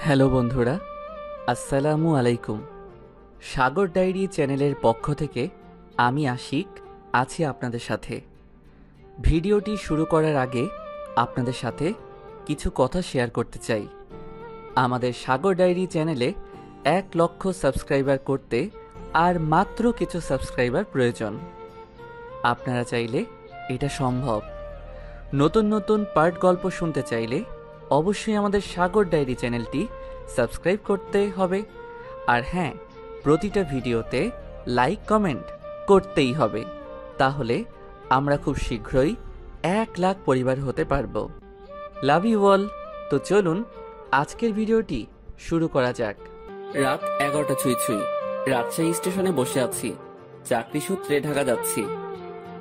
Hello বন্ধুরা, আসসালামু আলাইকুম। সাগর ডায়েরি চ্যানেলের পক্ষ থেকে আমি আশিক আছি আপনাদের সাথে। ভিডিওটি শুরু করার আগে আপনাদের সাথে কিছু কথা শেয়ার করতে চাই। আমাদের সাগর ডায়েরি চ্যানেলে 1,00,000 সাবস্ক্রাইবার করতে আর মাত্র কিছু সাবস্ক্রাইবার প্রয়োজন। আপনারা চাইলে এটা সম্ভব। নতুন নতুন পার্ট গল্প শুনতে চাইলে অবশ্যই আমাদের সাগর ডায়েরি চ্যানেলটি সাবস্ক্রাইব করতে হবে। আর হ্যাঁ, প্রতিটা ভিডিওতে লাইক কমেন্ট করতেই হবে। তাহলে আমরা খুব শীঘ্রই 1,00,000 পরিবার হতে পারবো। Love you all. তো চলুন আজকের ভিডিওটি শুরু করা যাক। রাত 11টা ছুঁই ছুঁই। রাজশাহী স্টেশনে বসে আছি। চাকরি সূত্রে ঢাকা যাচ্ছি।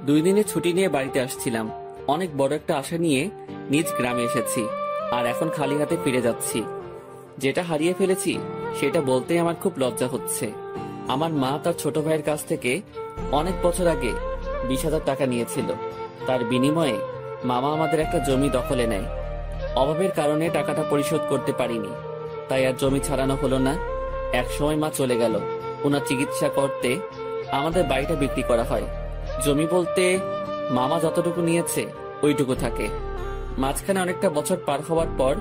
2 দিনের ছুটি নিয়ে বাড়িতে আসছিলাম। অনেক বড় একটা আশা নিয়ে নিজ গ্রামে এসেছি, আর এখন খালি হাতে ফিরে যাচ্ছি। যেটা হারিয়ে ফেলেছি সেটা বলতেই আমার খুব লজ্জা হচ্ছে। আমার মা তার ছোট ভাইয়ের কাছ থেকে অনেক বছর আগে 20,000 টাকা নিয়েছিল। তার বিনিময়ে মামা আমাদের একটা জমি দখলে নেয়। অভাবের কারণে টাকাটা পরিশোধ করতে পারিনি, তাই আর জমি ছাড়ানো হলো না। এক সময় মা চলে গেল। ওনার চিকিৎসা করতে আমাদের বাড়িটা বিক্রি করা হয়। জমি বলতে মামা যতটুকু নিয়েছে ওইটুকু থাকে। মাঝখানে অনেকটা বছর পার হওয়ার পর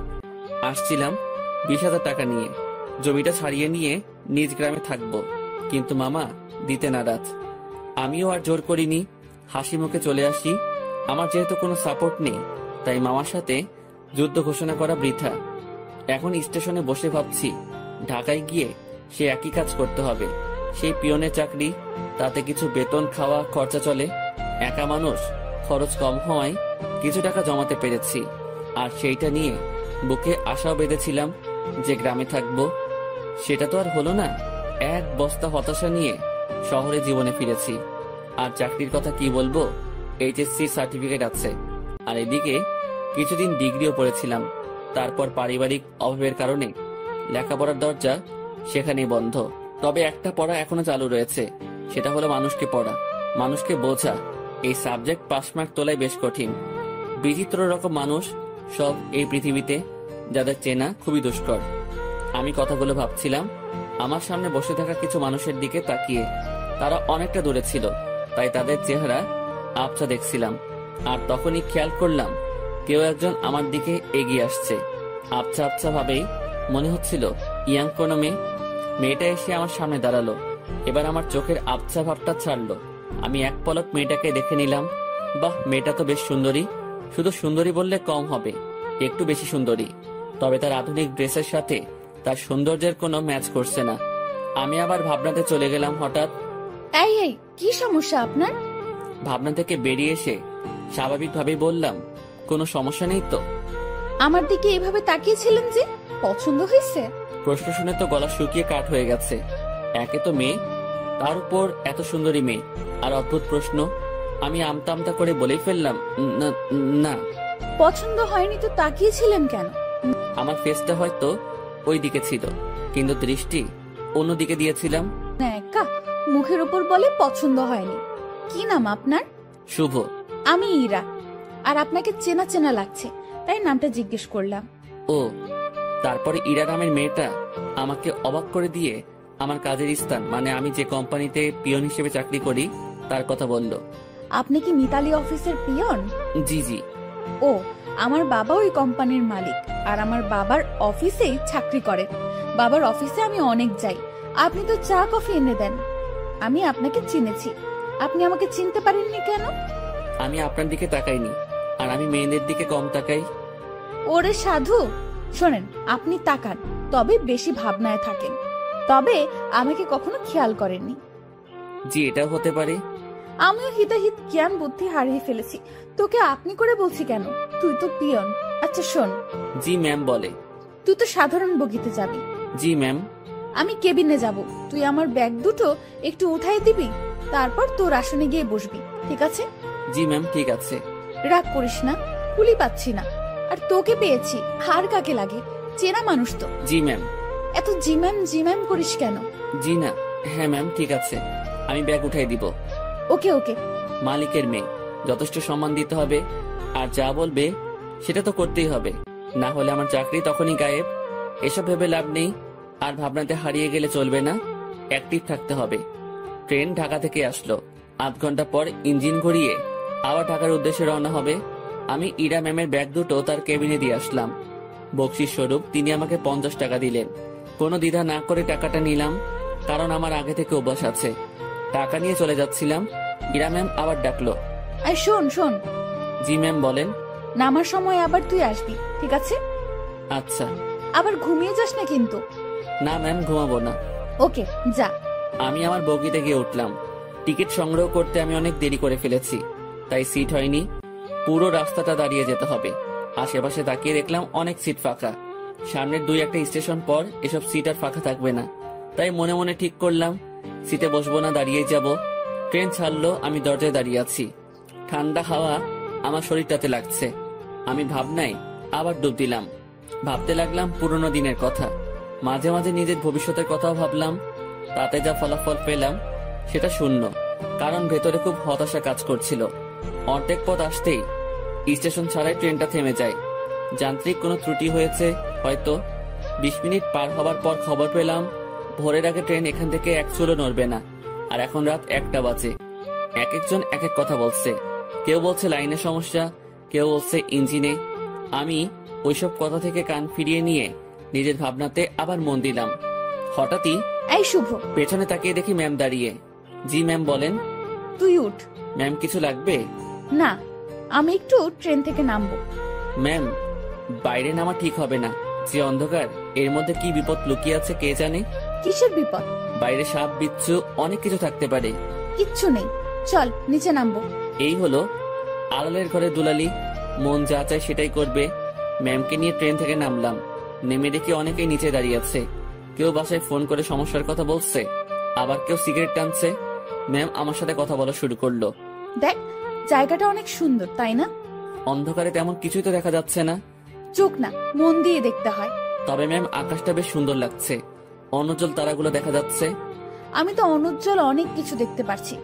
আসছিলাম 20,000 টাকা নিয়ে। জমিটা ছাড়িয়ে নিয়ে নিজ গ্রামে থাকবো, কিন্তু মামা দিতে নারাজ। আমিও আর জোর করিনি, হাসি মুখে চলে আসি। আমার যেহেতু কোনো সাপোর্ট নেই, তাই মামার সাথে যুদ্ধ ঘোষণা করা বৃথা। এখন স্টেশনে বসে ভাবছি, ঢাকায় গিয়ে সে একই কাজ করতে হবে। সেই পিয়নের চাকরি, তাতে কিছু বেতন, খাওয়া খরচা চলে। একা মানুষ, খরচ কম হওয়ায় কিছু টাকা জমাতে পেরেছি। আর সেইটা নিয়ে বুকে আশাও বেঁধেছিলাম যে গ্রামে থাকবো। সেটা তো আর হলো না। এক বস্তা হতাশা নিয়ে শহরে জীবনে ফিরেছি। আর চাকরির কথা কি বলবো, এইচএসসি সার্টিফিকেট আছে। আর এদিকে কিছুদিন ডিগ্রিও পড়েছিলাম। তারপর পারিবারিক অভাবের কারণে লেখাপড়ার দরজা সেখানেই বন্ধ। তবে একটা পড়া এখনো চালু রয়েছে, সেটা হলো মানুষকে পড়া, মানুষকে বোঝা। এই সাবজেক্ট পাস মার্ক তোলাই বেশ কঠিন। বিচিত্র রকম মানুষ সব এই পৃথিবীতে, যাদের চেনা খুবই দুষ্কর। আমি কথাগুলো ভাবছিলাম আমার সামনে বসে থাকা কিছু মানুষের দিকে তাকিয়ে। তারা অনেকটা দূরে ছিল, তাই তাদের চেহারা আবছা দেখছিলাম। আর তখনই খেয়াল করলাম কেউ একজন আমার দিকে এগিয়ে আসছে। আবছা আবছা ভাবেই মনে হচ্ছিল ইয়াং কোনো মেয়ে। মেয়েটা এসে আমার সামনে দাঁড়ালো। এবার আমার চোখের আবছা ভাবটা ছাড়লো। আমি এক পলক মেয়েটাকে দেখে নিলাম। বাহ, মেয়েটা তো বেশ সুন্দরী। শুধু সুন্দরী বললে কম হবে, একটু বেশি সুন্দরী। তবে তার আধুনিক ড্রেসের সাথে তার সৌন্দর্যের কোনো ম্যাচ করছে না। আমি আবার ভাবনাতে চলে গেলাম। হঠাৎ এই কি সমস্যা আপনার? ভাবনা থেকে বেরিয়ে এসে স্বাভাবিকভাবেই বললাম, কোনো সমস্যা নেই তো। আমার দিকে এভাবে তাকিয়েছিলেন যে, পছন্দ হয়েছে? প্রশ্ন শুনে তো গলা শুকিয়ে কাঠ হয়ে গেছে। একে তো মেয়ে, তার উপর এত সুন্দরী মেয়ে, আর অদ্ভুত প্রশ্ন। আমি আমতা আমতা করে বলেই ফেললাম, না। পছন্দ হয়নি তো তাকিয়েছিলেন কেন? আমার ফেসটা হয়তো ওই দিকে ছিল, কিন্তু দৃষ্টি অন্যদিকে দিয়েছিলাম। একা মুখের উপর বলে পছন্দ হয়নি। কি নাম আপনার? শুভ। আমি ইরা। আর আপনাকে চেনা চেনা লাগছে, তাই নামটা জিজ্ঞেস করলাম। ও, তারপরে ইরা নামের মেয়েটা আমাকে অবাক করে দিয়ে আমার কাজের স্থান, মানে আমি যে কোম্পানিতে পিয়ন হিসেবে চাকরি করি, তার কথা বলল। আপনি কি মিতালি অফিসের পিয়ন? জি জি। ও, আমার বাবা ওই কোম্পানির মালিক, আর আমার বাবার অফিসেই চাকরি করে। বাবার অফিসে আমি অনেক যাই। আপনি তো চা কফি এনে দেন। আমি আপনাকে চিনেছি, আপনি আমাকে চিনতে পারেননি কেন? আমি আপনার দিকে তাকাইনি, আর আমি মেয়েদের দিকে কম তাকাই। ওরে সাধু, শোনেন, আপনি তাকান, তবে বেশি ভাবনায় থাকেন। তবে আমাকে কখনো খেয়াল করেননি। জি, এটাও হতে পারে। আমিও হিতাহিত জ্ঞান বুদ্ধি হারিয়ে ফেলেছি। তোকে আপনি করে বলছি কেন? তুই তো পিয়ন। আচ্ছা শোন। জি ম্যাম বলে। তুই তো সাধারণ বগিতে যাবি। জি ম্যাম। আমি কেবিনে যাব। তুই আমার ব্যাগ দুটো একটু উঠাই দিবি, তারপর তোর আসনে গিয়ে বসবি, ঠিক আছে? জি ম্যাম, ঠিক আছে। রাগ করিস না, কুলি পাচ্ছি না। আর তোকে পেয়েছি, হার কাকে লাগে? চেনা মানুষ তো। জি ম্যাম। এত জিম্যাম করিস কেন? জি না, হ্যাঁ ম্যাম, ঠিক আছে, আমি ব্যাগ উঠাই দিব। ওকে ওকে। মালিকের মেয়ে, যথেষ্ট সম্মান দিতে হবে। আর যা বলবে সেটা তো করতেই হবে, না হলে আমার চাকরি তখনই গায়েব। এসব ভেবে লাভ নেই, আর ভাবনাতে হারিয়ে গেলে চলবে না, অ্যাক্টিভ থাকতে হবে। ট্রেন ঢাকা থেকে আসলো। আধ ঘন্টা পর ইঞ্জিন ঘুরিয়ে আবার ঢাকার উদ্দেশ্যে রওনা হবে। আমি ইরা ম্যামের ব্যাগ দুটো তার কেবিনে দিয়ে আসলাম। বকশিস স্বরূপ তিনি আমাকে 50 টাকা দিলেন। কোনো দ্বিধা না করে টাকাটা নিলাম, কারণ আমার আগে থেকে অভ্যাস আছে। টাকা নিয়ে চলে যাচ্ছিলাম, ইরা ম্যাম আবার ডাকলো। আর শোন শোন, জি ম্যাম বলেন। নামার সময় আবার তুই আসবি, ঠিক আছে? আচ্ছা। আবার ঘুমিয়ে যাস না কিন্তু। না ম্যাম, ঘুমাবো না। ওকে, যা। আমি আমার বগিতে গিয়ে উঠলাম। টিকিট সংগ্রহ করতে আমি অনেক দেরি করে ফেলেছি, তাই সিট হয়নি। পুরো রাস্তাটা দাঁড়িয়ে যেতে হবে। আশেপাশে তাকিয়ে দেখলাম অনেক সিট ফাঁকা। সামনের 2-1 স্টেশন পর এসব সিট আর ফাঁকা থাকবে না, তাই মনে মনে ঠিক করলাম সিটে বসবো না, দাঁড়িয়েই যাব। ট্রেন ছাড়লো, আমি দরজায় দাঁড়িয়ে আছি। ঠান্ডা হাওয়া আমার শরীরটাতে লাগছে। আমি ভাবনায় আবার ডুব দিলাম। ভাবতে লাগলাম পুরনো দিনের কথা। মাঝে মাঝে নিজের ভবিষ্যতের কথাও ভাবলাম। তাতে যা ফলাফল পেলাম সেটা শূন্য, কারণ ভেতরে খুব হতাশা কাজ করছিল। অর্ধেক পথ আসতেই স্টেশন ছাড়াই ট্রেনটা থেমে যায়। যান্ত্রিক কোনো ত্রুটি হয়েছে হয়তো। 20 মিনিট পার হবার পর খবর পেলাম ভোরের আগে ট্রেন এখান থেকে এক চুলো নড়বে না। আর এখন রাত 1টা বাজে। এক একজন এক এক কথা বলছে। কেউ বলছে লাইনের সমস্যা, কেউ বলছে ইঞ্জিনে। আমি ওইসব কথা থেকে কান ফিরিয়ে নিয়ে নিজের ভাবনাতে আবার মন দিলাম। হঠাৎই এই শুভ, পেছনে তাকিয়ে দেখি ম্যাম দাঁড়িয়ে। জি ম্যাম বলেন। তুই উঠ। ম্যাম কিছু লাগবে? না, আমি একটু ট্রেন থেকে নামবো। ম্যাম, বাইরে নামা ঠিক হবে না। যে অন্ধকার, এর মধ্যে কি বিপদ লুকিয়ে আছে কে জানে। কিসের বিপদ? বাইরে সাপ বিচ্ছু অনেক কিছু থাকতে পারে। কিচ্ছু নেই, চল নিচে নামবো। এই হলো আড়ালের ঘরে দুলালি, মন যা চায় সেটাই করবে। ম্যামকে নিয়ে ট্রেন থেকে নামলাম। নেমে দেখি অনেকেই নিচে দাঁড়িয়ে আছে। কেউ বাসায় ফোন করে সমস্যার কথা বলছে, আবার কেউ সিগারেট টানছে। ম্যাম আমার সাথে কথা বলা শুরু করলো। দেখ, জায়গাটা অনেক সুন্দর, তাই না? অন্ধকারে তেমন কিছুই তো দেখা যাচ্ছে না। চোখ না, মন দিয়ে দেখতে হয়। তবে ম্যাম আকাশটা বেশ সুন্দর লাগছে, অনুজ্জ্বল তারাগুলো দেখা যাচ্ছে। আমি তো অনুজ্জ্বল অনেক কিছু দেখতে পারছি।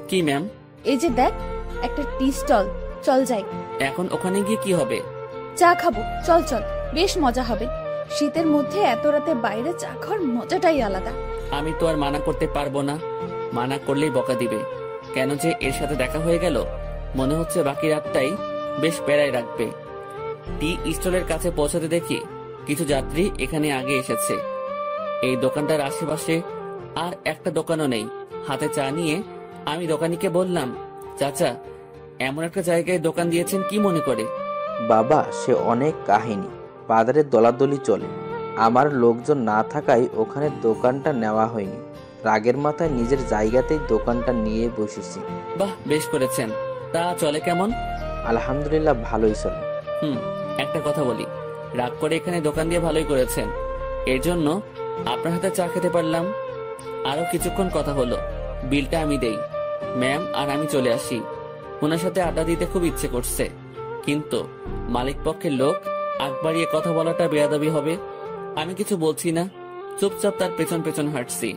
কি ম্যাম? এই যে দেখ, একটা টি স্টল, চল যাই। এখন ওখানে গিয়ে কি হবে? চা খাবো, চল চল, বেশ মজা হবে। শীতের মধ্যে এত রাতে বাইরে চা খাওয়ার মজাটাই আলাদা। আমি তো আর মানা করতে পারবো না, মানা করলেই বকা দিবে। কেন যে এর সাথে দেখা হয়ে গেল, মনে হচ্ছে বাকি রাতটাই বেশ প্যারায় রাখবে। টি স্টলের কাছে পৌঁছাতে দেখি কিছু যাত্রী এখানে আগে এসেছে। এই দোকানটার আশেপাশে আর একটা দোকানও নেই। হাতে চা নিয়ে আমি দোকানিকে বললাম, চাচা, এমন একটা জায়গায় দোকান দিয়েছেন কি মনে করে? বাবা, সে অনেক কাহিনী। বাজারের দলাদলি চলে, আমার লোকজন না থাকায় ওখানে দোকানটা নেওয়া হয়নি। রাগের মাথায় নিজের জায়গাতেই দোকানটা নিয়ে বসেছি। বাহ, বেশ করেছেন। তা চলে কেমন? আলহামদুলিল্লাহ, ভালোই চলে। একটা কথা বলি, রাগ করে এখানে দোকান দিয়ে ভালোই করেছেন। এর জন্য আপনার হাতে চা খেতে পারলাম। আরো কিছুক্ষণ কথা হলো, বিলটা আমি দেই। ম্যাম আর আমি চলে আসি। ওনার সাথে আড্ডা দিতে খুব ইচ্ছে করছে, কিন্তু মালিক পক্ষের লোক, আগ বাড়িয়ে কথা বলাটা বেয়াদবি হবে। আমি কিছু বলছি না, চুপচাপ তার পেছন পেছন হাঁটছি।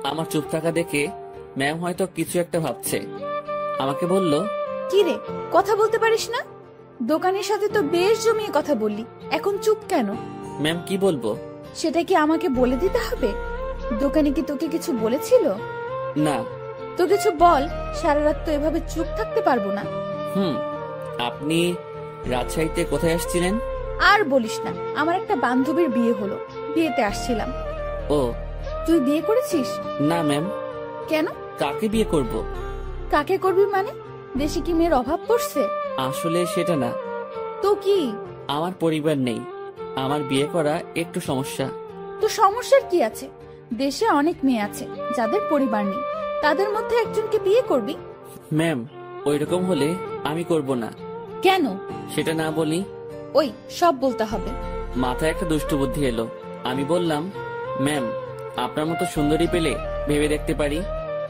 আমার চুপ থাকা দেখে ম্যাম হয়তো কিছু একটা ভাবছে। আমাকে বলল, কি রে, কথা বলতে পারিস না? দোকানের সাথে তো বেশ জমিয়ে কথা বললি, এখন চুপ কেন? ম্যাম কি বলবো? সেটা কি আমাকে বলে দিতে হবে? দোকানে কি তোকে কিছু বলেছিল? না। তো কিছু বল, সারা রাত তো এভাবে চুপ থাকতে পারবো না। আপনি রাজশাহীতে কোথায় আসছিলেন? আর বলিস না, আমার একটা বান্ধবীর বিয়ে হলো, বিয়েতে আসছিলাম। ও, তুই বিয়ে করেছিস? না ম্যাম। কেন? কাকে বিয়ে করব? কাকে করবি মানে? দেশে কি মেয়ের অভাব পড়ছে? আসলে সেটা না। তো কি? আমার পরিবার নেই, আমার বিয়ে করা একটু সমস্যা। তো সমস্যার কি আছে? দেশে অনেক মেয়ে আছে যাদের পরিবার নেই, তাদের মধ্যে একজনকে বিয়ে করবি। ম্যাম, ওইরকম হলে আমি করব না। কেন? সেটা না বলি। ওই সব বলতে হবে। মাথায় একটা দুষ্টু বুদ্ধি এলো। আমি বললাম, ম্যাম, আপনার মতো সুন্দরী পেলে ভেবে দেখতে পারি।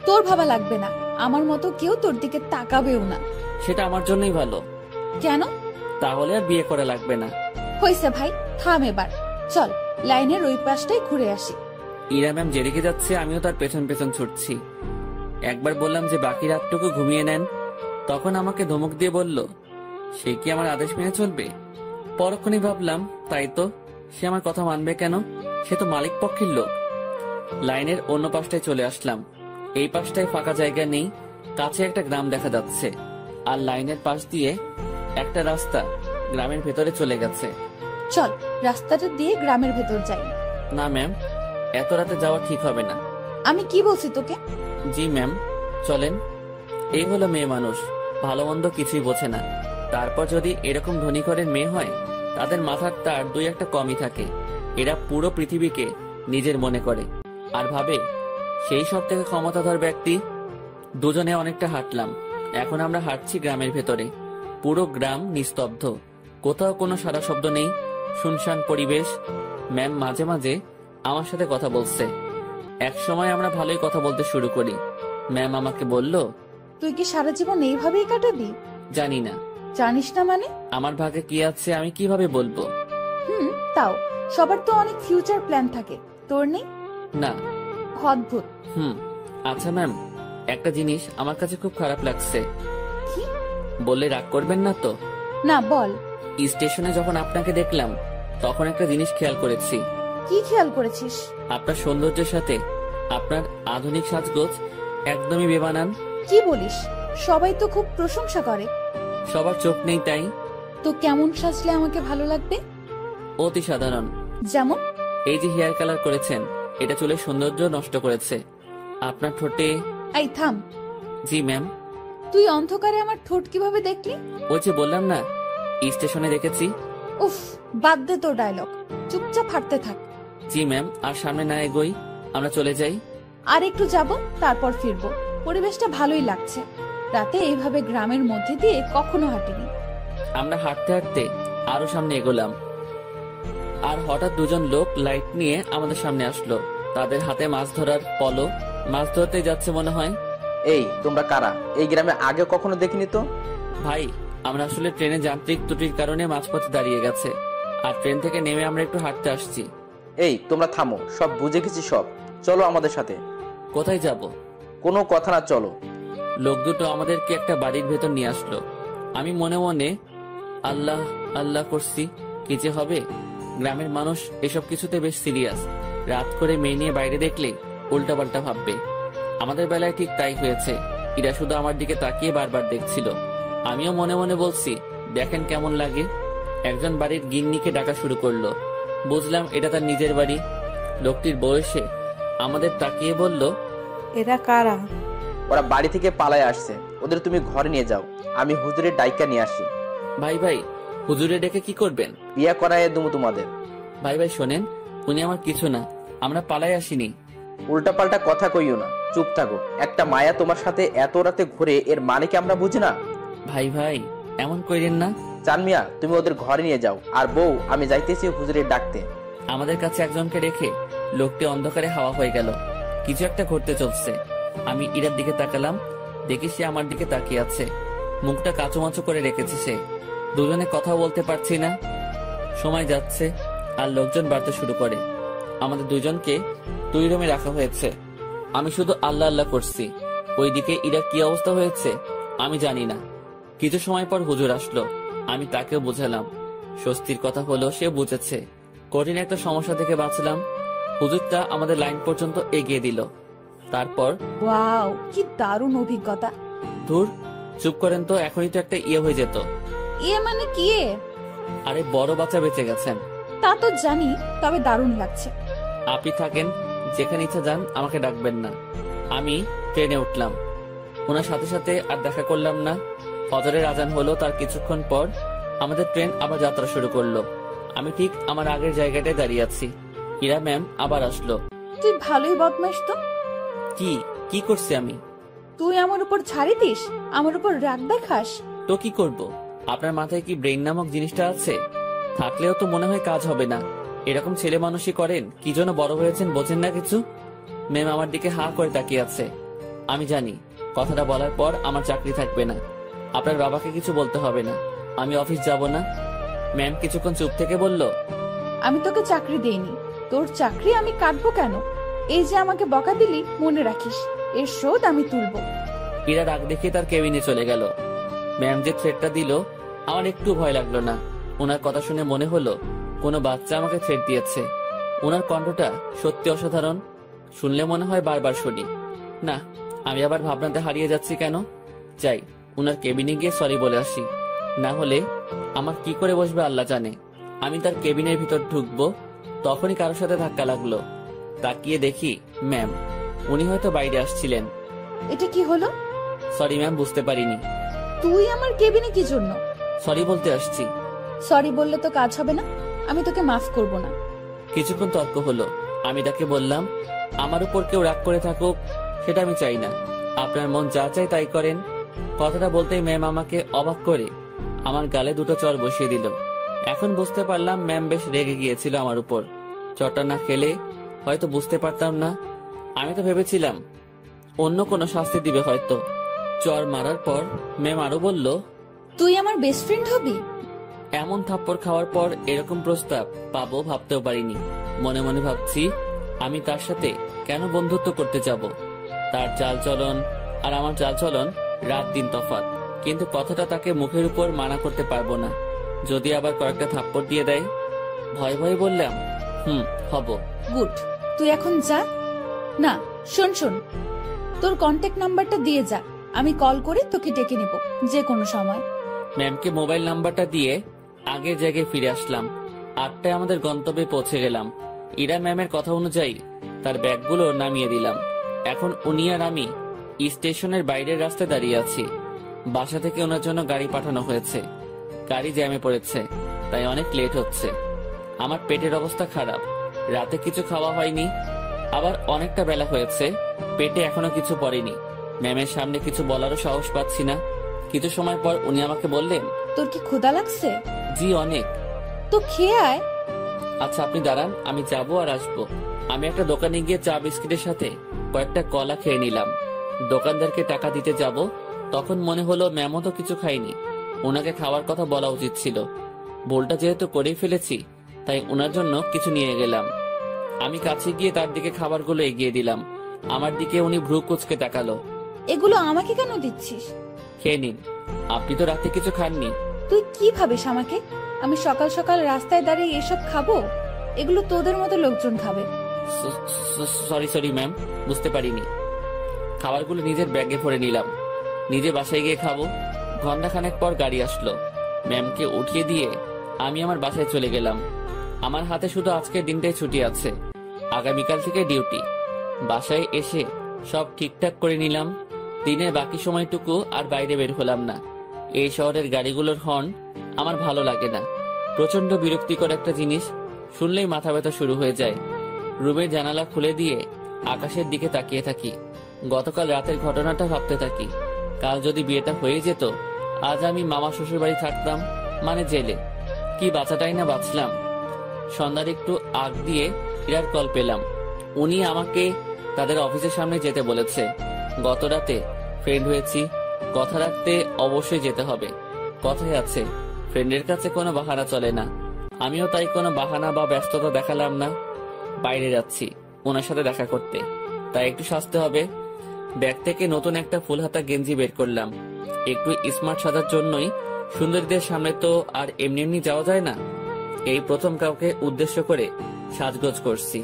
তোর ভাবা লাগবে না, আমার মতো কেউ তোর দিকে তাকাবেও না। সেটা আমার জন্যই ভালো। কেন? তাহলে আর বিয়ে করা লাগবে না। হইছে ভাই, থাম এবার। চল লাইনের ওই পাশটাই ঘুরে আসি। ইরা ম্যাম যেদিকে যাচ্ছে আমিও তার পেছন পেছন ছুটছি। একবার বললাম যে বাকি রাতটুকু ঘুমিয়ে নেন, তখন আমাকে ধমক দিয়ে বলল, সে কি আমার আদেশ মেনে চলবে? পরক্ষণে ভাবলাম, তাই তো, সে আমার কথা মানবে কেন? সে তো মালিক পক্ষের লোক। লাইনের অন্য পাশটায় চলে আসলাম। এই পাশটায় ফাঁকা জায়গা নেই, কাছে একটা গ্রাম দেখা যাচ্ছে, আর লাইনের পাশ দিয়ে একটা রাস্তা গ্রামের ভেতরে চলে গেছে। চল রাস্তাটা দিয়ে গ্রামের ভেতর যাই। না ম্যাম, এত রাতে যাওয়া ঠিক হবে না। আমি কি বলছি তোকে? জি ম্যাম, চলেন। এই হলো মেয়ে মানুষ, ভালো মন্দ কিছুই বোঝে না। তারপর যদি এরকম ধনী ঘরের মেয়ে হয়, তাদের মাথার তার দুই একটা কমই থাকে। এরা পুরো পৃথিবীকে নিজের মনে করে আর ভাবে সেই সব থেকে ক্ষমতাধর ব্যক্তি। দুজনে অনেকটা হাঁটলাম। এখন আমরা হাঁটছি গ্রামের ভেতরে। পুরো গ্রাম নিস্তব্ধ, কোথাও কোনো সারা শব্দ নেই, শুনশান পরিবেশ। ম্যাম মাঝে মাঝে আমার সাথে কথা বলছে। এক সময় আমরা ভালোই কথা বলতে শুরু করি। ম্যাম আমাকে বলল, তুই কি সারা জীবন এইভাবেই কাটাবি? জানি না। জানিস না মানে? আমার ভাগ্যে কি আছে আমি কিভাবে বলবো? তাও সবার তো অনেক ফিউচার প্ল্যান থাকে, তোর নেই? না। অদ্ভুত। আচ্ছা ম্যাম, একটা জিনিস আমার কাছে খুব খারাপ লাগছে। কি? বললে রাগ করবেন না তো? না, বল। স্টেশনে যখন আপনাকে দেখলাম, তখন একটা জিনিস খেয়াল করেছি। কি খেয়াল করেছিস? আপনার সৌন্দর্যের সাথে আপনার আধুনিক সাজগোজ একদমই বেমানান। কি বলিস? সবাই তো খুব প্রশংসা করে। সবার চোখ নেই তাই। তো কেমন সাজলে আমাকে ভালো লাগবে? অতি সাধারণ। যেমন? এই যে হেয়ার কালার করেছেন, এটা চুলের সৌন্দর্য নষ্ট করেছে। আপনার ঠোঁটে। এই থাম। জি ম্যাম। তুই অন্ধকারে আমার ঠোঁট কিভাবে দেখলি? ওই যে বললাম না, স্টেশনে দেখেছি। উফ, বাদ দে তোর ডায়লগ, চুপচাপ হাঁটতে থাক। জি ম্যাম, আর সামনে না এগোই, আমরা চলে যাই। আর একটু যাব, তারপর ফিরবো। পরিবেশটা ভালোই লাগছে। রাতে এইভাবে গ্রামের মধ্যে দিয়ে কখনো হাঁটিনি। আমরা হাঁটতে হাঁটতে আরো সামনে এগোলাম, আর হঠাৎ দুজন লোক লাইট নিয়ে আমাদের সামনে আসলো। তাদের হাতে মাছ ধরার পলো। মাছ ধরতে যাচ্ছে মনে হয়। এই তোমরা কারা? এই গ্রামে আগে কখনো দেখিনি তো। ভাই, আমরা আসলে ট্রেনে যান্ত্রিক ত্রুটির কারণে মাঝপথে দাঁড়িয়ে গেছে, আর ট্রেন থেকে নেমে আমরা একটু হাঁটতে আসছি। এই তোমরা থামো, সব বুঝে গেছি সব। চলো আমাদের সাথে। কোথায় যাব? কোনো কথা না, চলো। লোক দুটো আমাদেরকে একটা বাড়ির ভেতর নিয়ে আসলো। আমি মনে মনে আল্লাহ আল্লাহ করছি, কি যে হবে। গ্রামের মানুষ এসব কিছুতে বেশ সিরিয়াস। রাত করে মেয়ে নিয়ে বাইরে দেখলে উল্টাপাল্টা ভাববে। আমাদের বেলায় ঠিক তাই হয়েছে। এরা শুধু আমার দিকে তাকিয়ে বারবার দেখছিল। আমিও মনে মনে বলছি, দেখেন কেমন লাগে। একজন বাড়ির গিন্নিকে ডাকা শুরু করলো। বুঝলাম এটা তার নিজের বাড়ি। লোকটির বয়সে আমাদের তাকিয়ে বলল, এরা কারা? ওরা বাড়ি থেকে পালায় আসছে, ওদের তুমি ঘরে নিয়ে যাও। আমি হুজুরের ডাইকা নিয়ে আসি। ভাই ভাই, হুজুরে ডেকে কি করবেন? বিয়া করায় দুমু তোমাদের। ভাই ভাই শোনেন, উনি আমার কিছু না, আমরা পালাই আসিনি। উল্টাপাল্টা কথা কইও না, চুপ থাকো। একটা মায়া তোমার সাথে এত রাতে ঘুরে, এর মানে কি আমরা বুঝি না? ভাই ভাই এমন কইরেন না। চান মিয়া, তুমি ওদের ঘরে নিয়ে যাও। আর বউ, আমি যাইতেছি হুজুরের ডাকতে। আমাদের কাছে একজনকে রেখে লোকটি অন্ধকারে হাওয়া হয়ে গেল। কিছু একটা ঘটতে চলছে। আমি ইরার দিকে তাকালাম, দেখি সে আমার দিকে তাকিয়ে আছে। মুখটা কাঁচুমাচু করে রেখেছে সে। দুজনে কথা বলতে পারছি না। সময় যাচ্ছে আর লোকজন বাড়তে শুরু করে। আমাদের দুজনকে 2 রুমে রাখা হয়েছে। আমি শুধু আল্লাহ আল্লাহ করছি। ওইদিকে ইরার কি অবস্থা হয়েছে আমি জানি না। কিছু সময় পর হুজুর আসলো। আমি তাকেও বুঝালাম। স্বস্তির কথা হলো সে বুঝেছে। কঠিন একটা সমস্যা থেকে বাঁচলাম। হুজুরটা আমাদের লাইন পর্যন্ত এগিয়ে দিল। তারপর ওয়াও, কি দারুণ অভিজ্ঞতা। ধুর, চুপ করেন তো, এখনই তো একটা ইয়ে হয়ে যেত। মানে কি? আরে বড় বাচ্চা বেঁচে গেছেন। তা তো জানি, তবে দারুণ লাগছে। আপনি থাকেন, যেখানে ইচ্ছা যান, আমাকে ডাকবেন না। আমি ট্রেনে উঠলাম। ওনার সাথে সাথে আর দেখা করলাম না। ফজরের আজান হলো, তার কিছুক্ষণ পর আমাদের ট্রেন আবার যাত্রা শুরু করলো। আমি ঠিক আমার আগের জায়গাটায় দাঁড়িয়ে আছি। ইরা ম্যাম আবার আসলো। তুই ভালোই বদমাইশ তো। কি কি করছি আমি? তুই আমার উপর ছাড়ি দিস, আমার উপর রাগ দেখাস। তো কি করব? আপনার মাথায় কি ব্রেইন নামক জিনিসটা আছে? থাকলেও তো মনে হয় কাজ হবে না। এরকম ছেলে মানুষই করেন। কি জন্য বড় হয়েছেন বোঝেন না কিছু? ম্যাম আমার দিকে হাঁ করে তাকিয়ে আছে। আমি জানি কথাটা বলার পর আমার চাকরি থাকবে না। আপনার বাবাকে কিছু বলতে হবে না, আমি অফিস যাব না। ম্যাম কিছুক্ষণ চুপ থেকে বলল, আমি তোকে চাকরি দেইনি, তোর চাকরি আমি কাটবো কেন? এই যে আমাকে বকা দিলি, মনে রাখিস, এর শোধ আমি তুলবো। ইরা রাগ দেখিয়ে তার কেবিনে চলে গেল। ম্যাম যে থ্রেটটা দিল, আমার একটু ভয় লাগলো না। ওনার কথা শুনে মনে হলো কোনো বাচ্চা আমাকে থ্রেট দিয়েছে। ওনার কণ্ঠটা সত্যি অসাধারণ, শুনলে মনে হয় বারবার শুনি। না, আমি আবার ভাবনাতে হারিয়ে যাচ্ছি কেন। যাই, ওনার কেবিনে গিয়ে সরি বলে আসি, না হলে আমার কি করে বসবে আল্লাহ জানে। আমি তার কেবিনের ভিতর ঢুকবো, তখনই কারোর সাথে ধাক্কা লাগলো। তাকিয়ে দেখি ম্যাম। উনি হয়তো বাইরে আসছিলেন। এটা কি হলো? সরি ম্যাম, বুঝতে পারিনি। তুই আমার কেবিনে কি জন্য? সরি বলতে আসছি। সরি বললে তো কাজ হবে না, আমি তোকে মাফ করব না। কিছুক্ষণ তর্ক হলো। আমি তাকে বললাম, আমার উপর কেউ রাগ করে থাকুক সেটা আমি চাই না, আপনার মন যা চাই তাই করেন। কথাটা বলতেই ম্যাম আমাকে অবাক করে আমার গালে দুটো চড় বসিয়ে দিল। এখন বুঝতে পারলাম ম্যাম বেশ রেগে গিয়েছিল আমার উপর। চড়টা না খেলে হয়তো বুঝতে পারতাম না। আমি তো ভেবেছিলাম অন্য কোনো শাস্তি দিবে হয়তো। চড় মারার পর ম্যাম আরো বলল, তুই আমার বেস্ট ফ্রেন্ড হবি? এমন থাপ্পড় খাওয়ার পর এরকম প্রস্তাব পাবো ভাবতেও পারিনি। মনে মনে ভাবছি, আমি তার সাথে কেন বন্ধুত্ব করতে যাব? তার চালচলন আর আমার চালচলন রাত দিন তফাৎ। কিন্তু কথাটা তাকে মুখের উপর মানা করতে পারবো না, যদি আবার কয়েকটা থাপ্পড় দিয়ে দেয়। ভয় ভয়ে বললাম, হব। গুড, তুই এখন যা। না, শোন, তোর কন্ট্যাক্ট নাম্বারটা দিয়ে যা, আমি কল করে তোকে ডেকে নেব যে কোনো সময়। ম্যামকে মোবাইল নাম্বারটা দিয়ে আগের জায়গায় ফিরে আসলাম। 8টায় আমাদের গন্তব্যে পৌঁছে গেলাম। ইরা ম্যামের কথা অনুযায়ী তার ব্যাগগুলো নামিয়ে দিলাম। এখন উনি আর আমি স্টেশনের বাইরের রাস্তায় দাঁড়িয়ে আছি। বাসা থেকে ওনার জন্য গাড়ি পাঠানো হয়েছে। গাড়ি জ্যামে পড়েছে, তাই অনেক লেট হচ্ছে। আমার পেটের অবস্থা খারাপ, রাতে কিছু খাওয়া হয়নি, আবার অনেকটা বেলা হয়েছে, পেটে এখনো কিছু পড়েনি। ম্যামের সামনে কিছু বলারও সাহস পাচ্ছি না। কিছু সময় পর উনি আমাকে বললেন, তোর কি ক্ষুধা লাগছে? জি অনেক। তো খেয়ে আয়। আচ্ছা আপনি দাঁড়ান, আমি যাবো আর আসবো। আমি একটা দোকানে গিয়ে চা বিস্কিটের সাথে কয়েকটা কলা খেয়ে নিলাম। দোকানদারকে টাকা দিতে যাব, তখন মনে হলো ম্যামও তো কিছু খাইনি, ওনাকে খাওয়ার কথা বলা উচিত ছিল। ভুলটা যেহেতু করেই ফেলেছি, তাই ওনার জন্য কিছু নিয়ে গেলাম। আমি কাছে গিয়ে তার দিকে খাবারগুলো এগিয়ে দিলাম। আমার দিকে উনি ভ্রু কুঁচকে তাকালো। এগুলো আমাকে কেন দিচ্ছিস? খেয়ে নিন, আপনি তো রাতে কিছু খাননি। তুই কি ভাবিস আমাকে? আমি সকাল সকাল রাস্তায় দাঁড়িয়ে এসব খাবো? এগুলো তোদের মতো লোকজন খাবে। সরি ম্যাম, বুঝতে পারিনি। খাবারগুলো নিজের ব্যাগে ভরে নিলাম, নিজে বাসায় গিয়ে খাবো। ঘন্টাখানেক পর গাড়ি আসলো। ম্যামকে উঠিয়ে দিয়ে আমি আমার বাসায় চলে গেলাম। আমার হাতে শুধু আজকের দিনটাই ছুটি আছে, আগামীকাল থেকে ডিউটি। বাসায় এসে সব ঠিকঠাক করে নিলাম। দিনের বাকি সময়টুকু আর বাইরে বের হলাম না। এই শহরের গাড়িগুলোর হর্ন আমার ভালো লাগে না। প্রচন্ড বিরক্তিকর একটা জিনিস, শুনলেই মাথা ব্যথা শুরু হয়ে যায়। রুমের জানালা খুলে দিয়ে আকাশের দিকে তাকিয়ে থাকি। গতকাল রাতের ঘটনাটা ভাবতে থাকি। কাল যদি বিয়েটা হয়ে যেত, আজ আমি মামা শ্বশুর বাড়ি থাকতাম, মানে জেলে। কি বাঁচাটাই না বাঁচলাম। সন্ধ্যার একটু আগ দিয়ে ইরার কল পেলাম। উনি আমাকে তাদের অফিসের সামনে যেতে বলেছে। গত রাতে ফ্রেন্ড হয়েছি, কথা রাখতে অবশ্যই যেতে হবে। কথাই আছে, ফ্রেন্ডের কাছে কোনো বাহানা চলে না। আমিও তাই কোনো বাহানা বা ব্যস্ততা দেখালাম না। বাইরে যাচ্ছি ওনার সাথে দেখা করতে, তাই একটু সাজতে হবে। ব্যাগ থেকে নতুন একটা ফুল হাতা গেঞ্জি বের করলাম। একটু স্মার্ট সাজার জন্যই। সুন্দরীদের সামনে তো আর এমনি এমনি যাওয়া যায় না। এই প্রথম কাউকে উদ্দেশ্য করে সাজগোজ করছি।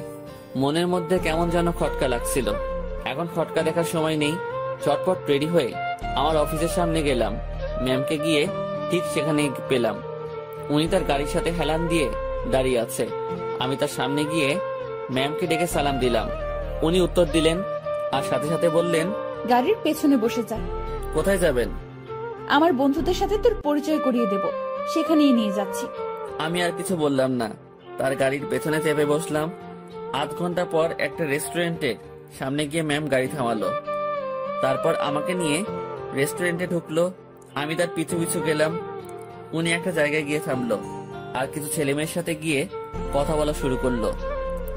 মনের মধ্যে কেমন যেন খটকা লাগছিল। এখন খটকা দেখার সময় নেই। চটপট রেডি হয়ে আমার অফিসের সামনে গেলাম। ম্যামকে গিয়ে ঠিক সেখানে পেলাম। উনি তার গাড়ির সাথে হেলান দিয়ে দাঁড়িয়ে আছে। আমি তার সামনে গিয়ে ম্যামকে ডেকে সালাম দিলাম। উনি উত্তর দিলেন আর সাথে সাথে বললেন, গাড়ির পেছনে বসে যা। কোথায় যাবেন? আমার বন্ধুদের সাথে তোর পরিচয় করিয়ে দেব, সেখানেই নিয়ে যাচ্ছি। আমি আর কিছু বললাম না, তার গাড়ির পেছনে চেপে বসলাম। আধ ঘন্টা পর একটা রেস্টুরেন্টের সামনে গিয়ে ম্যাম গাড়ি থামালো। তারপর আমাকে নিয়ে রেস্টুরেন্টে ঢুকলো। আমি তার পিছু পিছু গেলাম। উনি একটা জায়গায় গিয়ে থামলো আর কিছু ছেলেমেয়ের সাথে গিয়ে কথা বলা শুরু করলো।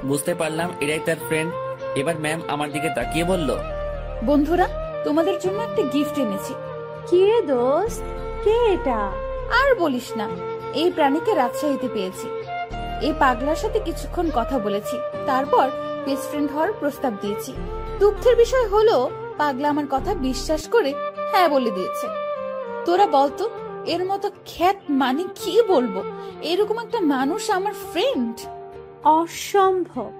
বুঝতে পারলাম এরাই তার ফ্রেন্ড। এবার ম্যাম আমার দিকে তাকিয়ে বলল, বন্ধুরা, তোমাদের জন্য একটা গিফট এনেছি। কি রে দোস্ত, কে এটা? আর বলিস না, এই প্রাণীকে রাজশাহীতে পেয়েছি। এই পাগলার সাথে কিছুক্ষণ কথা বলেছি, তারপর বেস্ট ফ্রেন্ড হওয়ার প্রস্তাব দিয়েছি। দুঃখের বিষয় হলো পাগলা আমার কথা বিশ্বাস করে হ্যাঁ বলে দিয়েছে। তোরা বলতো এর মতো খ্যাত মানে কি বলবো, এরকম একটা মানুষ আমার ফ্রেন্ড। অসম্ভব।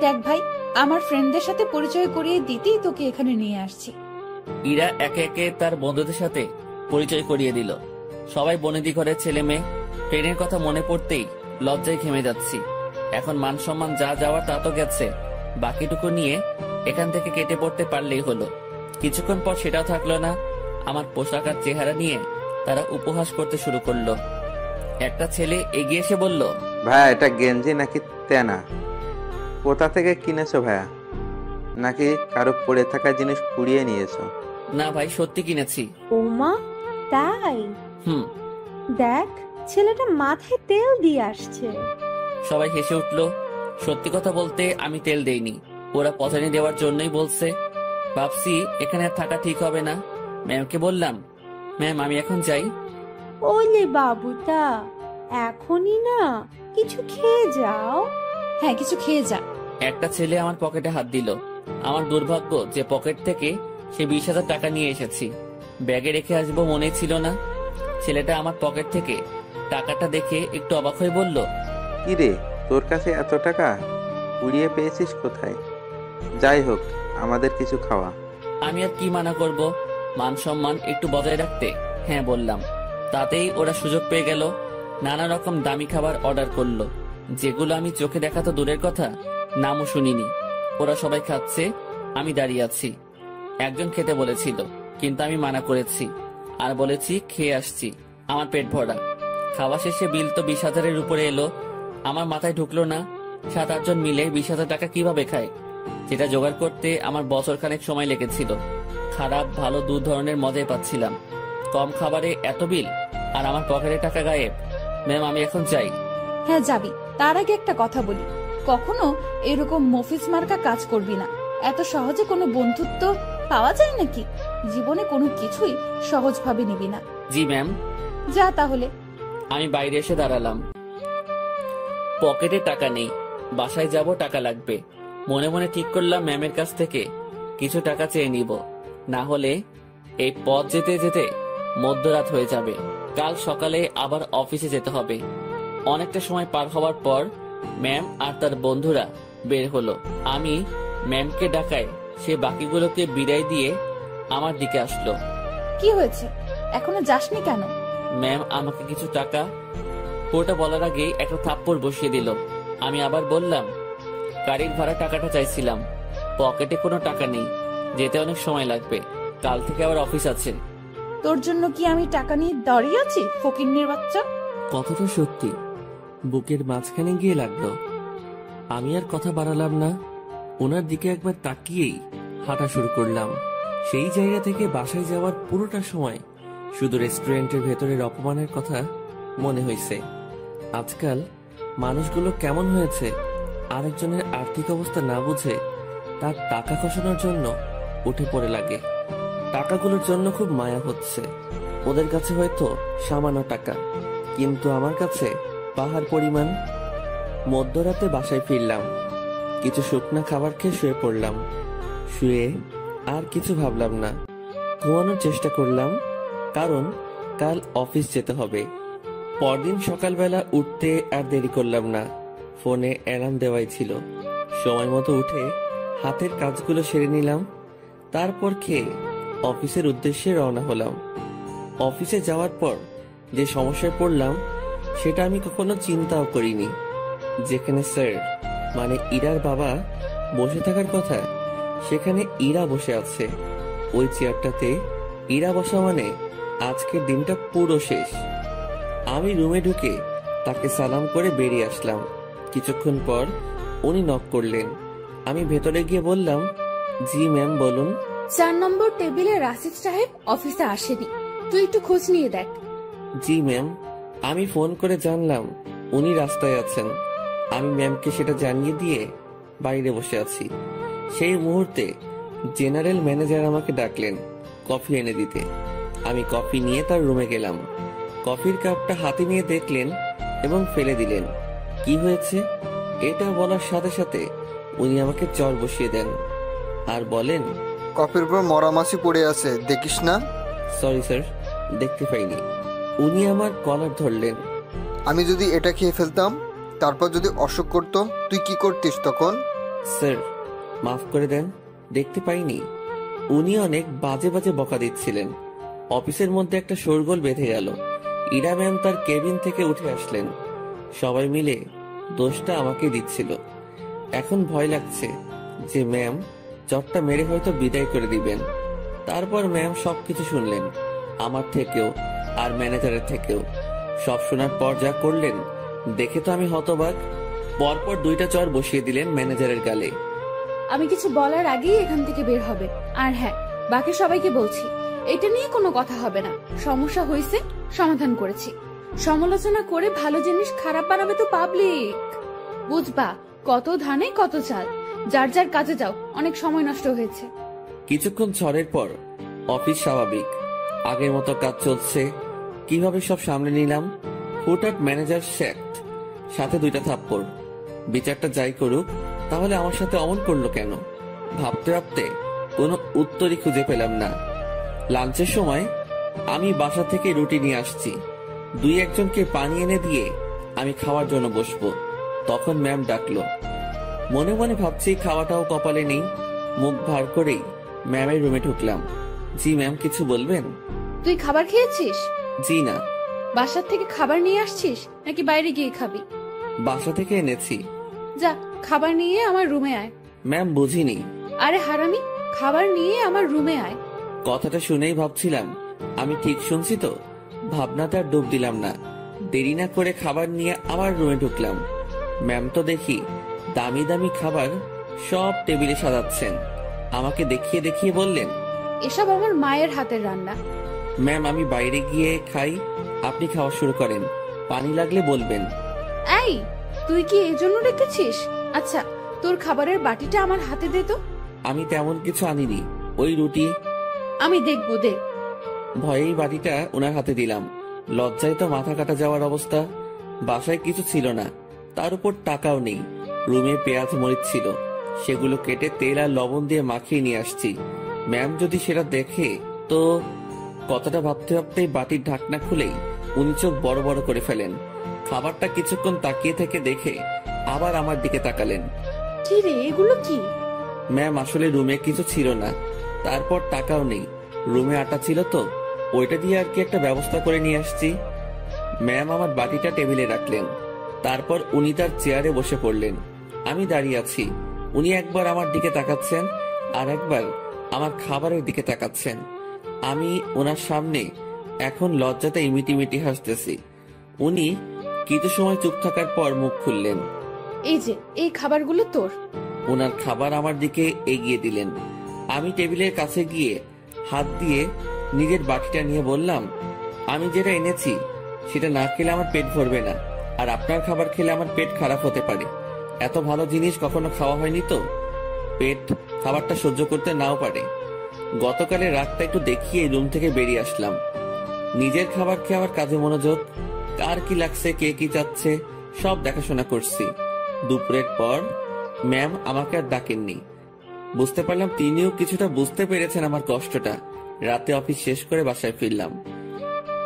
দেখ ভাই, আমার ফ্রেন্ডদের সাথে পরিচয় করিয়ে দিতেই তোকে এখানে নিয়ে আসছি। ইরা একে একে তার বন্ধুদের সাথে পরিচয় করিয়ে দিল। সবাই বনেদি ঘরের ছেলে মেয়ে। ট্রেনের কথা মনে পড়তেই লজ্জায় ঘেমে যাচ্ছি। এখন মান সম্মান যা যাওয়ার তা তো গেছে, বাকিটুকু নিয়ে এখান থেকে কেটে পড়তে পারলেই হলো। কিছুক্ষণ পর সেটাও থাকলো না। আমার পোশাক আর চেহারা নিয়ে তারা উপহাস করতে শুরু করলো। একটা ছেলে এগিয়ে এসে বলল, ভাইয়া এটা গেঞ্জি নাকি তেনা? কোথা থেকে কিনেছো ভাইয়া? নাকি কারো পড়ে থাকা জিনিস কুড়িয়ে নিয়েছো? না ভাই, সত্যি কিনেছি। ওমা, তাই? হুম। দেখ, ছেলেটা মাথায় তেল দিয়ে আসছে। সবাই হেসে উঠলো। সত্যি কথা বলতে আমি তেল দেইনি, ওরা পচানি দেওয়ার জন্যই বলছে। ভাবছি এখানে আর থাকা ঠিক হবে না। ম্যামকে বললাম, ম্যাম আমি এখন যাই। ওলে বাবুটা, এখনই না, কিছু খেয়ে যাও। হ্যাঁ, কিছু খেয়ে যা। একটা ছেলে আমার পকেটে হাত দিল। আমার দুর্ভাগ্য যে পকেট থেকে সে 20,000 টাকা নিয়ে এসেছি। ব্যাগে রেখে আসবো মনে ছিল না। ছেলেটা আমার পকেট থেকে টাকাটা দেখে একটু অবাক হয়ে বলল, কি রে, তোর কাছে এত টাকা কুড়িয়ে পেয়েছিস কোথায়? যাই হোক, আমাদের কিছু খাওয়া। আমি আর কি মানা করব, মান সম্মান একটু বজায় রাখতে হ্যাঁ বললাম। তাতেই ওরা সুযোগ পেয়ে গেল। নানা রকম দামি খাবার অর্ডার করলো, যেগুলো আমি চোখে দেখা তো দূরের কথা, নামও শুনিনি। ওরা সবাই খাচ্ছে, আমি দাঁড়িয়ে আছি। একজন খেতে বলেছিল, কিন্তু আমি মানা করেছি আর বলেছি খেয়ে আসছি, আমার পেট ভরা। খাওয়া শেষে বিল তো 20,000-এর উপরে এলো। আমার মাথায় ঢুকলো না 7-8 জন মিলে 20,000 টাকা কিভাবে খায়। যেটা জোগাড় করতে আমার বছর খানেক সময় লেগেছিল। খারাপ ভালো দু ধরনের মজাই পাচ্ছিলাম। কম খাবারে এত বিল আর আমার পকেটে টাকা গায়েব। ম্যাম আমি এখন যাই। হ্যাঁ যাবি, তার আগে একটা কথা বলি, কখনো এরকম মফিস মার্কা কাজ করবি না। এত সহজে কোনো বন্ধুত্ব পাওয়া যায় নাকি? জীবনে কোনো কিছুই সহজভাবে নিবি না। জি ম্যাম। যা তাহলে। আমি বাইরে এসে দাঁড়ালাম। পকেটে টাকা নেই, বাসায় যাব টাকা লাগবে। মনে মনে ঠিক করলাম ম্যামের কাছ থেকে কিছু টাকা চেয়ে নিব, না হলে এই পথ যেতে যেতে মধ্যরাত হয়ে যাবে। কাল সকালে আবার অফিসে যেতে হবে। অনেকটা সময় পার হওয়ার পর ম্যাম আর তার বন্ধুরা বের হলো। আমি ম্যামকে ডাকায় সে বাকিগুলোকে বিদায় দিয়ে আমার দিকে আসলো। কি হয়েছে, এখনো যাসনি কেন? ম্যাম আমাকে কিছু টাকা, পুরোটা বলার আগেই একটা থাপ্পড় বসিয়ে দিল। আমি আবার বললাম, গাড়ির ভাড়া টাকাটা চাইছিলাম, পকেটে কোনো টাকা নেই, যেতে অনেক সময় লাগবে, কাল থেকে আবার অফিস আছে। তোর জন্য কি আমি টাকা নিয়ে দাঁড়িয়ে আছি, ফকিন্নির বাচ্চা? কথাটা সত্যি বুকের মাঝখানে গিয়ে লাগলো। আমি আর কথা বাড়ালাম না, ওনার দিকে একবার তাকিয়েই হাঁটা শুরু করলাম। সেই জায়গা থেকে বাসায় যাওয়ার পুরোটা সময় শুধু রেস্টুরেন্টের ভেতরের অপমানের কথা মনে হয়েছে। আজকাল মানুষগুলো কেমন হয়েছে, আরেকজনের আর্থিক অবস্থা না বুঝে তার টাকা খসানোর জন্য উঠে পড়ে লাগে। টাকাগুলোর জন্য খুব মায়া হচ্ছে। ওদের কাছে হয়তো সামান্য টাকা, কিন্তু আমার কাছে পাহাড় পরিমাণ। মধ্যরাতে বাসায় ফিরলাম, কিছু শুকনা খাবার খেয়ে শুয়ে পড়লাম। শুয়ে আর কিছু ভাবলাম না, ঘুমানোর চেষ্টা করলাম, কারণ কাল অফিস যেতে হবে। পরদিন সকালবেলা উঠতে আর দেরি করলাম না, ফোনে অ্যালার্ম দেওয়াই ছিল। সময় মতো উঠে হাতের কাজগুলো সেরে নিলাম, তারপর খেয়ে অফিসের উদ্দেশ্যে রওনা হলাম। অফিসে যাওয়ার পর যে সমস্যায় পড়লাম সেটা আমি কখনো চিন্তাও করিনি। যেখানে স্যার মানে ইরার বাবা বসে থাকার কথা, সেখানে ইরা বসে আছে। ওই চেয়ারটাতে ইরা বসা মানে আজকের দিনটা পুরো শেষ। আমি রুমে ঢুকে তাকে সালাম করে বেরিয়ে আসলাম। কিছুক্ষণ পর উনি নক করলেন। আমি ভেতরে গিয়ে বললাম, জি ম্যাম বলুন। 4 নম্বর টেবিলে রাশিদ সাহেব অফিসে আসেনি, তুই একটু খোঁজ নিয়ে দেখ। জি ম্যাম। আমি ফোন করে জানলাম উনি রাস্তায় আছেন। আমি ম্যামকে সেটা জানিয়ে দিয়ে বাইরে বসে আছি। সেই মুহূর্তে জেনারেল ম্যানেজার আমাকে ডাকলেন কফি এনে দিতে। আমি কফি নিয়ে তার রুমে গেলাম। কফির কাপটা হাতে নিয়ে দেখলেন এবং ফেলে দিলেন। কি হয়েছে এটা বলার সাথে সাথে উনি আমাকে চর বসিয়ে দেন আর বলেন, কফির উপর মরা মাছি পড়ে আছে, দেখিস না? সরি স্যার, দেখতে পাইনি। উনি আমার কলার ধরলেন। আমি যদি এটা খেয়ে ফেলতাম, তারপর যদি অসুখ করতো, তুই কি করতিস তখন? স্যার মাফ করে দেন, দেখতে পাইনি। উনি অনেক বাজে বাজে বকা দিচ্ছিলেন। অফিসের মধ্যে একটা শোরগোল বেঁধে গেল। ইরা ম্যাম তার কেবিন থেকে উঠে আসলেন। সবাই মিলে দোষটা আমাকে দিচ্ছিল। এখন ভয় লাগছে যে ম্যাম চটটা মেরে হয়তো বিদায় করে দিবেন। তারপর ম্যাম সবকিছু শুনলেন, আমার থেকেও আর ম্যানেজারের থেকেও। সব শোনার পর যা করলেন দেখে তো আমি হতবাক। পরপর 2টা চড় বসিয়ে দিলেন ম্যানেজারের গালে। আমি কিছু বলার আগেই এখান থেকে বের হবে। আর হ্যাঁ, বাকি সবাইকে বলছি, এটা নিয়ে কোনো কথা হবে না। সমস্যা হয়েছে, সমাধান করেছি। সমালোচনা করে ভালো জিনিস খারাপ বানাবে তো পাবলিক। বুঝবা, কত ধানে কত চাল। যার যার কাজে যাও, অনেক সময় নষ্ট হয়েছে। কিছুক্ষণ ঝড়ের পর অফিস স্বাভাবিক, আগের মতো কাজ চলছে। কিভাবে সব সামলে নিলাম। হুটহাট ম্যানেজার শ্যাক্ট, সাথে 2টা থাপ্পড়। বিচারটা যাই করুক, তাহলে আমার সাথে অমন করলো কেন? ভাবতে ভাবতে কোনো উত্তরই খুঁজে পেলাম না। লাঞ্চের সময় আমি বাসা থেকে রুটি নিয়ে আসছি। 2-1জনকে পানি এনে দিয়ে আমি খাওয়ার জন্য বসবো। তখন ম্যাম ডাকলো। মনে মনে ভাবছি খাওয়াটাও কপালে নেই। মুখ ভার করেই ম্যামের রুমে ঢুকলাম। জি ম্যাম, কিছু বলবেন? তুই খাবার খেয়েছিস? জি না। বাসার থেকে খাবার নিয়ে আসছিস নাকি বাইরে গিয়ে খাবি? বাসা থেকে এনেছি। যা, খাবার নিয়ে আমার রুমে আয়। ম্যাম বুঝিনি। আরে হারামি, খাবার নিয়ে আমার রুমে আয়। কথাটা শুনেই ভাবছিলাম আমি ঠিক শুনছি তো। ভাবনাতে আর ডুব দিলাম না। দেরি না করে খাবার নিয়ে আবার রুমে ঢুকলাম। ম্যাম তো দেখি দামি দামি খাবার সব টেবিলে সাজাচ্ছেন। আমাকে দেখিয়ে দেখিয়ে বললেন, এসব আমার মায়ের হাতের রান্না। ম্যাম আমি বাইরে গিয়ে খাই, আপনি খাওয়া শুরু করেন। পানি লাগলে বলবেন। এই, তুই কি এই জন্য রেখেছিস? আচ্ছা, তোর খাবারের বাটিটা আমার হাতে দে তো। আমি তেমন কিছু আনিনি, ওই রুটি। আমি দেখবো, দে। ভয়েই বাটিটা ওনার হাতে দিলাম। লজ্জায় তো মাথা কাটা যাওয়ার অবস্থা। বাসায় কিছু ছিল না, তার উপর টাকাও নেই। রুমে পেঁয়াজ মরিচ ছিল, সেগুলো কেটে তেল আর লবণ দিয়ে মাখিয়ে নিয়ে আসছি। ম্যাম যদি সেটা দেখে তো। কথাটা ভাবতে ভাবতেই বাটির ঢাকনা খুলেই উনি চোখ বড় বড় করে ফেলেন। খাবারটা কিছুক্ষণ তাকিয়ে থেকে দেখে আবার আমার দিকে তাকালেন। কি রে, এগুলো কি? ম্যাম আসলে রুমে কিছু ছিল না, তারপর টাকাও নেই। রুমে আটা ছিল তো, ওইটা দিয়ে আর কি একটা ব্যবস্থা করে নিয়ে আসছি। ম্যাম আমার বাটিটা টেবিলে রাখলেন। তারপর উনি তার চেয়ারে বসে পড়লেন। আমি দাঁড়িয়ে আছি। উনি একবার আমার দিকে তাকাচ্ছেন, আর একবার আমার খাবারের দিকে তাকাচ্ছেন। আমি ওনার সামনে এখন লজ্জাতে ইমিটিমিটি হাসতেছি। উনি কিছু সময় চুপ থাকার পর মুখ খুললেন। এই যে, এই খাবারগুলো তোর। ওনার খাবার আমার দিকে এগিয়ে দিলেন। আমি টেবিলের কাছে গিয়ে হাত দিয়ে নিজের বাটিটা নিয়ে বললাম, আমি যেটা এনেছি সেটা না খেলে আমার পেট ভরবে না, আর আপনার খাবার খেলে আমার পেট খারাপ হতে পারে। এত ভালো জিনিস কখনো খাওয়া হয়নি তো, পেট খাবারটা সহ্য করতে নাও পারে। গতকালের রাতটা একটু দেখিয়ে রুম থেকে বেরিয়ে আসলাম। নিজের খাবার খেয়ে আবার কাজে মনোযোগ। কার কি লাগছে, কে কি চাচ্ছে, সব দেখাশোনা করছি। দুপুরের পর ম্যাম আমাকে আর ডাকেননি। বুঝতে পারলাম তিনিও কিছুটা বুঝতে পেরেছেন আমার কষ্টটা। রাতে অফিস শেষ করে বাসায় ফিরলাম।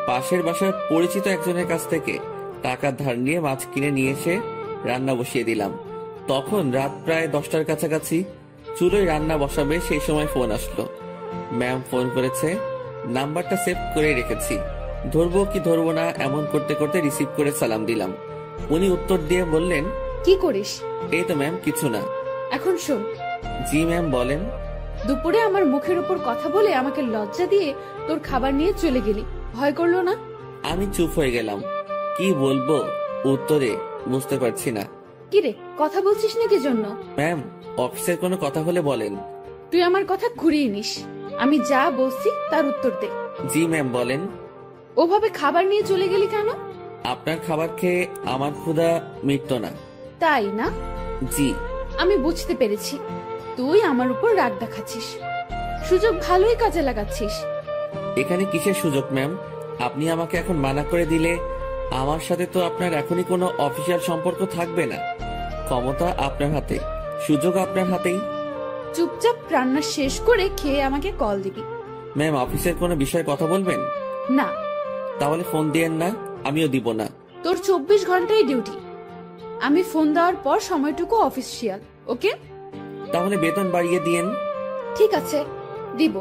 পাশের বাসার পরিচিত একজনের কাছ থেকে টাকা ধার নিয়ে মাছ কিনে নিয়ে এসে রান্না বসিয়ে দিলাম। তখন রাত প্রায় 10টার কাছাকাছি। চুলোয় রান্না বসাবে সেই সময় ফোন আসলো। ম্যাম ফোন করেছে, নাম্বারটা সেভ করে রেখেছি। ধরবো কি ধরবো না এমন করতে করতে রিসিভ করে সালাম দিলাম। উনি উত্তর দিয়ে বললেন, কি করিস? এই তো ম্যাম, কিছু না। এখন শোন। জি ম্যাম বলেন। দুপুরে আমার মুখের উপর কথা বলে আমাকে লজ্জা দিয়ে তোর খাবার নিয়ে চলে গেলি, ভয় করলো না? আমি চুপ হয়ে গেলাম। কি বলবো উত্তরে বুঝতে পারছি না। কি রে, কথা বলছিস নাকি জন্য? ম্যাম অফিসের কোনো কথা হলে বলেন। তুই আমার কথা ঘুরিয়ে নিস। আমি যা বলছি তার উত্তর দে। জি ম্যাম বলেন। ওভাবে খাবার নিয়ে চলে গেলি কেন? আপনার খাবার খেয়ে আমার ক্ষুধা মিটতো না। তাই না? জি। আমি বুঝতে পেরেছি, তুই আমার উপর রাগ দেখাচ্ছিস। সুযোগ ভালোই কাজে লাগাচ্ছিস। এখানে কিসের সুযোগ ম্যাম? আপনি আমাকে এখন মানা করে দিলে আমার সাথে তো আপনার এখনই কোনো অফিসিয়াল সম্পর্ক থাকবে না। ক্ষমতা আপনার হাতে, সুযোগ আপনার হাতেই। চুপচাপ রান্না শেষ করে খেয়ে আমাকে কল দিবি। ম্যাম অফিসের কোনো বিষয়ে কথা বলবেন? না। তাহলে ফোন দিয়েন না, আমিও দিব না। তোর 24 ঘন্টাই ডিউটি। আমি ফোন দেওয়ার পর সময়টুকু অফিসিয়াল, ওকে? তাহলে বেতন বাড়িয়ে দিয়েন। ঠিক আছে, দিব।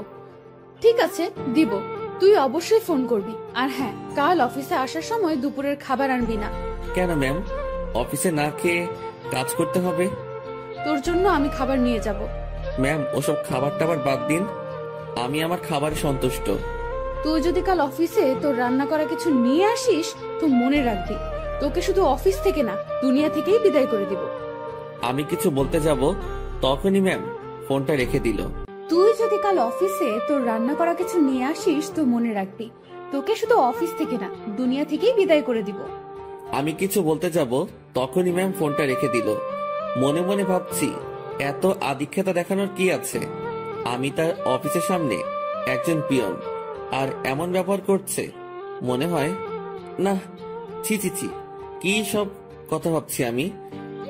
ঠিক আছে, দিব। তুই অবশ্যই ফোন করবি। আর হ্যাঁ, কাল অফিসে আসার সময় দুপুরের খাবার আনবি না। কেন ম্যাম? অফিসে না খেয়ে কাজ করতে হবে? তোর জন্য আমি খাবার নিয়ে যাব। ম্যাম, ওসব খাবার টাবার বাদ দিন, আমি আমার খাবারে সন্তুষ্ট। তুই যদি কাল অফিসে তোর রান্না করা কিছু নিয়ে আসিস তো মনে রাখবি, তোকে শুধু অফিস থেকে না, দুনিয়া থেকেই বিদায় করে দিব। আমি কিছু বলতে যাব তখনই ম্যাম ফোনটা রেখে দিল। তুই যদি কাল অফিসে তোর রান্না করা কিছু নিয়ে আসিস তো মনে রাখবি, তোকে শুধু অফিস থেকে না, দুনিয়া থেকেই বিদায় করে দিব। আমি কিছু বলতে যাব তখনই ম্যাম ফোনটা রেখে দিল। মনে মনে ভাবছি, এত আদিক্ষেতা দেখানোর কি আছে? আমি তার অফিসের সামনে একজন পিয়ন, আর এমন ব্যবহার করছে। মনে হয় না, ছি ছি ছি, কি সব কথা ভাবছি আমি।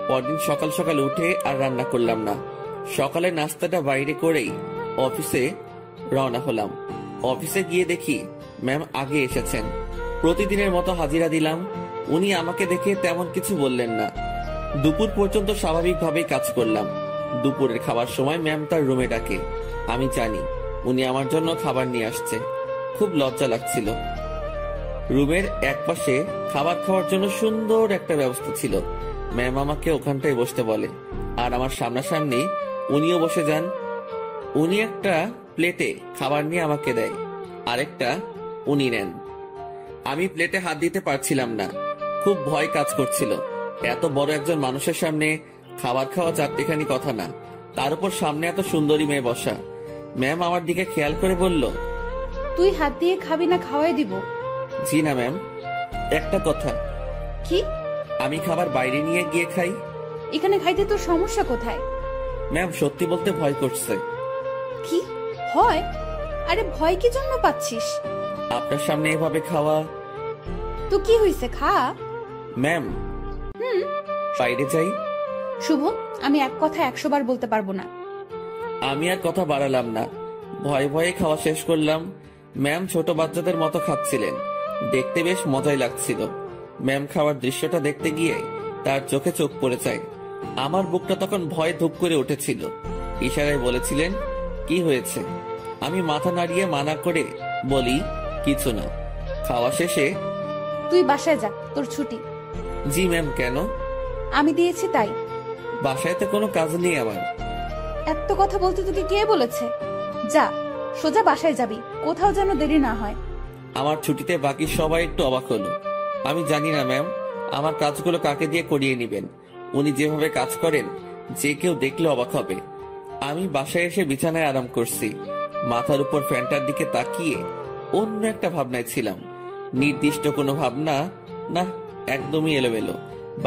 পরদিন সকাল সকাল উঠে আর রান্না করলাম না। সকালে নাস্তাটা বাইরে করেই অফিসে রওনা হলাম। অফিসে গিয়ে দেখি ম্যাম আগে এসেছেন। প্রতিদিনের মতো হাজিরা দিলাম। উনি আমাকে দেখে তেমন কিছু বললেন না। দুপুর পর্যন্ত স্বাভাবিকভাবেই কাজ করলাম। দুপুরের খাবার সময় ম্যাম তার রুমে ডাকে। আমি জানি উনি আমার জন্য খাবার নিয়ে আসছে। খুব লজ্জা লাগছিল। রুমের একপাশে খাবার খাওয়ার জন্য সুন্দর একটা ব্যবস্থা ছিল। ম্যাম আমাকে ওখানটায় বসতে বলে, আর আমার সামনাসামনি উনিও বসে যান। উনি একটা প্লেটে খাবার নিয়ে আমাকে দেয়, আরেকটা উনি নেন। আমি প্লেটে হাত দিতে পারছিলাম না, খুব ভয় কাজ করছিল। এত বড় একজন মানুষের সামনে খাবার খাওয়া চারটিখানি কথা না, তার উপর সামনে এত সুন্দরী মেয়ে বসা। ম্যাম আমার দিকে খেয়াল করে বলল, তুই হাত দিয়ে খাবি না খাওয়াই দিব? জি না ম্যাম। একটা কথা, কি? আমি খাবার বাইরে নিয়ে গিয়ে খাই। এখানে খাইতে তোর সমস্যা কোথায়? ম্যাম সত্যি বলতে ভয় করছে। কি ভয়? আরে ভয় কি জন্য পাচ্ছিস? আপনার সামনে এভাবে খাওয়া। তো কি হইছে, খা। ম্যাম, বাইরে যাই। শুভ, আমি এক কথা 100 বার বলতে পারবো না। আমি আর কথা বাড়ালাম না, ভয়ে ভয়ে খাওয়া শেষ করলাম। ম্যাম ছোট বাচ্চাদের মতো খাচ্ছিলেন, দেখতে বেশ মজাই লাগছিল। ম্যাম খাওয়ার দৃশ্যটা দেখতে গিয়ে তার চোখে চোখ পড়ে যায়। আমার বুকটা তখন ভয়ে ধুপ করে উঠেছিল। ইশারায় বলেছিলেন, কি হয়েছে? আমি মাথা নাড়িয়ে মানা করে বলি, কিছু না। খাওয়া শেষে, তুই বাসায় যা, তোর ছুটি। জি ম্যাম। কেন? আমি দিয়েছি তাই। বাসায় তো কোনো কাজ নেই আমার। এত কথা বলতে তোকে কে বলেছে? যা, সোজা বাসায় যাবি, কোথাও যেন দেরি না হয়। আমার ছুটিতে বাকি সবাই একটু অবাক হলো। আমি জানি না ম্যাম আমার কাজগুলো কাকে দিয়ে করিয়ে নিবেন। উনি যেভাবে কাজ করেন যে কেউ দেখলে অবাক হবে। আমি বাসায় এসে বিছানায় আরাম করছি। মাথার উপর ফ্যানটার দিকে তাকিয়ে অন্য একটা ভাবনায় ছিলাম। নির্দিষ্ট কোনো ভাবনা না, একদমই এলোমেলো।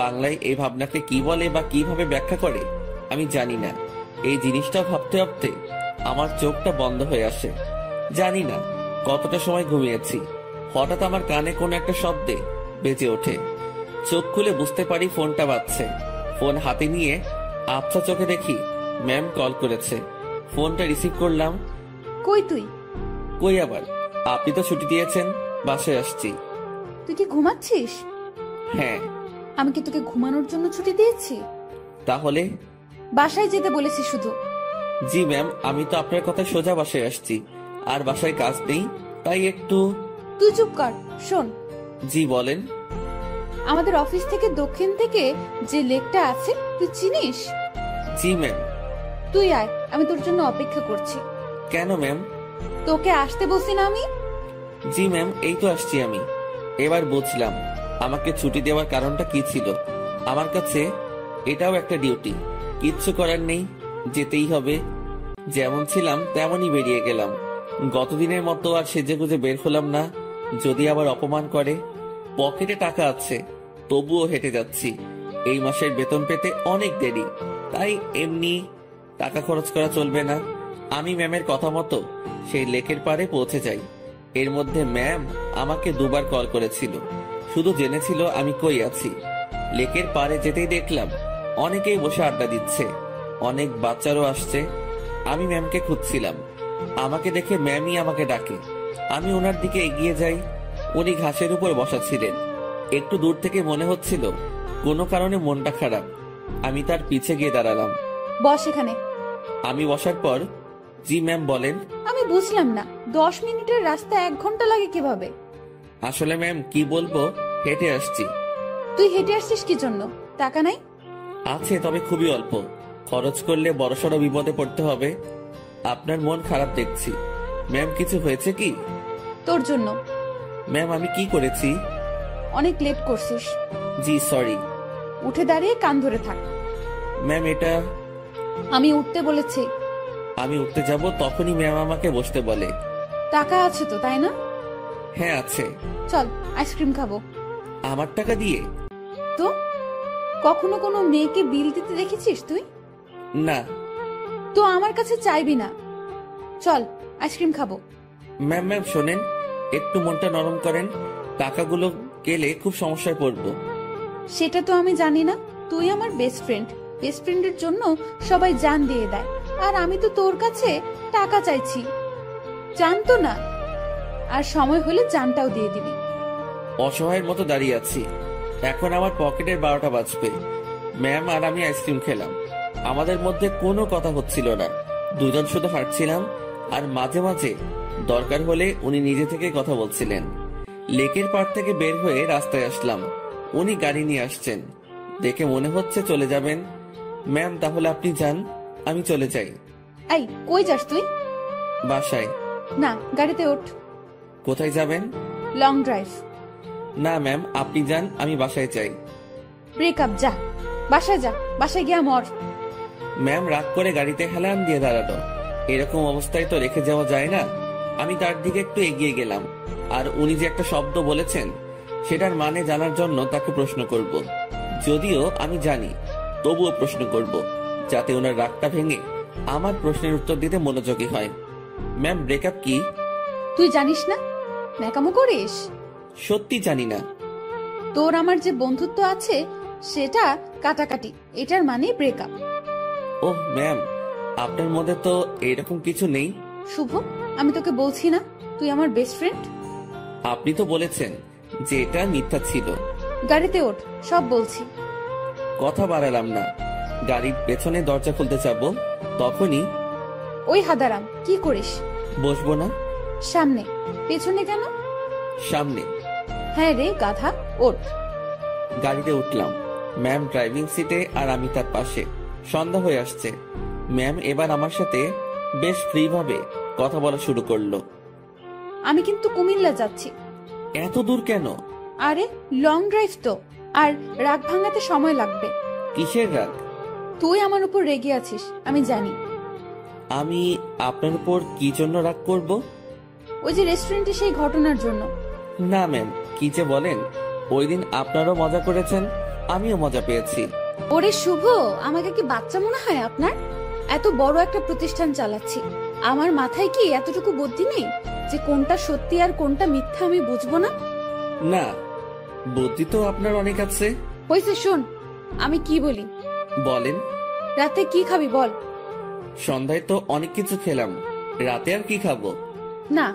বাংলায় এই ভাবনাকে কি বলে বা কিভাবে ব্যাখ্যা করে আমি জানি না। এই জিনিসটা ভাবতে ভাবতে আমার চোখটা বন্ধ হয়ে আসে। জানি না কতটা সময় ঘুমিয়েছি। হঠাৎ আমার কানে কোনো একটা শব্দে বেজে ওঠে। চোখ খুলে বুঝতে পারি ফোনটা বাজছে। ফোন হাতে নিয়ে আবছা চোখে দেখি ম্যাম কল করেছে। ফোনটা রিসিভ করলাম। কই তুই? কই আবার, আপনি তো ছুটি দিয়েছেন, বাসায় আসছি। তুই কি ঘুমাচ্ছিস? হ্যাঁ। আমি কি তোকে ঘুমানোর জন্য ছুটি দিয়েছি? তাহলে? বাসায় যেতে বলেছি শুধু। জি ম্যাম, আমি তো আপনার কথা সোজা বাসায় আসছি। আর বাসায় কাজ নেই, তাই একটু। তুই চুপ কর, শোন। জি বলেন। আমাদের অফিস থেকে দক্ষিণ থেকে যে লেকটা আছে তুই চিনিস? জি ম্যাম। তুই আয়, আমি তোর জন্য অপেক্ষা করছি। কেন ম্যাম? তোকে আসতে বলছি না আমি? জি ম্যাম, এই তো আসছি আমি। এবার বুঝলাম আমাকে ছুটি দেওয়ার কারণটা কি ছিল। আমার কাছে এটাও একটা ডিউটি, কিচ্ছু করার নেই, যেতেই হবে। যেমন ছিলাম তেমনই বেরিয়ে গেলাম। গতদিনের মতো আর সেজেগুজে বের হলাম না, যদি আবার অপমান করে। পকেটে টাকা আছে, তবুও হেঁটে যাচ্ছি। এই মাসের বেতন পেতে অনেক দেরি, তাই এমনি টাকা খরচ করা চলবে না। আমি ম্যামের কথা মতো সেই লেকের পাড়ে পৌঁছে যাই। এর মধ্যে ম্যাম আমাকে 2 বার কল করেছিল, শুধু জেনেছিল আমি কই আছি। লেকের পাড়ে যেতেই দেখলাম অনেকেই বসে আড্ডা দিচ্ছে, অনেক বাচ্চারও আসছে। আমি ম্যামকে খুঁজছিলাম। আমাকে দেখে ম্যামই আমাকে ডাকে। আমি ওনার দিকে এগিয়ে যাই। উনি ঘাসের উপর বসা ছিলেন। একটু দূর থেকে মনে হচ্ছিল কোনো কারণে মনটা খারাপ। আমি তার পিছে গিয়ে দাঁড়ালাম। বস এখানে। আমি বসার পর, জি ম্যাম বলেন। আমি বুঝলাম না, 10 মিনিটের রাস্তা 1 ঘন্টা লাগে কিভাবে? আসলে ম্যাম কি বলবো, হেঁটে আসছি। তুই হেঁটে আসছিস কি জন্য? টাকা নাই? আছে, তবে খুবই অল্প। খরচ করলে বড়সড় বিপদে পড়তে হবে। আপনার মন খারাপ দেখছি। ম্যাম কিছু হয়েছে কি? তোর জন্য। ম্যাম আমি কি করেছি? অনেক লেট করছিস। জি সরি। উঠে দাঁড়িয়ে কান ধরে থাক। ম্যাম এটা। আমি উঠতে বলেছি। আমি উঠতে যাব তখনই ম্যাম আমাকে বসতে বলে। টাকা আছে তো, তাই না? হ্যাঁ আছে। চল আইসক্রিম খাবো। আমার টাকা দিয়ে? তো কখনো কোনো মেয়েকে বিল দিতে দেখেছিস তুই? না। তো আমার কাছে চাইবি না। চল আইসক্রিম খাবো। ম্যাম ম্যাম শোনেন, একটু মনটা নরম করেন। টাকাগুলো গেলে খুব সমস্যায় পড়বো। সেটা তো আমি জানি না। তুই আমার বেস্ট ফ্রেন্ড। বেস্ট ফ্রেন্ডের জন্য সবাই জান দিয়ে দেয়, আর আমি তো তোর কাছে টাকা চাইছি। জান তো না, আর সময় হলে জানটাও দিয়ে দিবি। অসহায়ের মতো দাঁড়িয়ে আছি। এখন আমার পকেটের 12টা বাজবে। ম্যাম আর আমি আইসক্রিম খেলাম। আমাদের মধ্যে কোনো কথা হচ্ছিল না। দুজন শুধু হাঁটছিলাম, আর মাঝে মাঝে দরকার হলে উনি নিজে থেকে কথা বলছিলেন। লেকের পাড় থেকে বের হয়ে রাস্তায় আসলাম। উনি গাড়ি নিয়ে আসছেন দেখে মনে হচ্ছে চলে যাবেন। ম্যাম তাহলে আপনি যান, আমি চলে যাই। এই কই যাস তুই? বাসায়। না, গাড়িতে ওঠ। কোথায় যাবেন? Long drive. না ম্যাম আপনি যান, আমি বাসায় চাই। ব্রেকআপ, যা বাসায় যা। বাসায় গিয়া মর। ম্যাম রাগ করে গাড়িতে হেলান দিয়ে দাঁড়ালো। এরকম অবস্থায় তো রেখে যাওয়া যায় না। আমি তার দিকে একটু এগিয়ে গেলাম, আর উনি যে একটা শব্দ বলেছেন সেটার মানে জানার জন্য তাকে প্রশ্ন করব। যদিও আমি জানি, তবুও প্রশ্ন করব, যাতে ওনার রাগটা ভেঙে আমার প্রশ্নের উত্তর দিতে মনোযোগী হয়। ম্যাম ব্রেকআপ কি? তুই জানিস না? ন্যাকামো করিস? সত্যি জানি না। তোর আমার যে বন্ধুত্ব আছে সেটা কাটাকাটি, এটার মানে ব্রেকআপ। ওহ ম্যাম, আপনার মধ্যে তো এরকম কিছু নেই। শুভ, আমি তোকে বলছি না তুই আমার বেস্ট ফ্রেন্ড? আপনি তো বলেছেন যে এটা মিথ্যা ছিল। গাড়িতে ওঠ, সব বলছি। কথা বাড়ালাম না। গাড়ির পেছনে দরজা খুলতে যাব, তখনই ওই হাদারাম, কি করিস? বসবো না। সামনে। পেছনে কেন? সামনে। হ্যাঁ রে গাধা, ওঠ। গাড়িতে উঠলাম। ম্যাম ড্রাইভিং সিটে আর আমি তার পাশে। সন্ধ্যা হয়ে আসছে। ম্যাম এবার আমার সাথে বেশ ফ্রি ভাবে কথা বলা শুরু করলো। আমি কিন্তু কুমিল্লা যাচ্ছি। এত দূর কেন? আরে লং ড্রাইভ তো, আর রাগ ভাঙাতে সময় লাগবে। কিসের রাগ? তুই আমার উপর রেগে আছিস, আমি জানি। আমি আপনার উপর কি জন্য রাগ করব? ওই যে রেস্টুরেন্টে সেই ঘটনার জন্য। না ম্যাম, কি যে বলেন। ওই দিন আপনারও মজা করেছেন, আমিও মজা পেয়েছি। ওরে শুভ, আমাকে কি বাচ্চা মনে হয় আপনার? এত বড় একটা প্রতিষ্ঠান চালাচ্ছি, আমার মাথায় কি এতটুকু বুদ্ধি নেই যে কোনটা সত্যি আর কোনটা মিথ্যা আমি বুঝবো না? না, বুদ্ধি তো আপনার অনেক আছে। হইছে, শোন আমি কি বলি। বলেন। রাতে কি খাবি বল? সন্ধ্যায় তো অনেক কিছু খেলাম, রাতে আর কি খাবো? না,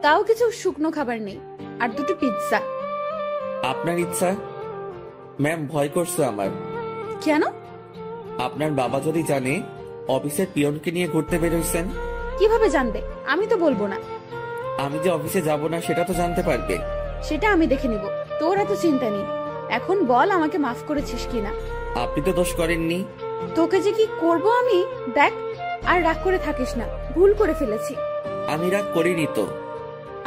তাও কিছু শুকনো খাবার নেই, আর 2টো পিৎজা। আপনার ইচ্ছা। ম্যাম ভয় করছে আমার। কেন? আপনার বাবা যদি জানে অফিসের পিয়নকে নিয়ে ঘুরতে বেরোইছেন। কিভাবে জানবে? আমি তো বলবো না। আমি যে অফিসে যাব না সেটা তো জানতে পারবে। সেটা আমি দেখে নিব, তোর এত চিন্তা নেই। এখন বল আমাকে মাফ করেছিস কিনা। আপনি তো দোষ করেননি। তোকে যে কি করব আমি, দেখ। আর রাগ করে থাকিস না, ভুল করে ফেলেছি। আমি রাগ করিনি তো।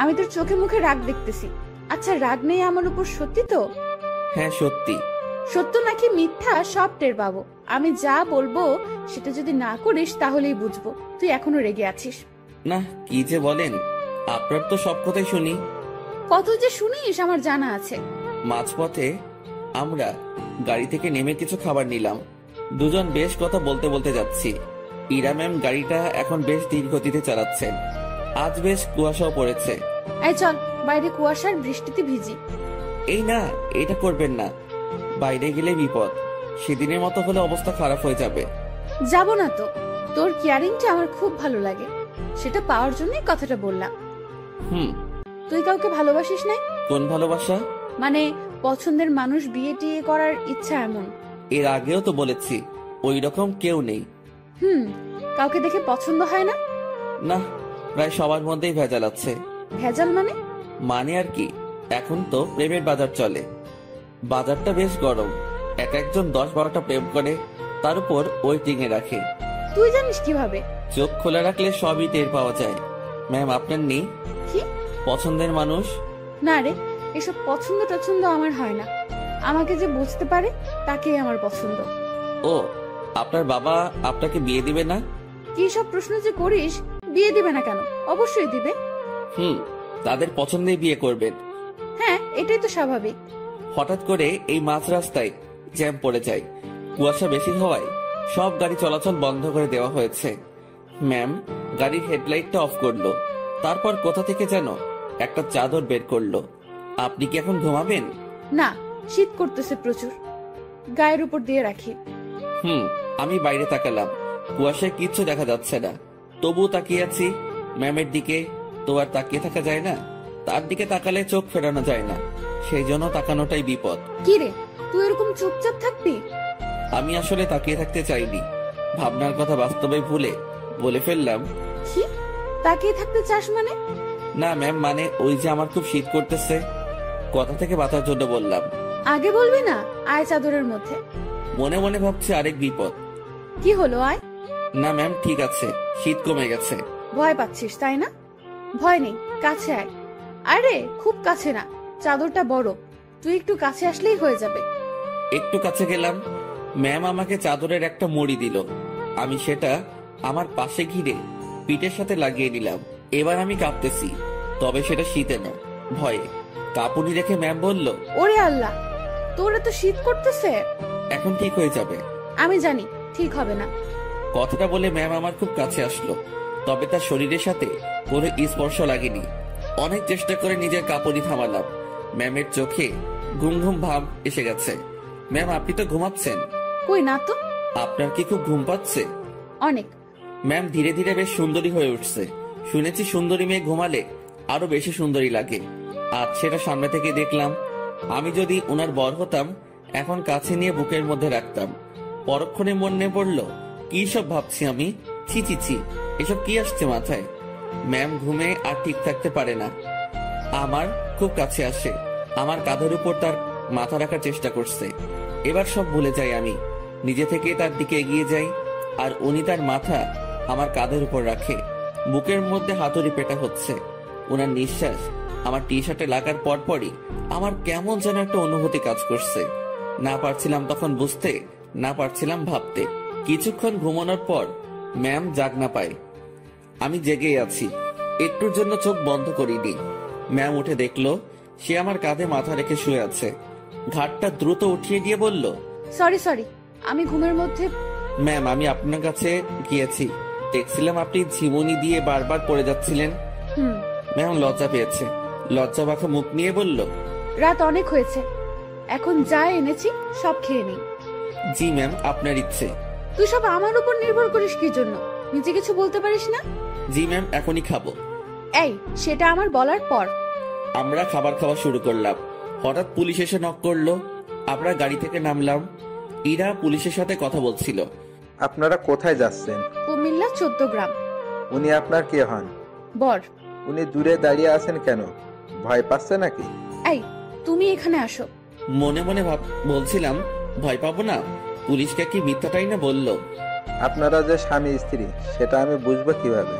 আমি তোর চোখে মুখে রাগ দেখতেছি। আচ্ছা, রাগ নেই আমার উপর, সত্যি তো? হ্যাঁ সত্যি। সত্য নাকি মিথ্যা সব টের পাবো। আমি যা বলবো সেটা যদি না করিস তাহলেই বুঝবো তুই এখনো রেগে আছিস। না, কি যে বলেন, আপনার তো সব কথাই শুনি। কত যে শুনিস আমার জানা আছে। মাঝপথে আমরা গাড়ি থেকে নেমে কিছু খাবার নিলাম। দুজন বেশ কথা বলতে বলতে যাচ্ছি। ইরা ম্যাম গাড়িটা এখন বেশ ধীর গতিতে চালাচ্ছেন। আজ বেশ কুয়াশাও পড়েছে। এই চল, বাইরে কুয়াশার বৃষ্টিতে ভিজি। এই না, এটা করবেন না। বাইরে গেলে বিপদ। সেদিনের মতো হলে অবস্থা খারাপ হয়ে যাবে। যাব না তো, তোর কেয়ারিংটা আমার খুব ভালো লাগে, সেটা পাওয়ার জন্যই কথাটা বললাম। তুই কাউকে ভালোবাসিস নাই? কোন ভালোবাসা? মানে পছন্দের মানুষ বিয়ে টিয়ে করার ইচ্ছা এমন। এর আগেও তো বলেছি ওই রকম কেউ নেই। কাউকে দেখে পছন্দ হয় না? না, প্রায় সবার মধ্যেই ভেজাল আছে। ভেজাল মানে? মানে আর কি, এখন তো প্রেমের বাজার চলে। বাজারটা বেশ গরম। এক একজন 10-12টা প্রেম করে, তার উপর ওয়েটিং এ রাখে। তুই জানিস কিভাবে? চোখ খোলা রাখলে সবই টের পাওয়া যায়। ম্যাম, আপনার নেই কি পছন্দের মানুষ? না রে, এসব পছন্দ টছন্দ আমার হয় না। আমাকে যে বুঝতে পারে তাকেই আমার পছন্দ। ও, আপনার বাবা আপনাকে বিয়ে দিবে না? কি সব প্রশ্ন যে করিস! বিয়ে দিবে না কেন? অবশ্যই দিবে। তাদের পছন্দেই বিয়ে করবেন। হ্যাঁ, এটাই তো স্বাভাবিক। হঠাৎ করে এই মাঝ রাস্তায় জ্যাম পড়ে যায়। কুয়াশা বেশি হওয়ায় সব গাড়ি চলাচল বন্ধ করে দেওয়া হয়েছে। ম্যাম গাড়ির হেডলাইটটা অফ করলো, তারপর কোথা থেকে যেন একটা চাদর বের করলো। আপনি কি এখন ঘুমাবেন? না, শীত করতেছে প্রচুর, গায়ের উপর দিয়ে রাখি। আমি বাইরে তাকালাম, কুয়াশায় কিচ্ছু দেখা যাচ্ছে না, তবুও তাকিয়ে আছি ম্যামের দিকে। তো আর তাকিয়ে থাকা যায় না, তার দিকে তাকালে চোখ ফেরানো যায় না, সেই জন্য তাকানোটাই বিপদ। কি রে, তুই এরকম চুপচাপ থাকবি? আমি আসলে তাকিয়ে থাকতে চাইনি, ভাবনার কথা বাস্তবে ভুলে বলে ফেললাম। কি তাকিয়ে থাকতে চাস মানে? না ম্যাম, মানে ওই যে আমার খুব শীত করতেছে, কথা থেকে বাঁচার জন্য বললাম। আগে বলবি না? আয় চাদরের মধ্যে। মনে মনে ভাবছি আরেক বিপদ। কি হলো? আয়। না ম্যাম, ঠিক আছে, শীত কমে গেছে। ভয় পাচ্ছিস তাই না? ভয় নেই, কাছে আয়। আরে খুব কাছে না, চাদরটা বড়, তুই একটু কাছে আসলেই হয়ে যাবে। একটু কাছে গেলাম, ম্যাম আমাকে চাদরের একটা মুড়ি দিল। আমি সেটা আমার পাশে ঘিরে পিঠের সাথে লাগিয়ে নিলাম। এবার আমি কাঁপতেছি, তবে সেটা শীতে না, ভয়ে। কাঁপুনি রেখে ম্যাম বলল, ওরে আল্লাহ, তোর এত শীত করতেছে। এখন ঠিক হয়ে যাবে। আমি জানি ঠিক হবে না। কথাটা বলে ম্যাম আমার খুব কাছে আসলো, তবে তার শরীরের সাথে কোনো স্পর্শ লাগেনি। অনেক চেষ্টা করে নিজের কাঁপুনি থামালাম। ম্যামের চোখে ঘুম ঘুম ভাব এসে গেছে। ম্যাম, আপনি তো ঘুমাচ্ছেন। কই না তো। আপনার কি খুব ঘুম পাচ্ছে? অনেক। ম্যাম ধীরে ধীরে বেশ সুন্দরী হয়ে উঠছে। শুনেছি সুন্দরী মেয়ে ঘুমালে আরো বেশি সুন্দরী লাগে। আজ সেটা সামনে থেকে দেখলাম। আমি যদি ওনার বর হতাম, এখন কাছে নিয়ে বুকের মধ্যে রাখতাম। পরক্ষণে মনে পড়লো কি সব ভাবছি আমি। ছি ছি ছি, এসব কি আসছে মাথায়। ম্যাম ঘুমে আর ঠিক থাকতে পারে না, আমার খুব কাছে আসে, আমার কাঁধের উপর তার মাথা রাখার চেষ্টা করছে। এবার সব ভুলে যাই, আমি নিজে থেকে তার দিকে এগিয়ে যাই, আর উনি তার মাথা আমার কাঁধের উপর রাখে। বুকের মধ্যে হাতুড়ি পেটা হচ্ছে। ওনার নিঃশ্বাস আমার টি শার্টে লাগার পরপরই আমার কেমন যেন একটা অনুভূতি কাজ করছে। না পারছিলাম তখন বুঝতে, না পারছিলাম ভাবতে। কিছুক্ষণ ঘুমানোর পর ম্যাম জাগ না পায়, আমি জেগেই আছি। একটুর জন্য চোখ বন্ধ করিনি। ম্যাম উঠে দেখলো সে আমার কাঁধে মাথা রেখে শুয়ে আছে। ঘাটটা দ্রুত উঠিয়ে দিয়ে বলল, সরি, আমি ঘুমের মধ্যে। ম্যাম, আমি আপনার কাছে গিয়েছি, দেখছিলাম আপনি ঝিমুনি দিয়ে বারবার পড়ে যাচ্ছিলেন। ম্যাম লজ্জা পেয়েছে, লজ্জা মাখা মুখ নিয়ে বলল, রাত অনেক হয়েছে, এখন যা এনেছি সব খেয়ে নিই। জি ম্যাম, আপনার ইচ্ছে। তুই সব আমার উপর নির্ভর করিস কি জন্য? নিজে কিছু বলতে পারিস না? জি ম্যাম, এখনই খাবো। এই, সেটা আমার বলার পর। আমরা খাবার খাওয়া শুরু করলাম। হঠাৎ পুলিশ এসে নক করলো। আমরা গাড়ি থেকে নামলাম। ইরা পুলিশের সাথে কথা বলছিল। আপনারা কোথায় যাচ্ছেন? কুমিল্লা 14 গ্রাম। উনি আপনার কে হন? বর। উনি দূরে দাঁড়িয়ে আছেন কেন? ভয় পাচ্ছে নাকি? এই, তুমি এখানে আসো। মনে মনে বলছিলাম, ভয় পাবো না, পুলিশকে কি মিথ্যাটাই না বললো। আপনারা যে স্বামী স্ত্রী সেটা আমি বুঝবো কিভাবে?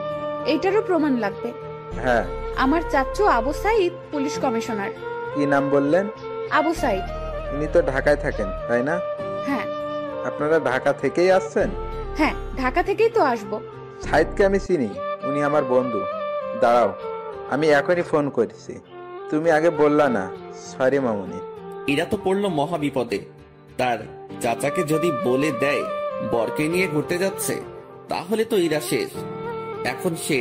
এইটারও প্রমাণ লাগবে। হ্যাঁ। আমার চাচু আবু সাইদ পুলিশ কমিশনার। কি নাম বললেন? আবু সাইদ। উনি তো ঢাকায় থাকেন, তাই না? হ্যাঁ। আপনারা ঢাকা থেকেই আসছেন? হ্যাঁ, ঢাকা থেকেই তো আসবো। সাইদকে আমি চিনি, উনি আমার বন্ধু। দাঁড়াও, আমি এখনই ফোন করেছি। তুমি আগে বললা না। সরি মামুনি। এরা তো পড়লো মহা বিপদে। তার চাচাকে যদি বলে দেয় বরকে নিয়ে ঘুরতে যাচ্ছে, তাহলে তো ইরা শেষ। এখন সে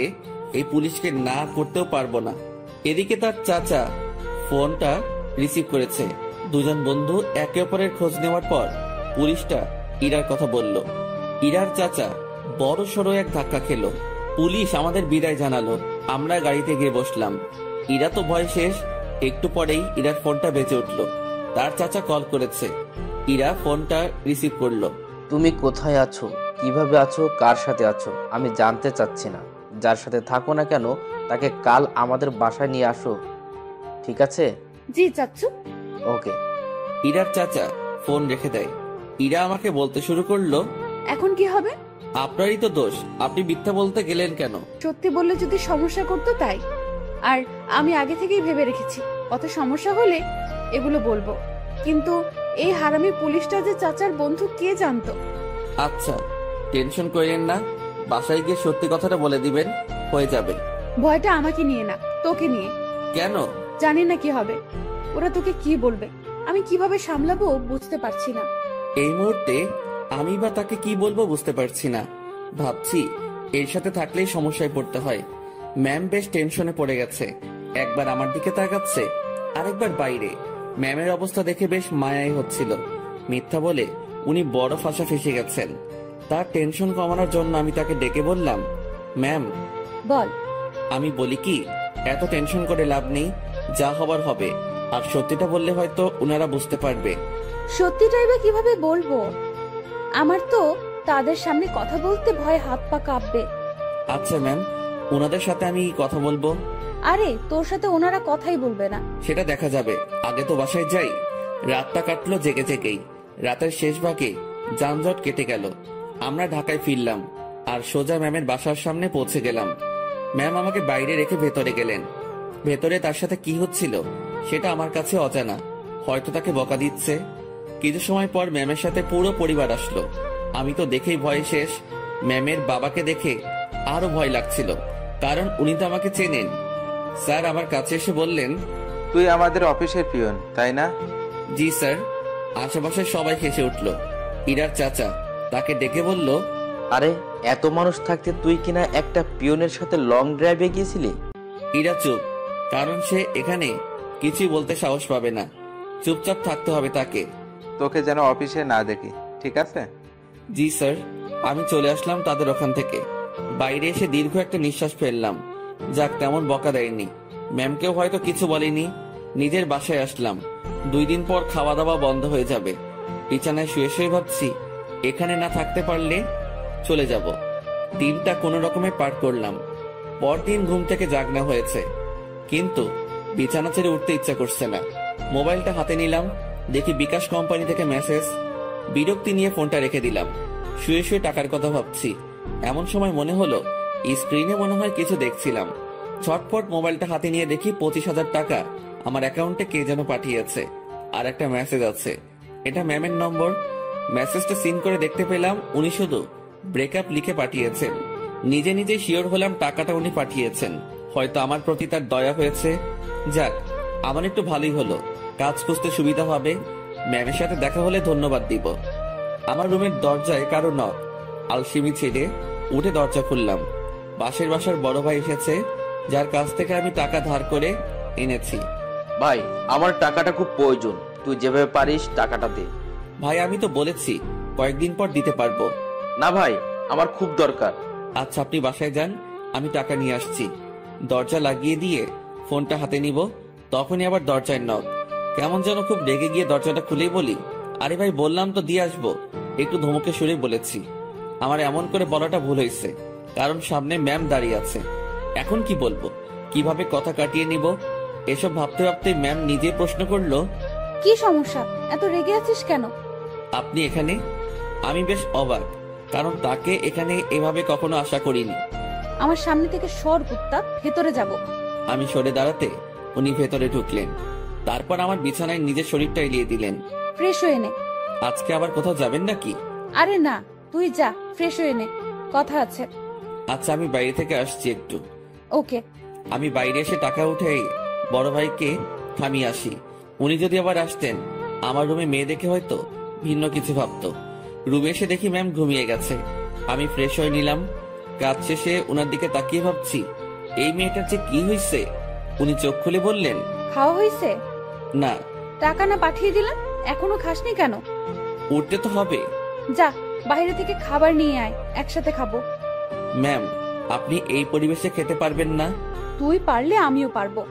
এই পুলিশকে না করতেও পারবো না। এদিকে তার চাচা ফোনটা রিসিভ করেছে। দুজন বন্ধু একে অপরের খোঁজ নেওয়ার পর পুলিশটা ইরার কথা বলল। ইরার চাচা বড় সড়ো এক ধাক্কা খেলো। পুলিশ আমাদের বিদায় জানালো। আমরা গাড়িতে গিয়ে বসলাম। ইরা তো ভয় শেষ। একটু পরেই ইরার ফোনটা বেজে উঠলো। তার চাচা কল করেছে। ইরা ফোনটা রিসিভ করলো। তুমি কোথায় আছো, কিভাবে আছো, কার সাথে আছো আমি জানতে চাচ্ছি না। যার সাথে থাকো না কেন তাকে কাল আমাদের বাসায় নিয়ে আসো, ঠিক আছে? জি চাচ্চু। ওকে। ইরার চাচা ফোন রেখে দেয়। ইরা আমাকে বলতে শুরু করলো, এখন কি হবে? আপনারই তো দোষ, আপনি মিথ্যা বলতে গেলেন কেন? সত্যি বললে যদি সমস্যা করতো তাই। আর আমি আগে থেকেই ভেবে রেখেছি কত সমস্যা হলে এগুলো বলবো। কিন্তু এই হারামি পুলিশটা যে চাচার বন্ধু কে জানতো? আচ্ছা টেনশন করেন না, বাসায় গিয়ে সত্যি কথাটা বলে দিবেন, হয়ে যাবে। ভয়টা আমাকে নিয়ে না, তোকে নিয়ে। কেন? জানি না কি হবে, ওরা তোকে কি বলবে, আমি কিভাবে সামলাবো বুঝতে পারছি না। এই মুহূর্তে আমি বা তাকে কি বলবো বুঝতে পারছি না। ভাবছি এর সাথে থাকলেই সমস্যায় পড়তে হয়। ম্যাম বেশ টেনশনে পড়ে গেছে। একবার আমার দিকে তাকাচ্ছে, আরেকবার বাইরে। ম্যামের অবস্থা দেখে বেশ মায়াই হচ্ছিল। মিথ্যা বলে উনি বড় ফাঁসা ফেসে গেছেন। তার টেনশন কমানোর জন্য আমি তাকে ডেকে বললাম, ম্যাম। বল। আমি বলি কি, এত টেনশন করে লাভ নেই, যা হবার হবে। আর সত্যিটা বললে হয়তো উনারা বুঝতে পারবে। সত্যিটাই বা কিভাবে বলবো? আমার তো তাদের সামনে কথা বলতে ভয়, হাত পা কাঁপবে। আচ্ছা ম্যাম, ওনাদের সাথে আমি কথা বলবো। আরে তোর সাথে ওনারা কথাই বলবে না। সেটা দেখা যাবে, আগে তো বাসায় যাই। রাতটা কাটলো জেগে জেগেই। রাতের শেষ ভাগে যানজট কেটে গেল। আমরা ঢাকায় ফিরলাম আর সোজা ম্যামের বাসার সামনে পৌঁছে গেলাম। ম্যাম আমাকে বাইরে রেখে ভেতরে গেলেন। ভেতরে তার সাথে কি হচ্ছিল সেটা আমার কাছে অজানা। হয়তো তাকে বকা দিচ্ছে। কিছু সময় পর ম্যামের সাথে পুরো পরিবার আসলো। আমি তো দেখেই ভয়ে শেষ। ম্যামের বাবাকে দেখে আরো ভয় লাগছিল, কারণ উনি তো আমাকে চেনেন। স্যার আমার কাছে এসে বললেন, তুই আমাদের অফিসের পিয়ন তাই না? জি স্যার। আশেপাশে সবাই হেসে উঠল। ইরার চাচা তাকে ডেকে বলল, আরে এত মানুষ থাকতে তুই কিনা একটা পিয়নের সাথে লং ড্রাইভে গিয়েছিলি? ইরা চুপ, কারণ সে এখানে কিছুই বলতে সাহস পাবে না। চুপচাপ থাকতে হবে তাকে। তোকে যেন অফিসে না দেখি, ঠিক আছে? জি স্যার। আমি চলে আসলাম তাদের ওখান থেকে। বাইরে এসে দীর্ঘ একটা নিঃশ্বাস ফেললাম। যাক, তেমন বকা দেয়নি। ম্যামকেও হয়তো কিছু বলেনি। নিজের বাসায় আসলাম। 2 দিন পর খাওয়া দাওয়া বন্ধ হয়ে যাবে। বিছানায় শুয়ে শুয়ে ভাবছি, এখানে না থাকতে পারলে চলে যাব। দিনটা কোনো রকমে পার করলাম। পরদিন ঘুম থেকে জাগনা হয়েছে, কিন্তু বিছানা ছেড়ে উঠতে ইচ্ছা করছে না। মোবাইলটা হাতে নিলাম, দেখি বিকাশ কোম্পানি থেকে মেসেজ। বিরক্তি নিয়ে ফোনটা রেখে দিলাম। শুয়ে শুয়ে টাকার কথা ভাবছি। এমন সময় মনে হলো স্ক্রিনে মনে হয় কিছু দেখছিলাম। ঝটপট মোবাইলটা হাতে নিয়ে দেখি 25,000 টাকা আমার অ্যাকাউন্টে কে যেন পাঠিয়েছে। আর একটা মেসেজ আছে, এটা ম্যামের নম্বর। মেসেজটা সিন করে দেখতে পেলাম উনি শুধু ব্রেকআপ লিখে পাঠিয়েছেন। নিজে নিজে শিওর হলাম টাকাটা উনি পাঠিয়েছেন। হয়তো আমার প্রতি তার দয়া হয়েছে। যাক, আমার একটু ভালোই হলো, কাজ খুঁজতে সুবিধা হবে। ম্যামের সাথে দেখা হলে ধন্যবাদ দিব। আমার রুমের দরজায় কারো নক। আলসিমি ছেড়ে উঠে দরজা খুললাম। পাশের বাসার বড় ভাই এসেছে, যার কাছ থেকে আমি টাকা ধার করে এনেছি। ভাই আমার টাকাটা খুব প্রয়োজন, তুই যেভাবে পারিস টাকাটা দে। ভাই আমি তো বলেছি কয়েকদিন পর দিতে পারবো। না ভাই, আমার খুব দরকার। আচ্ছা আপনি বাসায় যান, আমি টাকা নিয়ে আসছি। দরজা লাগিয়ে দিয়ে ফোনটা হাতে নিব, তখনই আবার দরজায় নক। কেমন যেন খুব রেগে গিয়ে দরজাটা খুলেই বলি, আরে ভাই বললাম তো দিয়ে আসবো। একটু ধমকে সুরে বলেছি। আমার এমন করে বলাটা ভুল হয়েছে, কারণ সামনে ম্যাম দাঁড়িয়ে আছে। এখন কি বলবো, কিভাবে কথা কাটিয়ে নিব, এসব ভাবতে ভাবতে ম্যাম নিজে প্রশ্ন করলো, কি সমস্যা, এত রেগে আছিস কেন? আপনি এখানে? আমি বেশ অবাক, কারণ তাকে এখানে এভাবে কখনো আশা করিনি। আমার সামনে থেকে সর কুত্তা, ভেতরে যাব। আমি সরে দাঁড়াতে উনি ভেতরে ঢুকলেন। তারপর আমার বিছানায় নিজের শরীরটা এলিয়ে দিলেন। ফ্রেশ হয়ে নে। আজকে আবার কোথাও যাবেন নাকি? আরে না, তুই যা, ফ্রেশ হয়ে নে, কথা আছে। আচ্ছা আমি বাইরে থেকে আসছি একটু। ওকে। আমি বাইরে এসে টাকা উঠে বড় ভাইকে থামিয়ে আসি। উনি যদি আবার আসতেন, আমার রুমে মেয়ে দেখে হয়তো ভিন্ন কিছু ভাবতো। রুমে এসে দেখি ম্যাম ঘুমিয়ে গেছে। আমি ফ্রেশ হয়ে নিলাম। কাজ শেষে উনার দিকে তাকিয়ে ভাবছি, এই মেয়েটার যে কি হয়েছে। উনি চোখ খুলে বললেন, খাওয়া হয়েছে? না। টাকা না পাঠিয়ে দিলাম, এখনো খাসনি কেন? উঠতে তো হবে। যা, বাইরে থেকে খাবার নিয়ে আয়, একসাথে খাবো। ম্যাম আপনি এই পরিবেশে খেতে পারবেন না। তুই পারলে আমিও পারবো।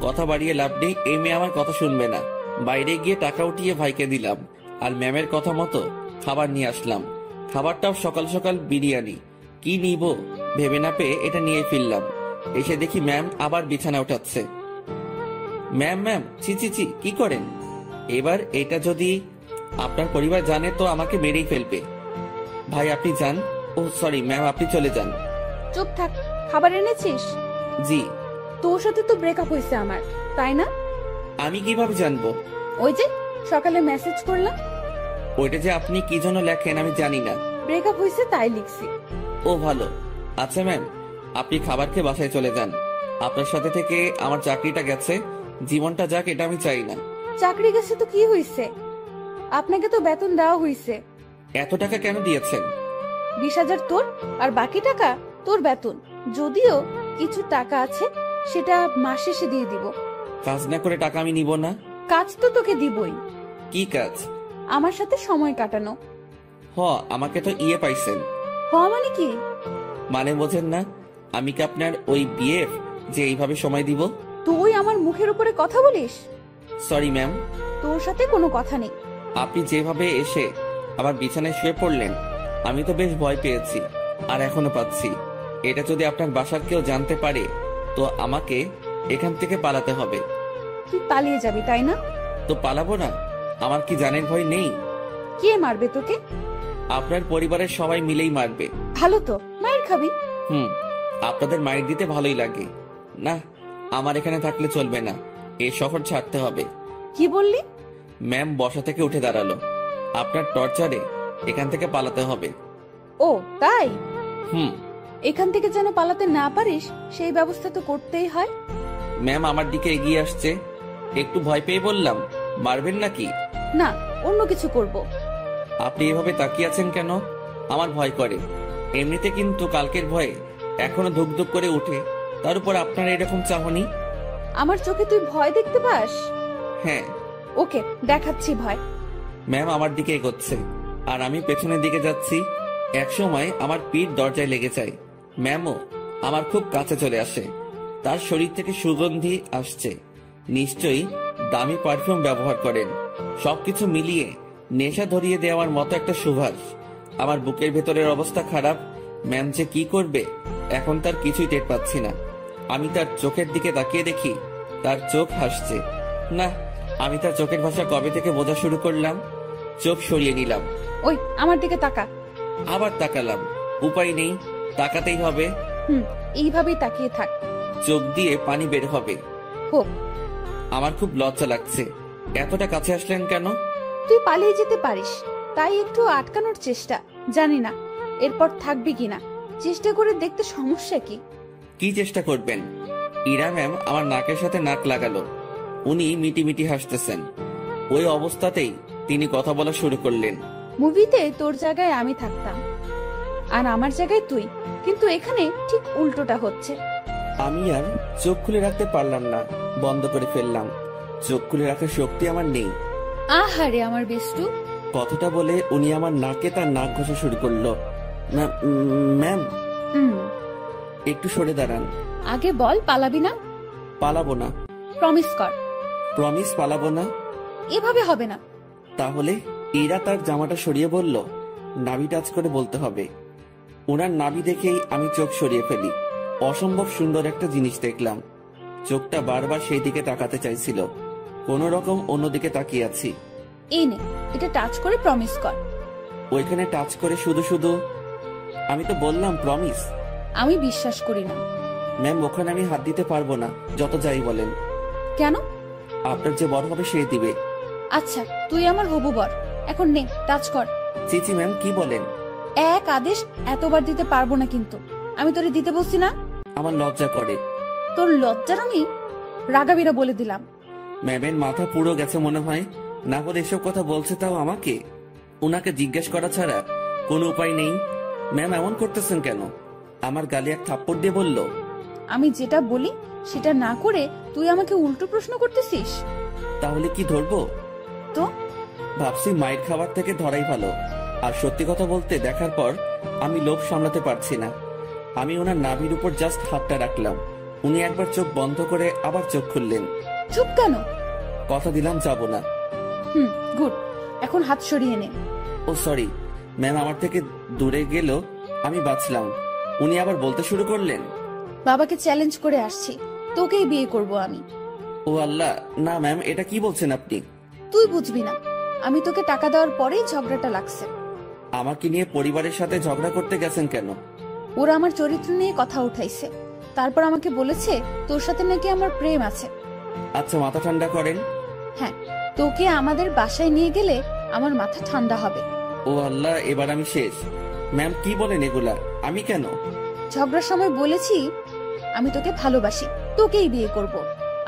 কথা বাড়িয়ে লাভ নেই, এই মেয়ে আমার কথা শুনবে না। বাইরে গিয়ে টাকা উঠিয়ে ভাইকে দিলাম, আর ম্যামের কথা মতো খাবার নিয়ে আসলাম। খাবারটাও সকাল সকাল বিরিয়ানি। কি নিব ভেবে না পেয়ে এটা নিয়ে ফিরলাম। এসে দেখি ম্যাম আবার বিছানা উঠাচ্ছে। ম্যাম ম্যাম ছি ছি ছি, কি করেন? এবার এটা যদি আপনার পরিবার জানে তো আমাকে মেরেই ফেলবে। ভাই আপনি যান। ও সরি ম্যাম, আপনি চলে যান। চুপ থাক। খাবার এনেছিস? জি। তোর সাথে তো ব্রেকআপ হয়েছে আমার, তাই না? আমি কিভাবে জানবো? ওই যে সকালে মেসেজ করলাম। ওইটা যে আপনি কি জন্য লেখেন আমি জানি না। ব্রেকআপ হয়েছে তাই লিখছি। ও ভালো। আচ্ছা ম্যাম, আপনি খাবার খেয়ে বাসায় চলে যান। আপনার সাথে থেকে আমার চাকরিটা গেছে, জীবনটা যাক এটা আমি চাই না। চাকরি গেছে তো কি হয়েছে? আপনাকে তো বেতন দেওয়া হয়েছে। এত টাকা কেন দিয়েছেন? 20,000 তোর, আর বাকি টাকা তোর বেতন। যদিও কিছু টাকা আছে, সেটা মাস শেষে দিয়ে দিব। কাজ না করে টাকা আমি নিব না। কাজ তো তোকে দিবই। কি কাজ? আমার সাথে সময় কাটানো। আমাকে তো ইয়ে পাইছেন। মানে কি? মানে বোঝেন না? আমি কি আপনার ওই বিএফ যে এইভাবে সময় দিব? তুই আমার মুখের উপরে কথা বলিস? Sorry ma'am. তোর সাথে কোনো কথা নেই। আপনি যেভাবে এসে আমার বিছানায় শুয়ে পড়লেন, আমি তো বেশ ভয় পেয়েছি, আর এখনো পাচ্ছি। এটা যদি আপনার বাসার কেউ জানতে পারে তো আমাকে এখান থেকে পালাতে হবে। তুই পালিয়ে যাবি তাই না? তো পালাবো না? আমার কি জানের ভয় নেই? কে মারবে তোকে? আপনার পরিবারের সবাই মিলেই মারবে। ভালো তো, মায়ের খাবি। আপনাদের মাইর দিতে ভালোই লাগে না। আমার এখানে থাকলে চলবে না, এই শহর ছাড়তে হবে। কি বললি? ম্যাম বসা থেকে উঠে দাঁড়ালো। আপনার টর্চারে এখান থেকে পালাতে হবে। ও তাই? হুম। এখান থেকে যেন পালাতে না পারিস সেই ব্যবস্থা তো করতেই হয়। ম্যাম আমার দিকে এগিয়ে আসছে। একটু ভয় পেয়ে বললাম, মারবেন নাকি? না, অন্য কিছু করব। আপনি এভাবে তাকিয়ে আছেন কেন? আমার ভয় করে এমনিতে, কিন্তু কালকের ভয়ে এখনো ধুক ধুক করে উঠে, তার উপর আপনার এরকম চাহনি। আমার চোখে তুই ভয় দেখতে পাস? হ্যাঁ। ওকে, দেখাচ্ছি ভয়। ম্যাম আমার দিকে এগোচ্ছে, আর আমি পেছনের দিকে যাচ্ছি। এক সময় আমার পিঠ দরজায় লেগে যায়। ম্যামও আমার খুব কাছে চলে আসে। তার শরীর থেকে সুগন্ধি আসছে। নিশ্চয়ই দামি পারফিউম ব্যবহার করেন। সবকিছু মিলিয়ে নেশা ধরিয়ে দেওয়ার মতো একটা সুবাস। আমার বুকের ভেতরের অবস্থা খারাপ। ম্যাম যে কি করবে এখন তার কিছুই টের পাচ্ছি না। আমি তার চোখের দিকে তাকিয়ে দেখি তার চোখ হাসছে। না, আমি তার চোখের ভাষা কবে থেকে বোঝা শুরু করলাম। চোখ সরিয়ে নিলাম। ওই আমার দিকে তাকা। আবার তাকালাম। উপায় নেই, তাকাতেই হবে। এইভাবেই তাকিয়ে থাক। চোখ দিয়ে পানি বের হবে। হোক। আমার খুব লজ্জা লাগছে। এতটা কাছে আসলেন কেন? তুই পালিয়ে যেতে পারিস, তাই একটু আটকানোর চেষ্টা। জানি না এরপর থাকবি কিনা, চেষ্টা করে দেখতে সমস্যা কি? কি চেষ্টা করবেন? ইরা ম্যাম আমার নাকের সাথে নাক লাগালো। উনি মিটি মিটি হাসতেছেন। ওই অবস্থাতেই তিনি কথা বলা শুরু করলেন। মুভিতে তোর জায়গায় আমি থাকতাম, আর আমার জায়গায় তুই, কিন্তু এখানে ঠিক উল্টোটা হচ্ছে। আমি আর চোখ খুলে রাখতে পারলাম না, বন্ধ করে ফেললাম। চোখ খুলে রাখার শক্তি আমার নেই। আহারে আমার বেষ্টু। কথাটা বলে উনি আমার নাকে তার নাক ঘষা শুরু করলো। ম্যাম একটু সরে দাঁড়ান। আগে বল পালাবি না? পালাবো না। প্রমিস কর। প্রমিস পালাবো না। এভাবে হবে না। তাহলে ইরা তার জামাটা সরিয়ে বলল, নাভি টাচ করে বলতে হবে। ওনার নাভি দেখেই আমি চোখ সরিয়ে ফেলি। অসম্ভব সুন্দর একটা জিনিস দেখলাম। চোখটা বারবার সেই দিকে তাকাতে চাইছিল। কোন রকম অন্যদিকে তাকিয়ে আছি। এই নে, এটা টাচ করে প্রমিস কর। ওইখানে টাচ করে শুধু শুধু? আমি তো বললাম প্রমিস। আমি বিশ্বাস করি না। ম্যাম ওখানে আমি হাত দিতে পারবো না, যত যাই বলেন। কেন? আপনার যে বড় হবে সে দিবে। আচ্ছা, তুই আমার হবু বর, এখন নে টাচ কর। চিচি ম্যাম কি বলেন? এক আদেশ এতবার দিতে পারবো না, কিন্তু আমি তোরে দিতে বলছি না। আমার লজ্জা করে। তোর লজ্জার আমি রাগাবিরা বলে দিলাম। ম্যামের মাথা পুরো গেছে মনে হয়, না বলে এসব কথা বলছে, তাও আমাকে। উনাকে জিজ্ঞেস করা ছাড়া কোনো উপায় নেই। ম্যাম এমন করতেছেন কেন? আমার গালে এক থাপ্পড় দিয়ে বলল, আমি যেটা বলি সেটা না করে তুই আমাকে উল্টো প্রশ্ন করতেছিস। তাহলে কি ধরবো? তো ভাবছি মাইর খাবার থেকে ধরাই ভালো। আর সত্যি কথা বলতে দেখার পর আমি লোভ সামলাতে পারছি না। আমি ওনার নাভির উপর জাস্ট হাতটা রাখলাম। উনি একবার চোখ বন্ধ করে আবার চোখ খুললেন। চুপ কেন? কথা দিলাম যাব না। গুড, এখন হাত সরিয়ে নে। ও সরি ম্যাম, আমার থেকে দূরে গেল, আমি বাঁচলাম। উনি আবার বলতে শুরু করলেন, বাবাকে চ্যালেঞ্জ করে আসছি, তোকেই বিয়ে করব আমি। ও আল্লাহ, না ম্যাম, এটা কি বলছেন আপনি? তুই বুঝবি না, আমি তোকে টাকা দেওয়ার পরেই ঝগড়াটা লাগছে। আমাকে নিয়ে পরিবারের সাথে ঝগড়া করতে গেছেন কেন? ওরা আমার চরিত্র নিয়ে কথা উঠাইছে, তারপর আমাকে বলেছে তোর সাথে নাকি আমার প্রেম আছে। আচ্ছা, মাথা ঠান্ডা করেন। হ্যাঁ, তোকে আমাদের বাসায় নিয়ে গেলে আমার মাথা ঠান্ডা হবে। ও আল্লাহ, এবার আমি শেষ। ম্যাম কি বলেন এগুলা? আমি কেন? ঝগড়ার সময় বলেছি আমি তোকে ভালোবাসি, তোকেই বিয়ে করব,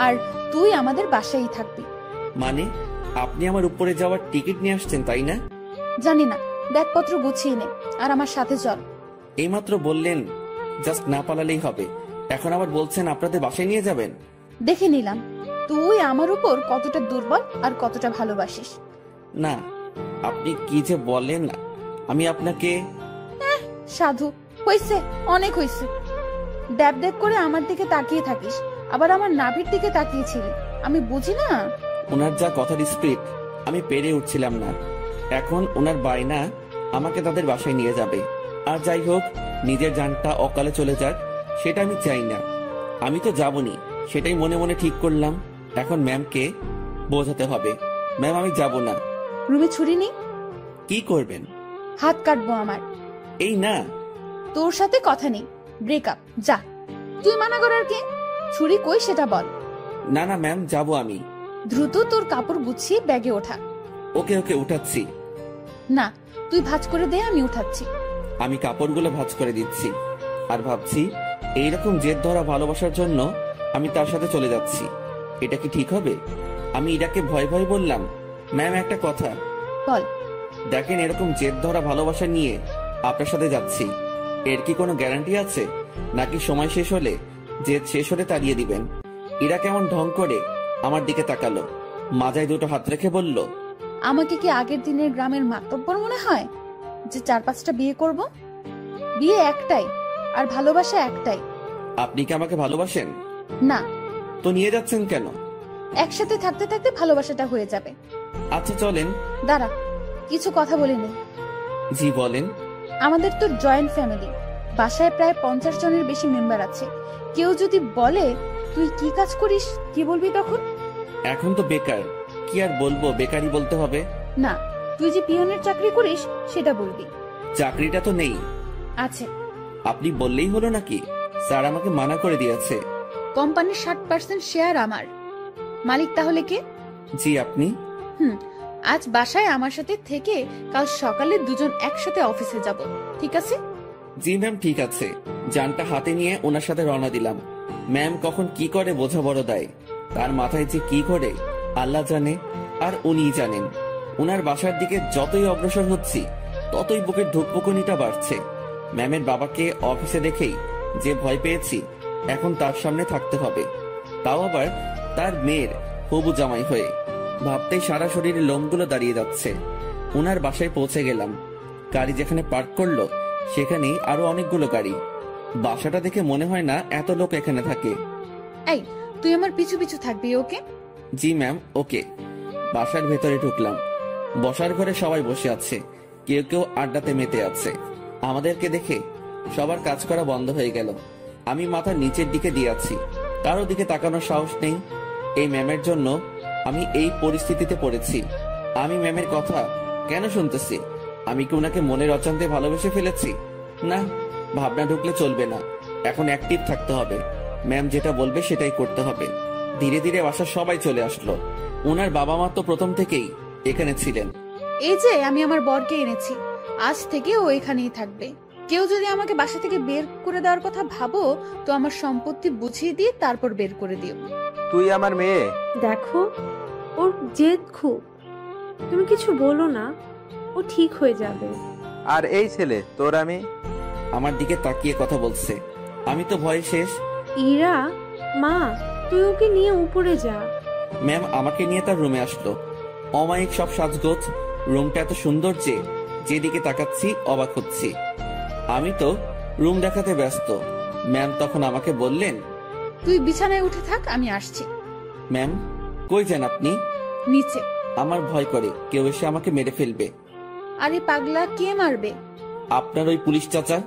আর তুই আমাদের বাসায়ই থাকবি। মানে আপনি আমার উপরে যাওয়ার টিকিট নিয়ে আসছেন, তাই না? জানি না, ব্যাগপত্র গুছিয়ে নে আর আমার সাথে চল। এইমাত্র বললেন জাস্ট না পালালেই হবে, এখন আবার বলছেন আপনাদের বাসায় নিয়ে যাবেন। দেখে নিলাম তুই আমার উপর কতটা দুর্বল আর কতটা ভালোবাসিস। না, আপনি কি যে বলেন, আমি আপনাকে। সাধু, হইছে, অনেক হইছে। ড্যাব ড্যাব করে আমার দিকে তাকিয়ে থাকিস, আবার আমার নাভির দিকে তাকিয়েছিলি, আমি বুঝি না। ওনার যা কথার স্পিড, আমি পেরে উঠছিলাম না। এখন ওনার বায়না আমাকে তাদের বাসায় নিয়ে যাবে। আর যাই হোক, নিজের জানটা অকালে চলে যাক সেটা আমি চাই না। আমি তো যাবনি, সেটাই মনে মনে ঠিক করলাম। এখন ম্যামকে বোঝাতে হবে, ম্যাম আমি যাব না। রুমে ছুরি নেই? কি করবেন? হাত কাটবো আমার। এই না, তোর সাথে কথা নেই, ব্রেকআপ, যা। তুই মানা করার কে? ছুরি কই সেটা বল। না না ম্যাম, যাব আমি। দ্রুত তোর কাপড় গুছিয়ে ব্যাগে ওঠা। ওকে ওকে, উঠাচ্ছি। না, তুই ভাঁজ করে দে, আমি উঠাচ্ছি। আমি কাপড়গুলো ভাঁজ করে দিচ্ছি আর ভাবছি এইরকম জেদ ধরা ভালোবাসার জন্য আমি তার সাথে চলে যাচ্ছি। এটা কি ঠিক হবে? আমি ইরাকে ভয় ভয় বললাম, ম্যাম একটা কথা। বল। দেখেন, এরকম জেদ ধরা ভালোবাসা নিয়ে আপনার সাথে যাচ্ছি, এর কি কোনো গ্যারান্টি আছে? নাকি সময় শেষ হলে, জেদ শেষ হলে তাড়িয়ে দিবেন? ইরা কেমন ঢং করে আমার দিকে তাকালো, মাজায় দুটো হাত রেখে বলল, আমাকে কি আগের দিনের গ্রামের মাতব্বর মনে হয় যে 4-5টা বিয়ে করব? বিয়ে একটাই, আর ভালোবাসা একটাই। আপনি কি আমাকে ভালোবাসেন? না। তো নিয়ে যাচ্ছেন কেন? একসাথে থাকতে থাকতে ভালোবাসাটা হয়ে যাবে। আচ্ছা চলেন। দাঁড়া, কিছু কথা বলে নে। জি বলেন। আমাদের তো জয়েন্ট ফ্যামিলি, বাসায় প্রায় 50 জনের বেশি মেম্বার আছে। কেউ যদি বলে তুই কি কাজ করিস, কি বলবি তখন? এখন তো বেকার, কি আর বলবো, বেকারই বলতে হবে। না, তুই যে পিয়নের চাকরি করিস সেটা বলবি। চাকরিটা তো নেই। আছে। আপনি বললেই হলো নাকি? স্যার আমাকে মানা করে দিয়েছে। কোম্পানির 60% শেয়ার আমার। মালিক তাহলে কে? জি আপনি। আজ বাসায় আমার সাথে থেকে কাল সকালে দুজন একসাথে অফিসে যাব, ঠিক আছে? জি ম্যাম, ঠিক আছে। জানটা হাতে নিয়ে ওনার সাথে রওনা দিলাম। ম্যাম কখন কি করে বোঝা বড় দায়, তার মাথায় যে কি করে আল্লাহ জানে, আর উনিই জানেন। ওনার বাসার দিকে যতই অগ্রসর হচ্ছি ততই বুকের ধুকপুকুনিটা বাড়ছে। ম্যামের বাবাকে অফিসে দেখেই যে ভয় পেয়েছি, এখন তার সামনে থাকতে হবে, তাও আবার তার মেয়ের হবু জামাই হয়ে। ভাবতেই সারা শরীরে লোমগুলো দাঁড়িয়ে যাচ্ছে। ওনার বাসায় পৌঁছে গেলাম। গাড়ি যেখানে পার্ক করলো সেখানেই আরো অনেকগুলো গাড়ি। বাসাটা দেখে মনে হয় না এত লোক এখানে থাকে। এই, তুই আমার পিছু পিছু থাকবি, ওকে? জি ম্যাম, ওকে। বাসার ভেতরে ঢুকলাম। বসার ঘরে সবাই বসে আছে, কেউ কেউ আড্ডাতে মেতে আছে। আমাদেরকে দেখে সবার কাজ করা বন্ধ হয়ে গেল। আমি মাথা নিচের দিকে দিয়ে আছি, কারো দিকে তাকানোর সাহস নেই। এই ম্যামের জন্য আমি এই পরিস্থিতিতে পড়েছি। আমি ম্যামের কথা কেন শুনতেছি? আমি কি ওনাকে মনের অজান্তে ভালোবেসে ফেলেছি? না, ভাবনা ঢুকলে চলবে না, এখন অ্যাক্টিভ থাকতে হবে। ম্যাম যেটা বলবে সেটাই করতে হবে। ধীরে ধীরে বাসার সবাই চলে আসলো। ওনার বাবা মা তো প্রথম থেকেই এখানে ছিলেন। এই যে আমি আমার বরকে এনেছি, আজ থেকে ও এখানেই থাকবে। কেউ যদি আমাকে বাসা থেকে বের করে দেওয়ার কথা ভাবো তো আমার সম্পত্তি বুঝিয়ে দিয়ে তারপর বের করে দিও। তুই আমার মেয়ে। দেখো, ওর জেদ খুব, তুমি কিছু বলো না, ও ঠিক হয়ে যাবে। আর এই ছেলে তোর আমি। আমার দিকে তাকিয়ে কথা বলছে। আমি তো ভয়ে শেষ। ইরা, মা তুই ওকে নিয়ে উপরে যা। ম্যাম আমাকে নিয়ে তার রুমে আসলো। অমায়িক সব সাজগোজ, রুমটা এত সুন্দর যে যেদিকে তাকাচ্ছি অবাক হচ্ছি। আমি তো রুম দেখাতে ব্যস্ত। ম্যাম তখন আমাকে বললেন, তুই বিছানায় উঠে থাক, আমি আসছি। ম্যাম, কই যান আপনি? নিচে। আমার ভয় করে কেউ এসে আমাকে মেরে ফেলবে। আরে পাগলা, কে মারবে? আপনার ওই পুলিশ চাচা।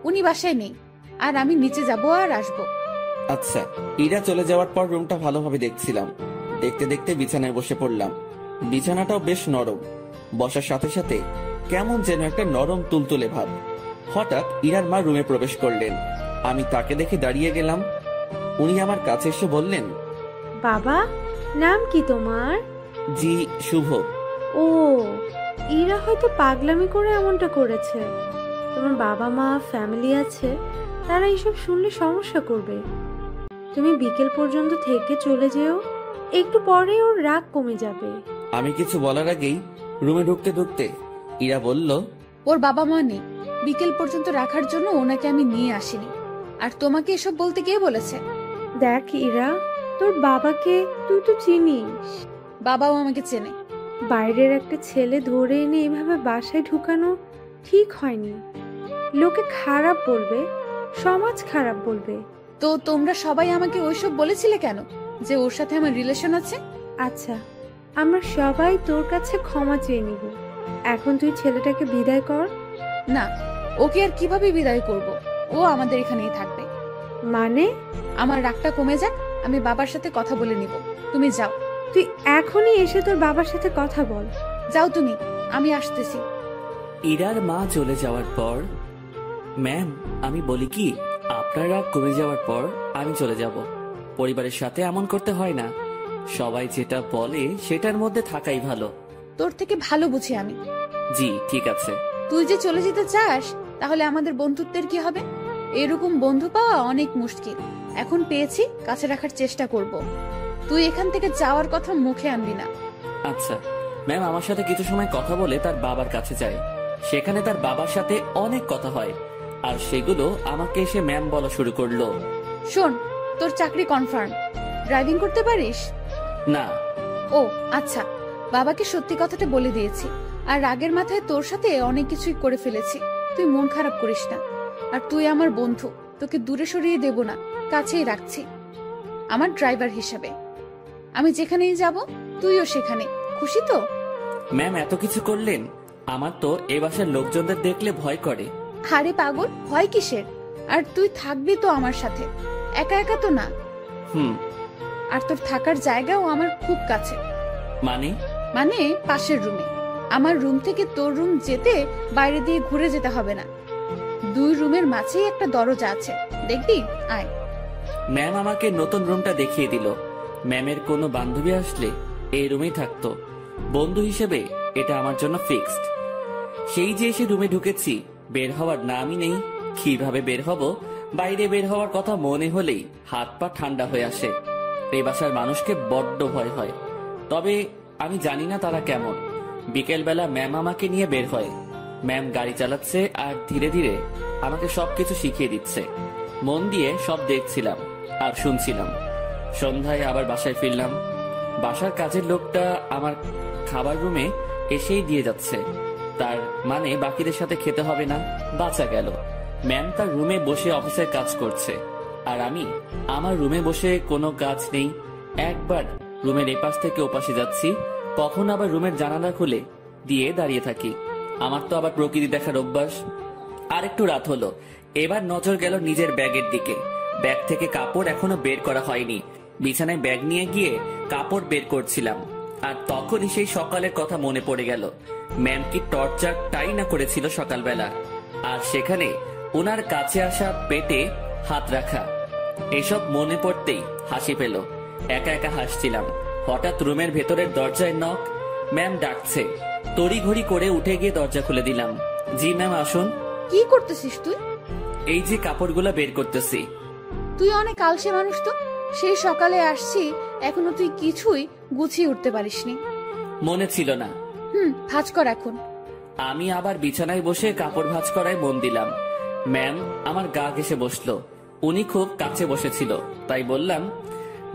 উনি বাসায় নেই, আর আমি নিচে যাব আর আসবো। আচ্ছা। ইরা চলে যাওয়ার পর রুমটা ভালোভাবে দেখছিলাম। দেখতে দেখতে বিছানায় বসে পড়লাম। বিছানাটাও বেশ নরম। বসার সাথে সাথে কেমন যেন একটা নরম তুলতুলে ভাব। হঠাৎ ইরার মা রুমে প্রবেশ করলেন। আমি তাকে দেখে দাঁড়িয়ে গেলাম। উনি আমার কাছে এসে বললেন, বাবা, নাম কি তোমার? জি, শুভ। ও, ইরা হয়তো পাগলামি করে এমনটা করেছে। তোমার বাবা মা, ফ্যামিলি আছে, তারা এইসব শুনলে সমস্যা করবে। তুমি বিকেল পর্যন্ত থেকে চলে যেও, একটু পরে ওর রাগ কমে যাবে। আমি কিছু বলার আগেই রুমে ঢুকতে ঢুকতে ইরা বলল, ওর বাবা মা নেই, বিকেল পর্যন্ত রাখার জন্য ওনাকে আমি নিয়ে আসিনি। আর তোমাকে এসব বলতে কে বলেছে? দেখ ইরা, তোর বাবাকে তুই তো চিনিস। বাবাও আমাকে চেনে। বাইরের একটা ছেলে ধরে এনে এভাবে বাসায় ঢুকানো ঠিক হয়নি। লোকে খারাপ বলবে, সমাজ খারাপ বলবে। তো তোমরা সবাই আমাকে ওইসব বলেছিলে কেন, যে ওর সাথে আমার রিলেশন আছে? আচ্ছা, আমরা সবাই তোর কাছে ক্ষমা চেয়ে নিব। এখন তুই ছেলেটাকে বিদায় কর। না, ওকে আর কিভাবে বিদায় করব? ও আমাদের এখানেই থাকবে। মানে? আমার রাগটা কমে যাক, আমি বাবার সাথে কথা বলে নিব। তুমি যাও। তুই এখনই এসে তোর বাবার সাথে কথা বল। যাও তুমি, আমি আসতেছি। ইরার মা চলে যাওয়ার পর, ম্যাম, আমি বলি কি, আপনার রাগ কমে যাওয়ার পর আমি চলে যাব। পরিবারের সাথে এমন করতে হয় না। সবাই যেটা বলে সেটার মধ্যে থাকাই ভালো। তোর থেকে ভালো বুঝি আমি। জি, ঠিক আছে। তুই যে চলে যেতে চাস, তাহলে আমাদের বন্ধুত্বের কি হবে? এরকম বন্ধু পাওয়া অনেক মুশকিল। এখন পেয়েছি, কাছে রাখার চেষ্টা করব। তুই এখান থেকে যাওয়ার কথা মুখে আনবি না। আচ্ছা ম্যাম, আমার সাথে কিছু সময় কথা বলে তার বাবার কাছে যায়। সেখানে তার বাবার সাথে অনেক কথা হয়, আর সেগুলো আমাকে এসে ম্যাম বলা শুরু করলো। শোন, তোর চাকরি কনফার্ম। ড্রাইভিং করতে পারিস? না। ও আচ্ছা, বাবাকে সত্যি কথাটা বলে দিয়েছি। আর রাগের মাথায় তোর সাথে অনেক কিছুই করে ফেলেছি। তুই মন খারাপ করিস না। আর তুই আমার বন্ধু, তোকে দূরে সরিয়ে দেব না, কাছেই রাখছি আমার ড্রাইভার হিসেবে। আমি যেখানেই যাব তুইও সেখানে। খুশি তো? ম্যাম এত কিছু করলেন, আমার তো এ বাসার লোকজনদের দেখলে ভয় করে। আরে পাগল, ভয় কিসের? আর তুই থাকবি তো আমার সাথে, একা একা তো না। আর তোর থাকার জায়গাও আমার খুব কাছে। মানে পাশের রুমে। আমার রুম থেকে তোর রুম যেতে বাইরে দিয়ে ঘুরে যেতে হবে না। 2 রুমের মাঝেই একটা দরজা আছে, দেখবি? আয়। ম্যাম আমাকে নতুন রুমটা দেখিয়ে দিল। ম্যামের কোনো বান্ধবী আসলে এই রুমেই থাকতো। বন্ধু হিসেবে এটা আমার জন্য ফিক্সড। সেই যে এসে রুমে ঢুকেছি, বের হওয়ার নামই নেই। কিভাবে বের হব? বাইরে বের হওয়ার কথা মনে হলেই হাত পা ঠান্ডা হয়ে আসে। এই বাসার মানুষকে বড্ড ভয় হয়, তবে আমি জানি না তারা কেমন। বিকেলবেলা ম্যাম আমাকে নিয়ে বের হয়। ম্যাম গাড়ি চালাচ্ছে আর ধীরে ধীরে আমাকে সবকিছু শিখিয়ে দিচ্ছে। মন দিয়ে সব দেখছিলাম আর শুনছিলাম। সন্ধ্যায় আবার বাসায় ফিরলাম। বাসার কাজের লোকটা আমার খাবার রুমে এসেই দিয়ে যাচ্ছে। তার মানে বাকিদের সাথে খেতে হবে না। বাঁচা গেল। ম্যাম তার রুমে বসে অফিসের কাজ করছে, আর আমি আমার রুমে বসে কোনো কাজ নেই। একবার রুমের এপাশ থেকে ওপাশে যাচ্ছি, কখন আবার রুমের জানালা খুলে দিয়ে দাঁড়িয়ে থাকি। আমার তো আবার প্রকৃতি দেখার অভ্যাস। আর একটু রাত হলো। এবার নজর গেল নিজের ব্যাগের দিকে। ব্যাগ থেকে কাপড় এখনো বের করা হয়নি। বিছানায় ব্যাগ নিয়ে গিয়ে কাপড় বের করছিলাম, আর তখনই সেই সকালের কথা মনে পড়ে গেল। ম্যাম কি টর্চারটাই না করেছিল সকালবেলা, আর সেখানে ওনার কাছে আসা পেটে হাত রাখা। এসব মনে পড়তেই হাসি পেল। একা একা হাসছিলাম। হঠাৎ রুমের ভেতরের দরজায় নক। ম্যাম ডাকছে। তড়িঘড়ি করে উঠে গিয়ে দরজা খুলে দিলাম। জি ম্যাম, আসুন। কি করতেছিস তুই? এই যে কাপড়গুলো বের করতেছি। তুই অনেক আলসে মানুষ তো। সেই সকালে আসছি, এখনো তুই কিছুই গুছিয়ে উঠতে পারিসনি। মনে ছিল না। ভাঁজ কর এখন। আমি আবার বিছানায় বসে কাপড় ভাঁজ করায় মন দিলাম। ম্যাম আমার গা ঘেঁষে বসলো। উনি খুব কাছে বসেছিল, তাই বললাম,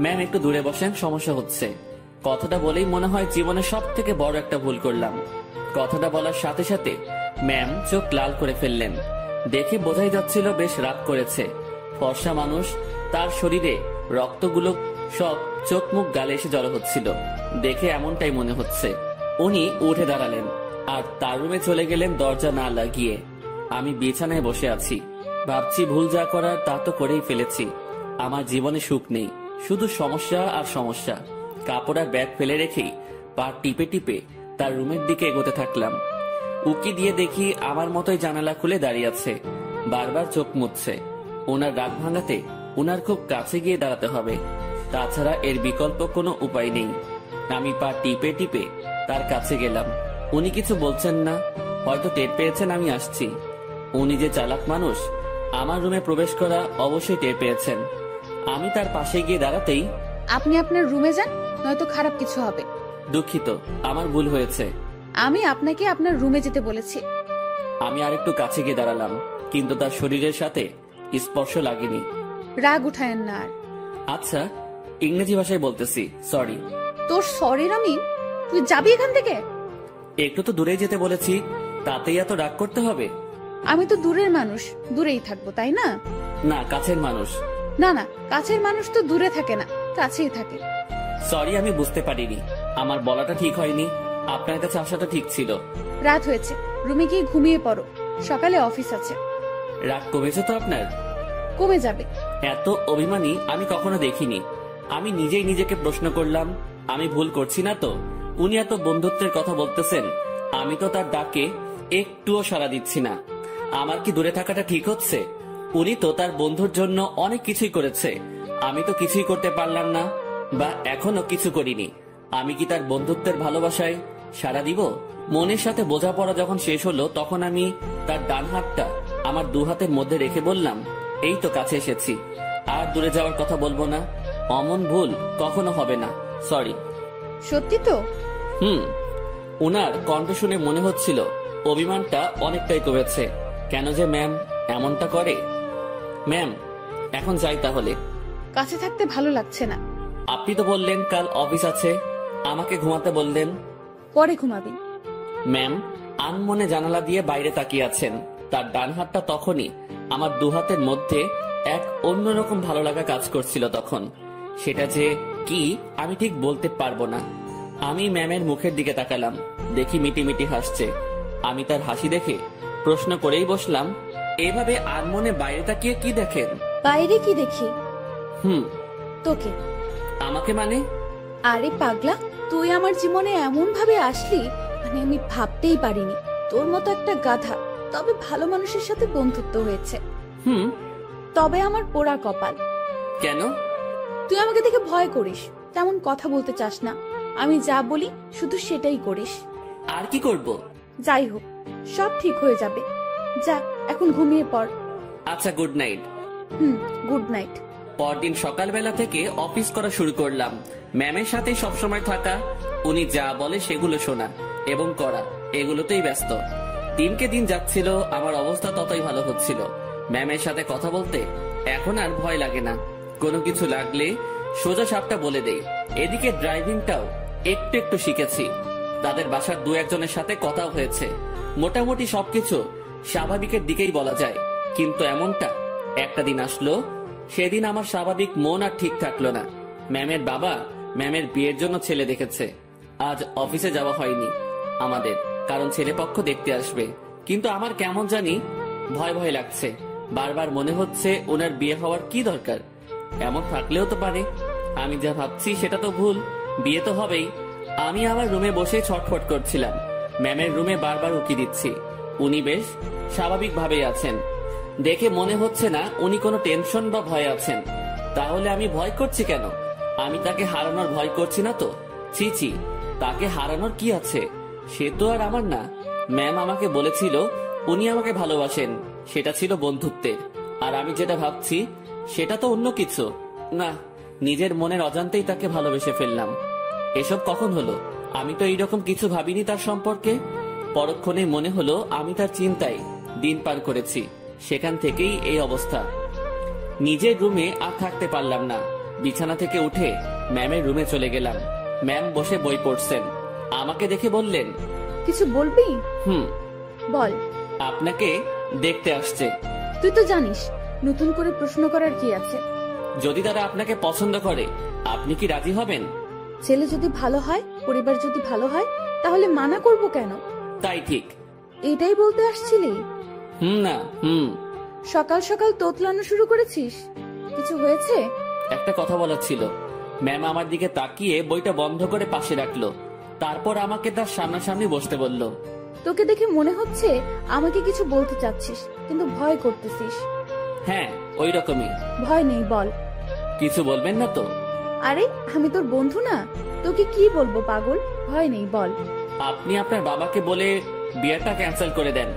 ম্যাম একটু দূরে বসেন, সমস্যা হচ্ছে। কথাটা বলেই মনে হয় জীবনের সব থেকে বড় একটা ভুল করলাম। কথাটা বলার সাথে সাথে ম্যাম চোখ লাল করে ফেললেন। দেখে বোঝাই যাচ্ছিল বেশ রাগ করেছে। ফর্সা মানুষ, তার শরীরে রক্তগুলো সব চোখ মুখ গালে এসে জড়ো হচ্ছিল। দেখে এমনটাই মনে হচ্ছে। উনি উঠে দাঁড়ালেন আর তার রুমে চলে গেলেন দরজা না লাগিয়ে। আমি বিছানায় বসে আছি, ভাবছি ভুল যা করার তা তো করেই ফেলেছি। আমার জীবনে সুখ নেই, শুধু সমস্যা আর সমস্যা। কাপড় আর ব্যাগ ফেলে রেখেই পা টিপে টিপে তার রুমের দিকে এগোতে থাকলাম। উকি দিয়ে দেখি আমার মতোই জানালা খুলে দাঁড়িয়ে আছে, বারবার চোখ মুছছে। ওনার রাগ ভাঙাতে ওনার খুব কাছে গিয়ে দাঁড়াতে হবে, তাছাড়া এর বিকল্প কোনো উপায় নেই। আমি পা টিপে টিপে তার কাছে গেলাম। উনি কিছু বলছেন না, হয়তো টের পেয়েছেন আমি আসছি। উনি যে চালাক মানুষ, আমার রুমে প্রবেশ করা অবশ্যই টের পেয়েছেন। আমি তার পাশে গিয়ে দাঁড়াতেই, আপনি আপনার রুমে যান, নয়তো খারাপ কিছু হবে। দুঃখিত, আমার ভুল হয়েছে। আমি আপনাকে আপনার রুমে যেতে বলেছি। আমি আরেকটু কাছে গিয়ে দাঁড়ালাম, কিন্তু তার শরীরের সাথে স্পর্শ লাগেনি। রাগ উঠায়েন না আর। আচ্ছা, ইংরেজি ভাষায় বলতেছি, সরি। তোর সরির আমি, তুই যাবি এখান থেকে? একটু তো দূরে যেতে বলেছি, তাতেই এত রাগ করতে হবে? আমি তো দূরের মানুষ, দূরেই থাকবো, তাই না? না, কাছের মানুষ। না না, কাছের মানুষ তো দূরে থাকে না, কাছেই থাকে। সরি, আমি বুঝতে পারিনি। আমার বলাটা ঠিক হয়নি, আপনার কাছে আসাটা ঠিক ছিল। রাত হয়েছে, রুমে গিয়ে ঘুমিয়ে পড়ো, সকালে অফিস আছে। রাগ কমেছে তো আপনার? কমে যাবে। এত অভিমানী আমি কখনো দেখিনি। আমি নিজেই নিজেকে প্রশ্ন করলাম, আমি ভুল করছি না তো? উনি এত বন্ধুত্বের কথা বলতেছেন, আমি তো তার ডাকে একটুও সাড়া দিচ্ছি না। আমার কি দূরে থাকাটা ঠিক হচ্ছে? উনি তো তার বন্ধুর জন্য অনেক কিছুই করেছে, আমি তো কিছুই করতে পারলাম না, বা এখনো কিছু করিনি। আমি কি তার বন্ধুত্বের ভালোবাসায় সাড়া দিব? মনের সাথে বোঝাপড়া যখন শেষ হলো, তখন আমি তার ডান হাতটা আমার দু হাতের মধ্যে রেখে বললাম, এই তো কাছে এসেছি, আর দূরে যাওয়ার কথা বলবো না। অমন ভুল কখনো হবে না, সরি। সত্যি তো? ওনার কণ্ঠ শুনে মনে হচ্ছিল অভিমানটা অনেকটাই কমেছে। কেন যে ম্যাম এমনটা করে? ম্যাম, এখন যাই তাহলে। কাছে থাকতে ভালো লাগছে না। আপনি তো বললেন কাল অফিস আছে, আমাকে ঘুমাতে বললেন। পরে ঘুমাবি। ম্যাম আনমনে জানালা দিয়ে বাইরে তাকিয়ে আছেন। তার ডান হাতটা তখনই আমার দু হাতের মধ্যে এক অন্যরকম ভালো লাগা কাজ করছিল তখন। সেটা যে কি আমি ঠিক বলতে পারবো না। আমি ম্যামের মুখের দিকে তাকালাম, দেখি মিটিমিটি হাসছে। আমি তার হাসি দেখে প্রশ্ন করেই বসলাম, এভাবে আনমনে বাইরে তাকিয়ে কি দেখেন? বাইরে কি দেখি? তোকে। আমাকে মানে? আরে পাগলা, তুই আমার জীবনে এমন ভাবে আসলি, মানে আমি ভাবতেই পারিনি। তোর মতো একটা গাধা, তবে ভালো মানুষের সাথে বন্ধুত্ব হয়েছে। তবে আমার পোড়া কপাল। কেন? তুই আমাকে দেখে ভয় করিস, তেমন কথা বলতে চাস না। আমি যা বলি শুধু সেটাই করিস। আর কি করব? যাই হোক, সব ঠিক হয়ে যাবে। যা, এখন ঘুমিয়ে পড়। আচ্ছা, গুড নাইট। Good night. পরদিন সকালবেলা থেকে অফিস করা শুরু করলাম। ম্যামের সাথে সবসময় থাকা, উনি যা বলে সেগুলো শোনা এবং করা, এগুলোতেই ব্যস্ত। দিনকে দিন যাচ্ছিল, আমার অবস্থা ততই ভালো হচ্ছিল। ম্যামের সাথে কথা বলতে এখন আর ভয় লাগে না। কোনো কিছু লাগলে সোজা সাপটা বলে দেই। এদিকে ড্রাইভিংটাও একটু একটু শিখেছি। তাদের বাসার দু একজনের সাথে কথাও হয়েছে। মোটামুটি সবকিছু স্বাভাবিকের দিকেই বলা যায়। কিন্তু এমনটা একটা দিন আসলো, সেদিন আমার স্বাভাবিক মন আর ঠিক থাকলো না। ম্যামের বাবা ম্যামের বিয়ের জন্য ছেলে দেখেছে। আজ অফিসে যাওয়া হয়নি আমাদের, কারণ ছেলেপক্ষ দেখতে আসবে। কিন্তু আমার কেমন জানি ভয় ভয় লাগছে। বারবার মনে হচ্ছে ওনার বিয়ে হওয়ার কি দরকার? এমন থাকলেও তো পারে। আমি যা ভাবছি সেটা তো ভুল, বিয়ে তো হবেই। আমি আমার রুমে বসে ছটফট করছিলাম। ম্যামের রুমে বারবার উকি দিচ্ছি। উনি বেশ স্বাভাবিকভাবেই আছেন। দেখে মনে হচ্ছে না উনি কোনো টেনশন বা ভয় আছেন। তাহলে আমি ভয় করছি কেন? আমি তাকে হারানোর ভয় করছি না তো। ছি ছি, তাকে হারানোর কি আছে? সে তো আর আমার না। ম্যাম আমাকে বলেছিল উনি আমাকে ভালোবাসেন, সেটা ছিল বন্ধুত্বের। আর আমি যেটা ভাবছি সেটা তো অন্য কিছু। না, নিজের মনের অজান্তেই তাকে ভালোবেসে ফেললাম। এসব কখন হলো? আমি তো এইরকম কিছু ভাবিনি তার সম্পর্কে। পরক্ষণে মনে হলো আমি তার চিন্তায় দিন পার করেছি। সেখান থেকেই এই অবস্থা। নিজের রুমে আর থাকতে পারলাম না। বিছানা থেকে উঠে ম্যামের রুমে চলে গেলাম। ম্যাম বসে বই পড়ছেন। আমাকে দেখে বললেন, কিছু বলবি? বল। আপনাকে দেখতে আসছে। তুই তো জানিস, নতুন করে প্রশ্ন করার কি আছে? যদি তারা আপনাকে পছন্দ করে আপনি কি রাজি হবেন? ছেলে যদি ভালো হয়, পরিবার যদি ভালো হয়, তাহলে মানা করব কেন? তাই ঠিক। এটাই বলতে আসছিলি? না সকাল সকাল তোতলানো শুরু করেছিস? কিছু হয়েছে? একটা কথা বলার ছিল। ম্যাম আমার দিকে তাকিয়ে বইটা বন্ধ করে পাশে রাখলো, তারপর আমাকে তার সামনাসামনি বসতে বলল। তোকে দেখে মনে হচ্ছে আমাকে কিছু বলতে চাচ্ছিস, কিন্তু ভয় করতেছিস। হ্যাঁ, ওই রকমই। ভয় নেই, বল। কিছু বলবেন না তো? আরে আমি তোর বন্ধু না, তোকে কি বলবো পাগল? ভয় নেই, বল। আপনি আপনার বাবাকে বলে বিয়েটা ক্যান্সেল করে দেন।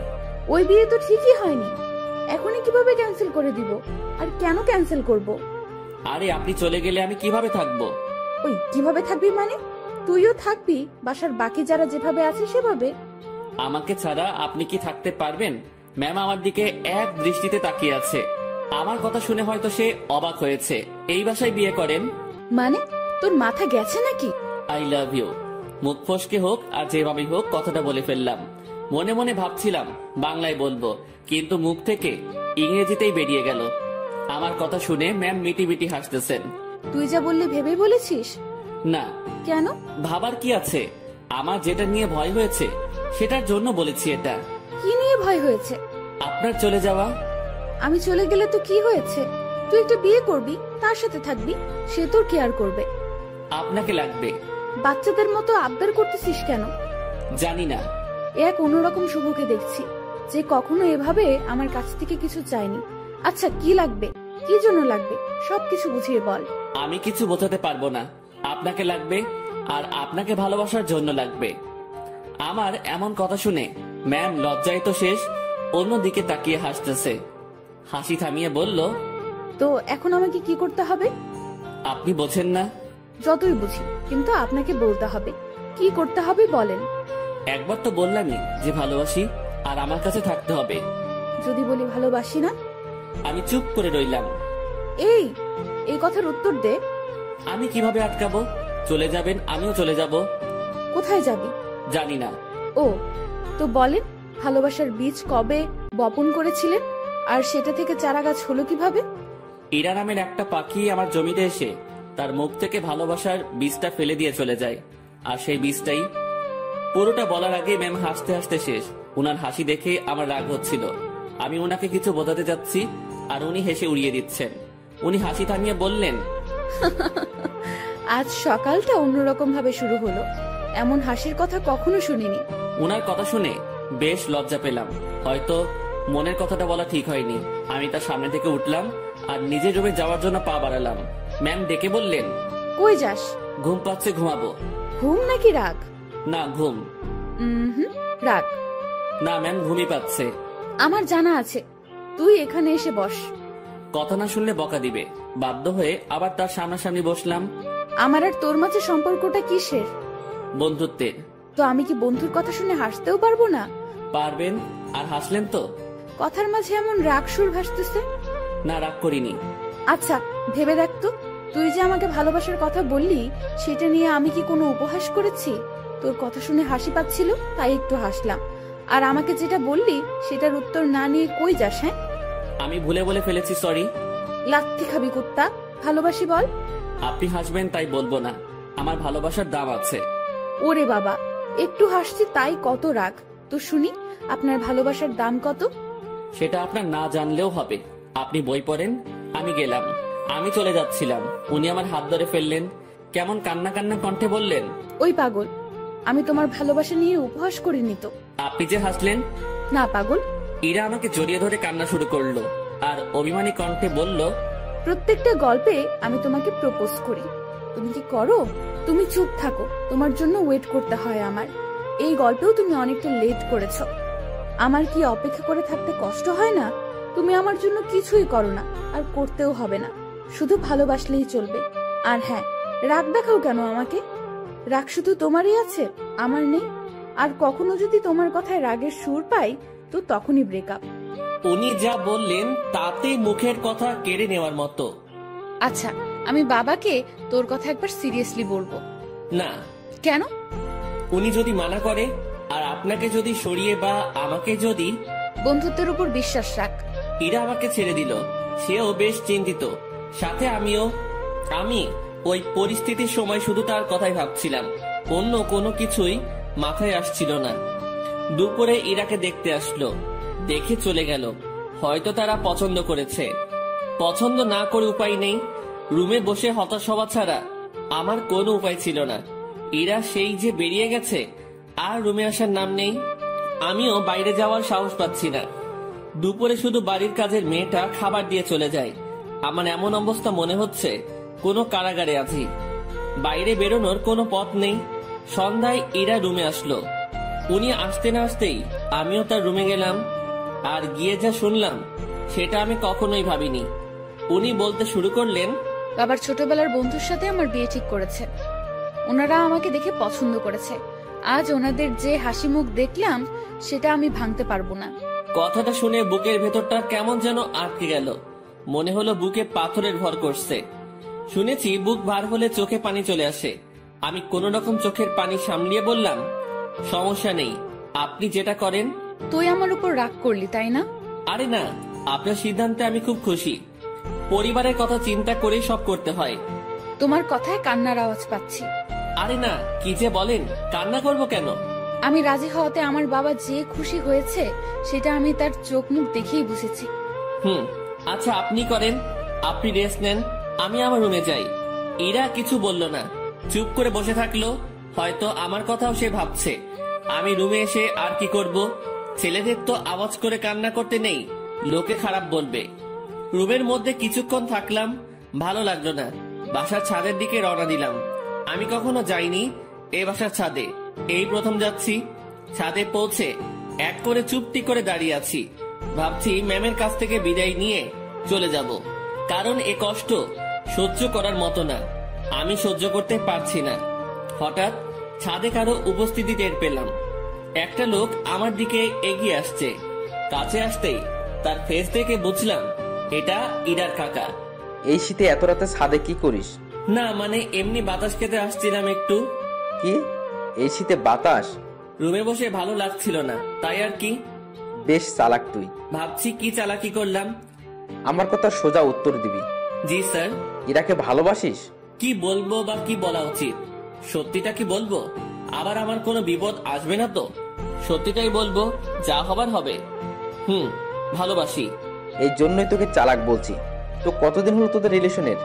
ওই বিয়ে তো ঠিকই হয়নি, এখনই কিভাবে ক্যান্সেল করে দিব? আর কেন ক্যান্সেল করব? আরে আপনি চলে গেলে আমি কিভাবে থাকবো? ওই কিভাবে থাকবি মানে? তুইও থাকবি বাসার বাকি যারা যেভাবে আছে সেভাবে। আমাকে ছাড়া আপনি কি থাকতে পারবেন? ম্যাম আমার দিকে এক দৃষ্টিতে তাকিয়ে আছে। আমার কথা শুনে হয়তো সে অবাক হয়েছে। এই বাসায় বিয়ে করেন মানে? তোর মাথা গেছে নাকি? I love you. মুখ ফসকে হোক আর যেভাবেই হোক কথাটা বলে ফেললাম। মনে মনে ভাবছিলাম বাংলায় বলবো, কিন্তু মুখ থেকে ইংরেজিতেই বেরিয়ে গেল। আমার কথা শুনে ম্যাম মিটি মিটি হাসতেছেন। তুই যা বললি ভেবে বলেছিস? না। কেন? ভাবার কি আছে? আমার যেটা নিয়ে ভয় হয়েছে সেটার জন্য বলেছি এটা। কি নিয়ে ভয় হয়েছে? আপনার চলে যাওয়া। আমি চলে গেলে তো কি হয়েছে? তুই একটা বিয়ে করবি, তার সাথে থাকবি, সে তোর কেয়ার করবে। আপনাকে লাগবে। বাচ্চাদের মতো আবদার করতেছিস কেন? জানি না। এক অন্যরকম শুভকে দেখছি, যে কখনো এভাবে আমার কাছ থেকে কিছু চায়নি। আচ্ছা কি লাগবে, কি জন্য লাগবে, সবকিছু বুঝিয়ে বল। আমি কিছু বোঝাতে পারবো না। আপনাকে লাগবে, আর আপনাকে ভালোবাসার জন্য লাগবে। আমার এমন কথা শুনে ম্যাম লজ্জায় তো শেষ, অন্যদিকে তাকিয়ে হাসতেছে। হাসি থামিয়ে বলল, তো এখন আমাকে কি করতে হবে? আপনি বোঝেন না? যতই বুঝি, কিন্তু আপনাকে বলতে হবে। কি করতে হবে বলেন। একবার তো বললামই যে ভালোবাসি, আর আমার কাছে থাকতে হবে। যদি বলি ভালোবাসি না? আমি চুপ করে রইলাম। এই কথার উত্তর দে। আমি কিভাবে আটকাবো? চলে যাবেন, আমিও চলে যাব। কোথায় যাবি? জানি না। ও, তো বলেন, ভালোবাসার বীজ কবে বপন করেছিলেন, আর সেটা থেকে চারা গাছ হলো কিভাবে? ইরা নামের একটা পাখি আমার জমিতে এসে তার মুখ থেকে ভালোবাসার বীজটা ফেলে দিয়ে চলে যায়, আর সেই বীজটাই। পুরোটা বলার আগে ম্যাম হাসতে হাসতে শেষ। উনার হাসি দেখে আমার রাগ হচ্ছিল। আমি ওনাকে কিছু বোঝাতে যাচ্ছি, আর উনি হেসে উড়িয়ে দিচ্ছেন। উনি হাসি থামিয়ে বললেন, আজ সকালটা অন্যরকম ভাবে শুরু হলো, এমন হাসির কথা কখনো শুনিনি। উনার কথা শুনে বেশ লজ্জা পেলাম। হয়তো মনের কথাটা বলা ঠিক হয়নি। আমি তার সামনে থেকে উঠলাম আর নিজের রুমে যাওয়ার জন্য পা বাড়ালাম। ম্যাম ডেকে বললেন, কই যাস? ঘুম পাচ্ছে, ঘুমাবো। ঘুম নাকি রাগ? না, ঘুম। রাগ না ম্যাম, ঘুমই পাচ্ছে। আমার জানা আছে, তুই এখানে এসে বস। কথা না শুনলে বকা দিবে। বাধ্য হয়ে আবার তার সামনাসামনি বসলাম। আমার আর তোর মাঝে সম্পর্কটা কিসের? বন্ধুত্বের। তো আমি কি বন্ধুর কথা শুনে হাসতেও পারবো না? পারবেন। আর হাসলেন তো? কথার মাঝে এমন রাগ সুর ভাসতেছে। না, রাগ করিনি। আচ্ছা ভেবে দেখ তো, তুই যে আমাকে ভালোবাসার কথা বললি, সেটা নিয়ে আমি কি কোনো উপহাস করেছি? তোর কথা শুনে হাসি পাচ্ছিল তাই একটু হাসলাম। আর আমাকে যেটা বললি সেটার উত্তর না নিয়ে কই যাস? হ্যাঁ, আমি ভুলে বলে ফেলেছি, সরি। লাত্তি খাবি কুত্তা। ভালোবাসি বল। আপনি হাসবেন তাই বলবো না। আমার ভালোবাসার দাম আছে। ওরে বাবা, একটু হাসছি তাই কত রাগ? তো শুনি, আপনার ভালোবাসার দাম কত? সেটা আপনার না জানলেও হবে। আপনি বই পড়েন। আমি গেলাম। আমি চলে যাচ্ছিলাম, উনি আমার হাত ধরে ফেললেন। কেমন কান্না কান্না কণ্ঠে বললেন, ওই পাগল, আমি তোমার ভালোবাসা নিয়ে উপহাস করিনি তো। আপনি যে হাসলেন। না পাগল। ইরা আমাকে জড়িয়ে ধরে কান্না শুরু করলো আর অভিমানী কণ্ঠে বলল, প্রত্যেকটা গল্পে আমি তোমাকে প্রপোজ করি, তুমি কি করো? তুমি চুপ থাকো, তোমার জন্য ওয়েট করতে হয় আমার। এই গল্পেও তুমি অনেকটা লেট করেছো। আমার কি অপেক্ষা করে থাকতে কষ্ট হয় না? তুমি আমার জন্য কিছুই করো না, আর করতেও হবে না। শুধু ভালোবাসলেই চলবে। আর হ্যাঁ, রাগ দেখাও কেন আমাকে? রাগ শুধু তোমারই আছে, আমার নেই। আর কখনো যদি তোমার কথায় রাগের সুর পাই, তো তখনই ব্রেকআপ। উনি যা বললেন তাতে মুখের কথা কেড়ে নেওয়ার মতো। আচ্ছা, আমি বাবাকে তোর কথা একবার সিরিয়াসলি বলবো। না। কেন? উনি যদি মানা করে, আর আপনাকে যদি সরিয়ে বা আমাকে যদি। বন্ধুত্বের উপর বিশ্বাস রাখ। ইরা আমাকে ছেড়ে দিল, সেও বেশ চিন্তিত। সাথে আমি ওই পরিস্থিতির সময় শুধু তার কথাই ভাবছিলাম, অন্য কোনো কিছুই মাথায় আসছিল না। দুপুরে ইরাকে দেখতে আসলো, দেখে চলে গেল। হয়তো তারা পছন্দ করেছে, পছন্দ না করে উপায় নেই। রুমে বসে হতাশ হওয়া ছাড়া আমার কোনো উপায় ছিল না। ইরা সেই যে বেরিয়ে গেছে, আর রুমে আসার নাম নেই। আমিও বাইরে যাওয়ার সাহস পাচ্ছি না। দুপুরে শুধু বাড়ির কাজের মেয়েটা খাবার দিয়ে চলে যায়। আমার এমন অবস্থা মনে হচ্ছে কোনো কারাগারে আছি, বাইরে বেরোনোর কোনো পথ নেই। সন্ধ্যায় ইরা রুমে আসলো। উনি আসতে না আসতেই আমিও তার রুমে গেলাম। আর গিয়ে যা শুনলাম সেটা আমি কখনোই ভাবিনি। উনি বলতে শুরু করলেন, বাবার ছোটবেলার বন্ধুর সাথে আমার বিয়ে ঠিক করেছে। ওনারা আমাকে দেখে পছন্দ করেছে। আজ ওনাদের যে হাসি মুখ দেখলাম সেটা আমি ভাঙতে পারবো না। কথাটা শুনে বুকের ভেতরটা কেমন যেন আটকে গেল। মনে হলো বুকে পাথরের ভর করছে। শুনেছি বুক ভার হলে চোখে পানি চলে আসে। আমি কোন রকম চোখের পানি সামলিয়ে বললাম, সমস্যা নেই, আপনি যেটা করেন। তুই আমার উপর রাগ করলি তাই না? আরে না, আপনার সিদ্ধান্তে আমি খুব খুশি। পরিবারের কথা চিন্তা করে সব করতে হয়। তোমার কথায় কান্নার আওয়াজ পাচ্ছি। আরে না, কি যে বলেন, কান্না করব কেন? আমি রাজি হওয়াতে আমার বাবা যে খুশি হয়েছে সেটা আমি তার চোখ মুখ দেখেই বুঝেছি। আচ্ছা আপনি করেন, আপনি রেস্ট নেন, আমি আমার রুমে যাই। ইরা কিছু বলল না, চুপ করে বসে থাকলো। হয়তো আমার কথাও সে ভাবছে। আমি রুমে এসে আর কি করব? ছেলেদের তো আওয়াজ করে কান্না করতে নেই, লোকে খারাপ বলবে। রুমের মধ্যে কিছুক্ষণ থাকলাম, ভালো লাগলো না। বাসার ছাদের দিকে রওনা দিলাম। আমি কখনো যাইনি এই বাসার ছাদে, এই প্রথম যাচ্ছি। ছাদে পৌঁছে এক করে চুপটি করে দাঁড়িয়ে আছি। ভাবছি ম্যামের কাছ থেকে বিদায় নিয়ে চলে যাব, কারণ এ কষ্ট সহ্য করার মতো না, আমি সহ্য করতে পারছি না। হঠাৎ ছাদে কারো উপস্থিতি টের পেলাম। একটা লোক আমার দিকে এগিয়ে আসছে। কাছে আসতেই তার ফেস দেখে বুঝলাম এটা ইরার কাকা। এই শীতে এত রাতে ছাদে কি করিস? না মানে এমনি বাতাস খেতে আসছিলাম একটু। কি এই শীতে বাতাস? রুমে বসে ভালো লাগছিল না, তাই আর কি। বেশ চালাক তুই। ভাবছি কি চালাকি করলাম। আমার কথা সোজা উত্তর দিবি। জি স্যার। ইরাকে ভালোবাসিস? কি বলবো বা কি বলা উচিত? সত্যিটা কি বলবো? আবার আমার কোনো বিপদ আসবে না তো? সত্যিটাই বলবো, যা হবার হবে। ভালোবাসি। এই জন্যই তোকে চালাক বলছি। তো কতদিন হলো তোদের রিলেশনের?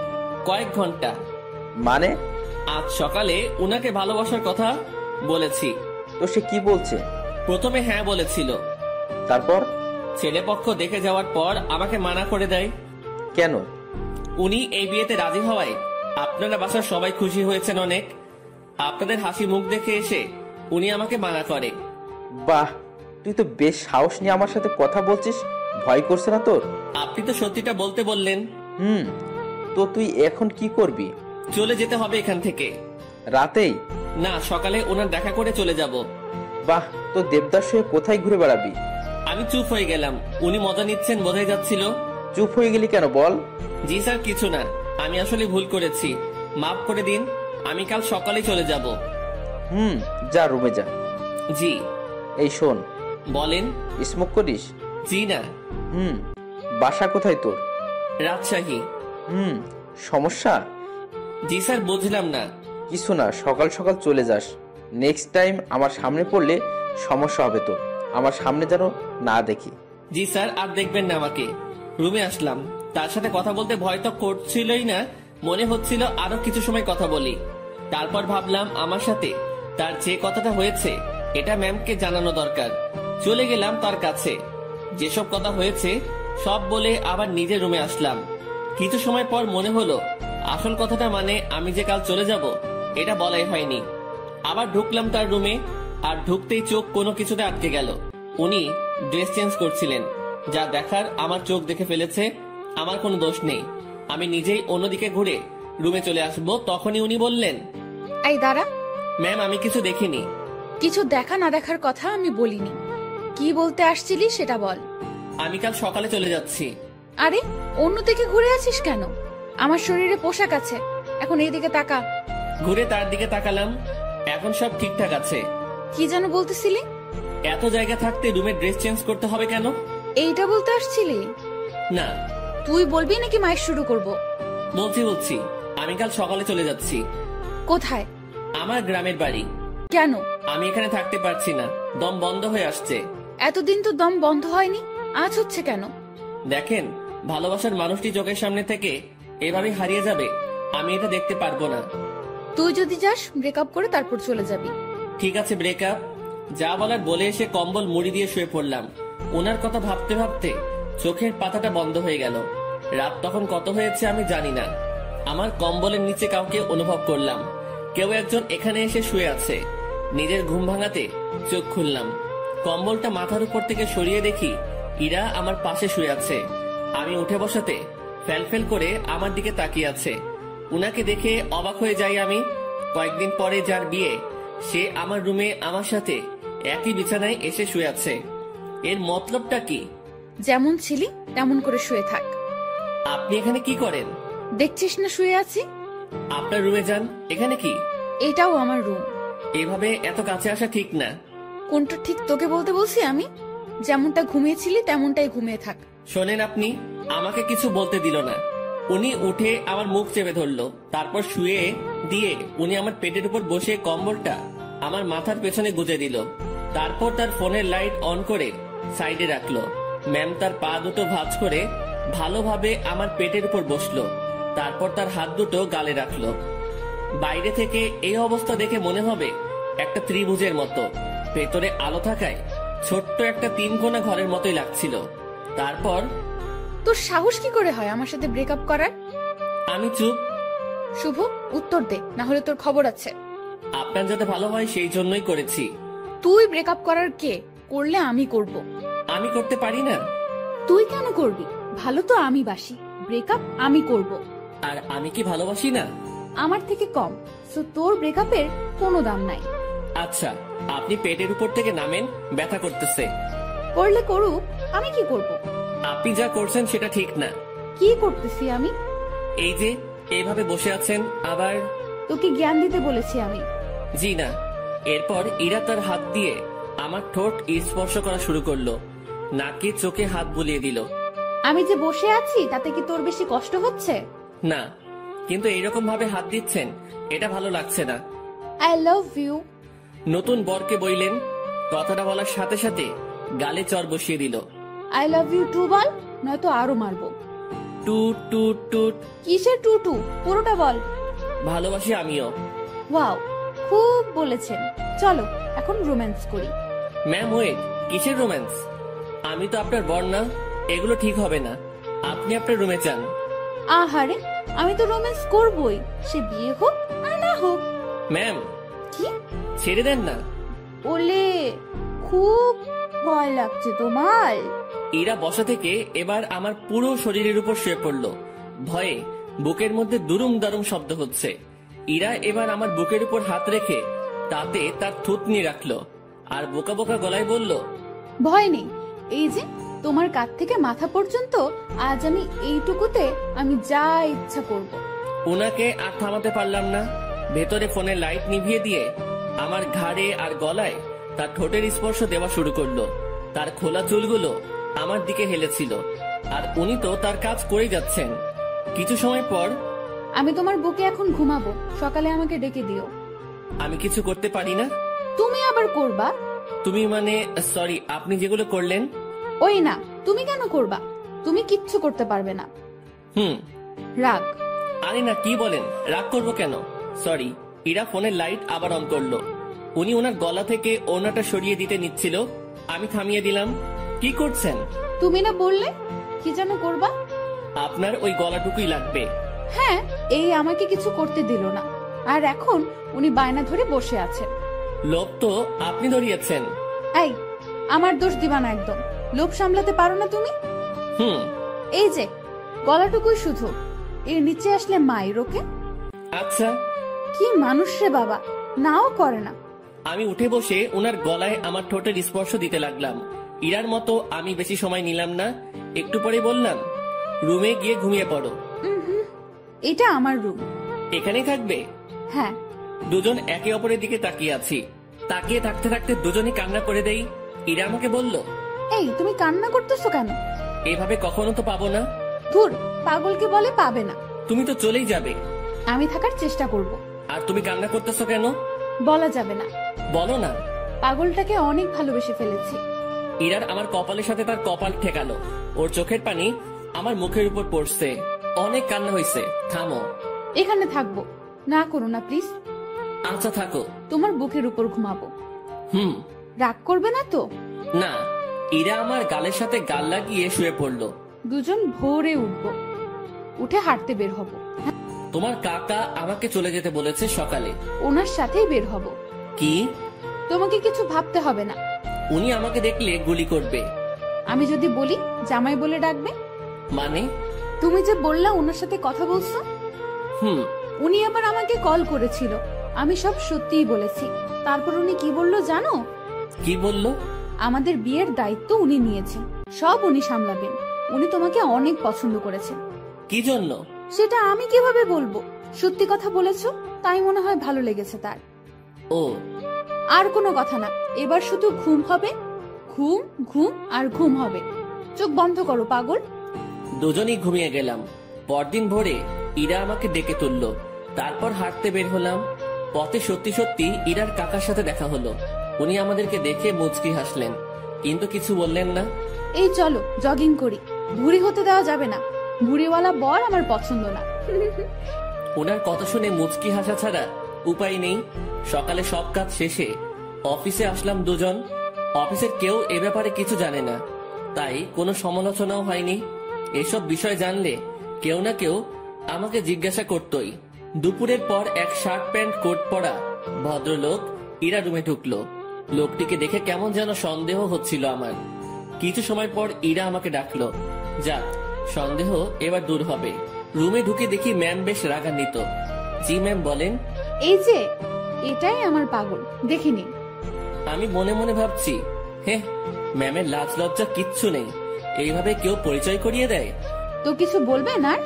কয়েক ঘন্টা। মানে? আজ সকালে উনাকে ভালোবাসার কথা বলেছি। তো সে কি বলছে? প্রথমে হ্যাঁ বলেছিল, তারপর? ছেলেপক্ষ দেখে যাওয়ার পর আমাকে মানা করে দেয়। কেন? উনি এই বিয়েতে রাজি হওয়ায় আপনারা বাসার সবাই খুশি হয়েছেন অনেক। আপনাদের হাসি মুখ দেখে এসে উনি আমাকে মানা করে। বাহ, তুই তো বেশ সাহস নিয়ে আমার সাথে কথা বলছিস। ভয় করছে না তোর? আপনি তো সত্যিটা বলতে বললেন। তো তুই এখন কি করবি? চলে যেতে হবে এখান থেকে। রাতেই? না, সকালে ওনার দেখা করে চলে যাব। বাহ, তো দেবদাস হয়ে কোথায় ঘুরে বেড়াবি? আমি চুপ হয়ে গেলাম। উনি মজা নিচ্ছেন বোঝাই যাচ্ছিল। চুপ হয়ে গেলি কেন বল? জি স্যার, কিছু না, আমি আসলে ভুল করেছি, মাফ করে দিন। আমি কাল সকালে চলে যাব। যা রুমে যা। জি। এই শোন। বলেন। স্মোক করিস? জি না। বাসা কোথায় তোর? রাজশাহী। সমস্যা? জি স্যার, বুঝলাম না। কিছু না, সকাল সকাল চলে যাস। নেক্সট টাইম আমার সামনে পড়লে সমস্যা হবে তোর। আমার সামনে যেন না দেখি। জি স্যার, আর দেখবেন না আমাকে। রুমে আসলাম। তার সাথে কথা বলতে ভয় তো করছিলই না, মনে হচ্ছিল আরো কিছু সময় কথা বলি। তারপর ভাবলাম আমার সাথে তার যে কথাটা হয়েছে এটা ম্যামকে জানানো দরকার। চলে গেলাম তার কাছে। যেসব কথা হয়েছে সব বলে আবার নিজের রুমে আসলাম। কিছু সময় পর মনে হলো আসল কথাটা মানে আমি যে কাল চলে যাব এটা বলাই হয়নি। আবার ঢুকলাম তার রুমে, আর ঢুকতেই চোখ কোনো কিছুতে আটকে গেল। উনি ড্রেস চেঞ্জ করছিলেন। যা দেখার আমার চোখ দেখে ফেলেছে, আমার কোনো দোষ নেই। আমি নিজেই অন্যদিকে ঘুরে রুমে চলে আসবো, তখনই উনি বললেন, এই দাঁড়া। ম্যাম, আমি কিছু দেখিনি। কিছু দেখা না দেখার কথা আমি বলিনি। কি বলতে আসছিলি সেটা বল। আমি কাল সকালে চলে যাচ্ছি। আরে, অন্যদিকে ঘুরে আছিস কেন? আমার শরীরে পোশাক আছে, এখন এইদিকে তাকা। ঘুরে তার দিকে তাকালাম। এখন সব ঠিকঠাক আছে। কি যেন বলতেছিলি? এত জায়গা থাকতে রুমে ড্রেস চেঞ্জ করতে হবে কেন? এইটা বলতে আসছিলি? না। তুই বলবি নাকি মায়ের শুরু করব? বলছি আমি কাল সকালে চলে যাচ্ছি কোথায়? আমার গ্রামের বাড়ি। কেন? আমি এখানে থাকতে পারছি না, দম বন্ধ হয়ে আসছে। এতদিন তো দম বন্ধ হয়নি, আজ হচ্ছে কেন? দেখেন, ভালোবাসার মানুষটি চোখের সামনে থেকে এভাবে হারিয়ে যাবে, আমি এটা দেখতে পারবো না। তুই যদি যাস ব্রেকআপ করে তারপর চলে যাবি। ঠিক আছে, ব্রেকআপ যা বলার বলে এসে কম্বল মুড়ি দিয়ে শুয়ে পড়লাম। ওনার কথা ভাবতে ভাবতে চোখের পাতাটা বন্ধ হয়ে গেল। রাত তখন কত হয়েছে আমি জানি না। আমার কম্বলের নিচে কাউকে অনুভব করলাম। কেউ একজন এখানে এসে শুয়ে আছে। নিজের ঘুম ভাঙাতে চোখ খুললাম। কম্বলটা মাথার উপর থেকে সরিয়ে দেখি ইরা আমার পাশে শুয়ে আছে। আমি উঠে বসাতে ফেলফেল করে আমার দিকে তাকিয়ে আছে। উনাকে দেখে অবাক হয়ে যাই আমি। কয়েকদিন পরে যার বিয়ে, সে আমার রুমে আমার সাথে একই বিছানায় এসে শুয়ে আছে। এর মতলবটা কি? যেমন ছিলি তেমন করে শুয়ে থাক। আপনি এখানে কি করেন? দেখছিস না শুয়ে আছি? আপনার রুমে যান। এখানে কি? এটাও আমার রুম। এভাবে এত কাছে আসা ঠিক না। কোনটা ঠিক তোকে বলতে বলছি আমি? যেমনটা ঘুমিয়েছিলি তেমনটাই ঘুমিয়ে থাক। শোনেন, আপনি আমাকে কিছু বলতে দিল না। উনি উঠে আমার মুখ চেপে ধরলো, তারপর শুয়ে দিয়ে উনি আমার পেটের উপর বসে কম্বলটা আমার মাথার পেছনে গুজে দিল। তারপর তার ফোনের লাইট অন করে সাইডে রাখলো। ম্যাম তার পা দুটো ভাঁজ করে ভালোভাবে আমার পেটের উপর বসলো। তারপর তার হাত দুটো গালে রাখলো। বাইরে থেকে এই অবস্থা দেখে মনে হবে একটা ত্রিভুজের মতো। ভেতরে আলো থাকায় ছোট্ট একটা 3 কোণা ঘরের মতোই লাগছিল। তারপর তোর সাহস কি করে হয় আমার সাথে ব্রেকআপ করার? আমি চুপ। শুভ, উত্তর দে, না হলে তোর খবর আছে। আপনার যাতে ভালো হয় সেই জন্যই করেছি। তুই ব্রেকআপ করার কে? করলে আমি করব। আমি করতে পারি না। তুই কেন করবি? ভালো তো আমি বাসি, ব্রেকআপ আমি করব। আর আমি কি ভালোবাসি না? আমার থেকে কম, সো তোর ব্রেকআপের কোনো দাম নাই। আচ্ছা, আপনি পেটের উপর থেকে নামেন, ব্যথা করতেছে। করলে করুক, আমি কি করব? আপনি যা করছেন সেটা ঠিক না। কি করতেছি আমি? এই যে এইভাবে বসে আছেন, আবার তোকে জ্ঞান দিতে বলেছি আমি। জি না। এরপর ইরা তার হাত দিয়ে আমার ঠোঁট স্পর্শ করা শুরু করলো। নাকে চোখে হাত বুলিয়ে দিল। আমি যে বসে আছি তাতে কি তোর বেশি কষ্ট হচ্ছে? না, কিন্তু এইরকম ভাবে হাত দিচ্ছেন এটা ভালো লাগছে না। I love you. নতুন বরকে বইলেন। কথাটা বলার সাথে সাথে গালে চড় বসিয়ে দিল। আই লাভ ইউ টু বল, নয়তো আরো মারবো। টুট টুট টুট। কিসের টুটু? পুরোটা বল। ভালোবাসি আমিও। ওয়াও, খুব বলেছেন। চলো এখন রোম্যান্স করি। ম্যাম ওয়েট, কিসের রোম্যান্স? আমি তো আপনার বর না, এগুলো ঠিক হবে না। আপনি আপনার রুমে যান। আহারে, আমি তো রোম্যান্স করবই, সে বিয়ে হোক আর না হোক। ম্যাম, কি? ছেড়ে দেন না। ওলে, খুব ভয় লাগছে তোমার? ইরা বসা থেকে এবার আমার পুরো শরীরের উপর শুয়ে পড়লো। ভয়ে বুকের মধ্যে দুরুম দারুম শব্দ হচ্ছে। ইরা এবার আমার বুকের উপর হাত রেখে তাতে তার থুতনি রাখলো আর বোকা বোকা গলায় বলল, ভয় নেই, এই যে তোমার কাঁধ থেকে মাথা পর্যন্ত আজ আমি এইটুকুতে আমি যা ইচ্ছা করব। উনাকে আর থামাতে পারলাম না। ভেতরে ফোনের লাইট নিভিয়ে দিয়ে আমার ঘাড়ে আর গলায় তার ঠোঁটের স্পর্শ দেওয়া শুরু করলো। তার খোলা চুলগুলো আমার দিকে হেলেছিল, আর উনি তো তার কাজ করেই যাচ্ছেন। কিছু সময় পর, আমি তোমার বুকে এখন ঘুমাবো, সকালে আমাকে ডেকে দিও। আমি কিছু করতে পারি না। তুমি আবার করবা? তুমি মানে, সরি, আপনি যেগুলো করলেন। ওই না, তুমি কেন করবা? তুমি কিচ্ছু করতে পারবে না। রাগ। আরে না, কি বলেন? রাগ করবো কেন? সরি। ইরা ফোনের লাইট আবার অন করলো। উনি ওনার গলা থেকে ওনাটা সরিয়ে দিতে নিচ্ছিল। আমি থামিয়ে দিলাম। কি করছেন? তুমি না বললে কি যেন করবা? আপনার ওই গলাটুকুই লাগবে। হ্যাঁ, এই আমাকে কিছু করতে দিল না, আর এখন উনি বায়না ধরে বসে আছেন। লোভ তো আপনি ধরিয়েছেন। এই, আমার দোষ দিবা না একদম। লোভ সামলাতে পারো না তুমি? এই যে গলাটুকুই শুধু, এর নিচে আসলে মায়ের ওকে। আচ্ছা। কি মানুষ রে বাবা, নাও করে না। আমি উঠে বসে ওনার গলায় আমার ঠোঁটের স্পর্শ দিতে লাগলাম। ইরার মতো আমি বেশি সময় নিলাম না। একটু পরে বললাম, রুমে গিয়ে ঘুমিয়ে পড়ো। এটা আমার রুম। এখানেই থাকবে? হ্যাঁ। দুজন একে অপরের দিকে তাকিয়ে আছি। তাকিয়ে থাকতে থাকতে দুজনই কান্না করে দেই। ইরা আমাকে বলল, এই তুমি কান্না করতেছো কেন? এভাবে কখনো তো পাবো না। ধুর, পাগলকে বলে পাবে না। তুমি তো চলেই যাবে। আমি থাকার চেষ্টা করব। আর তুমি কান্না করতেছো কেন? বলা যাবে না। বলো না। পাগলটাকে অনেক ভালোবেসে ফেলেছি। ইরার আমার কপালের সাথে তার কপাল ঠেকালো। ওর চোখের পানি আমার মুখের উপর পড়ছে। অনেক কান্না হয়েছে। থামো। এখানে থাকবো না, করো না প্লিজ। আচ্ছা থাকো। তোমার বুকের উপর ঘুমাবো। রাগ করবে না তো? না। ইরা আমার গালের সাথে গাল লাগিয়ে শুয়ে পড়লো। দুজন ভোরে উঠবো, উঠে হাঁটতে বের হব। তোমার কাকা আমাকে চলে যেতে বলেছে সকালে। ওনার সাথেই বের হব। কি? তোমাকে কিছু ভাবতে হবে না। উনি আমাকে দেখলে গুলি করবে। আমি যদি বলি জামাই বলে ডাকবে? মানে? তুমি যে বললা ওনার সাথে কথা বলছো। উনি আবার আমাকে কল করেছিল, আমি সব সত্যিই বলেছি। তারপর উনি কি বললো জানো? কি বললো? আমাদের বিয়ের দায়িত্ব উনি নিয়েছেন, সব উনি সামলাবেন। উনি তোমাকে অনেক পছন্দ করেছেন। কি জন্য? সেটা আমি কিভাবে বলবো? সত্যি কথা বলেছো, তাই মনে হয় ভালো লেগেছে তার। ও, আর কোনো কথা না, এবার শুধু ঘুম হবে, ঘুম ঘুম আর ঘুম হবে। চোখ বন্ধ করো পাগল। দুজনেই ঘুমিয়ে গেলাম। পরদিন ভোরে ইরা আমাকে ডেকে তুললো। তারপর হাঁটতে বের হলাম। পথে সত্যি সত্যি ইরার কাকার সাথে দেখা হলো। উনি আমাদেরকে দেখে মুচকি হাসলেন, কিন্তু কিছু বললেন না। এই চলো জগিং করি। ভুঁড়ি হতে দেওয়া যাবে না, ভুঁড়িওয়ালা বর আমার পছন্দ না। ওনার কথা শুনে মুচকি হাসা ছাড়া উপায় নেই। সকালে সব কাজ শেষে অফিসে আসলাম দুজন। অফিসের কেউ এ ব্যাপারে কিছু জানে না, তাই কোনো সমালোচনাও হয়নি। এসব বিষয় জানলে কেউ না কেউ আমাকে জিজ্ঞাসা করতই। দুপুরের পর এক শার্ট প্যান্ট কোট পরা ভদ্রলোক ইরা রুমে ঢুকলো। লোকটিকে দেখে কেমন যেন সন্দেহ হচ্ছিল আমার। কিছু সময় পর ইরা আমাকে ডাকলো। যাক, সন্দেহ এবার দূর হবে। রুমে ঢুকে দেখি ম্যাম বেশ রাগান্বিত। জি ম্যাম বলেন। এই যে এটাই আমার পাগল, দেখিনি। আমি মনে মনে ভাবছি, হ্যাঁ, ম্যামের লাজ লজ্জা কিচ্ছু নেই, এইভাবে কেউ পরিচয় করিয়ে দেয়। তো কিছু বলবেন আর?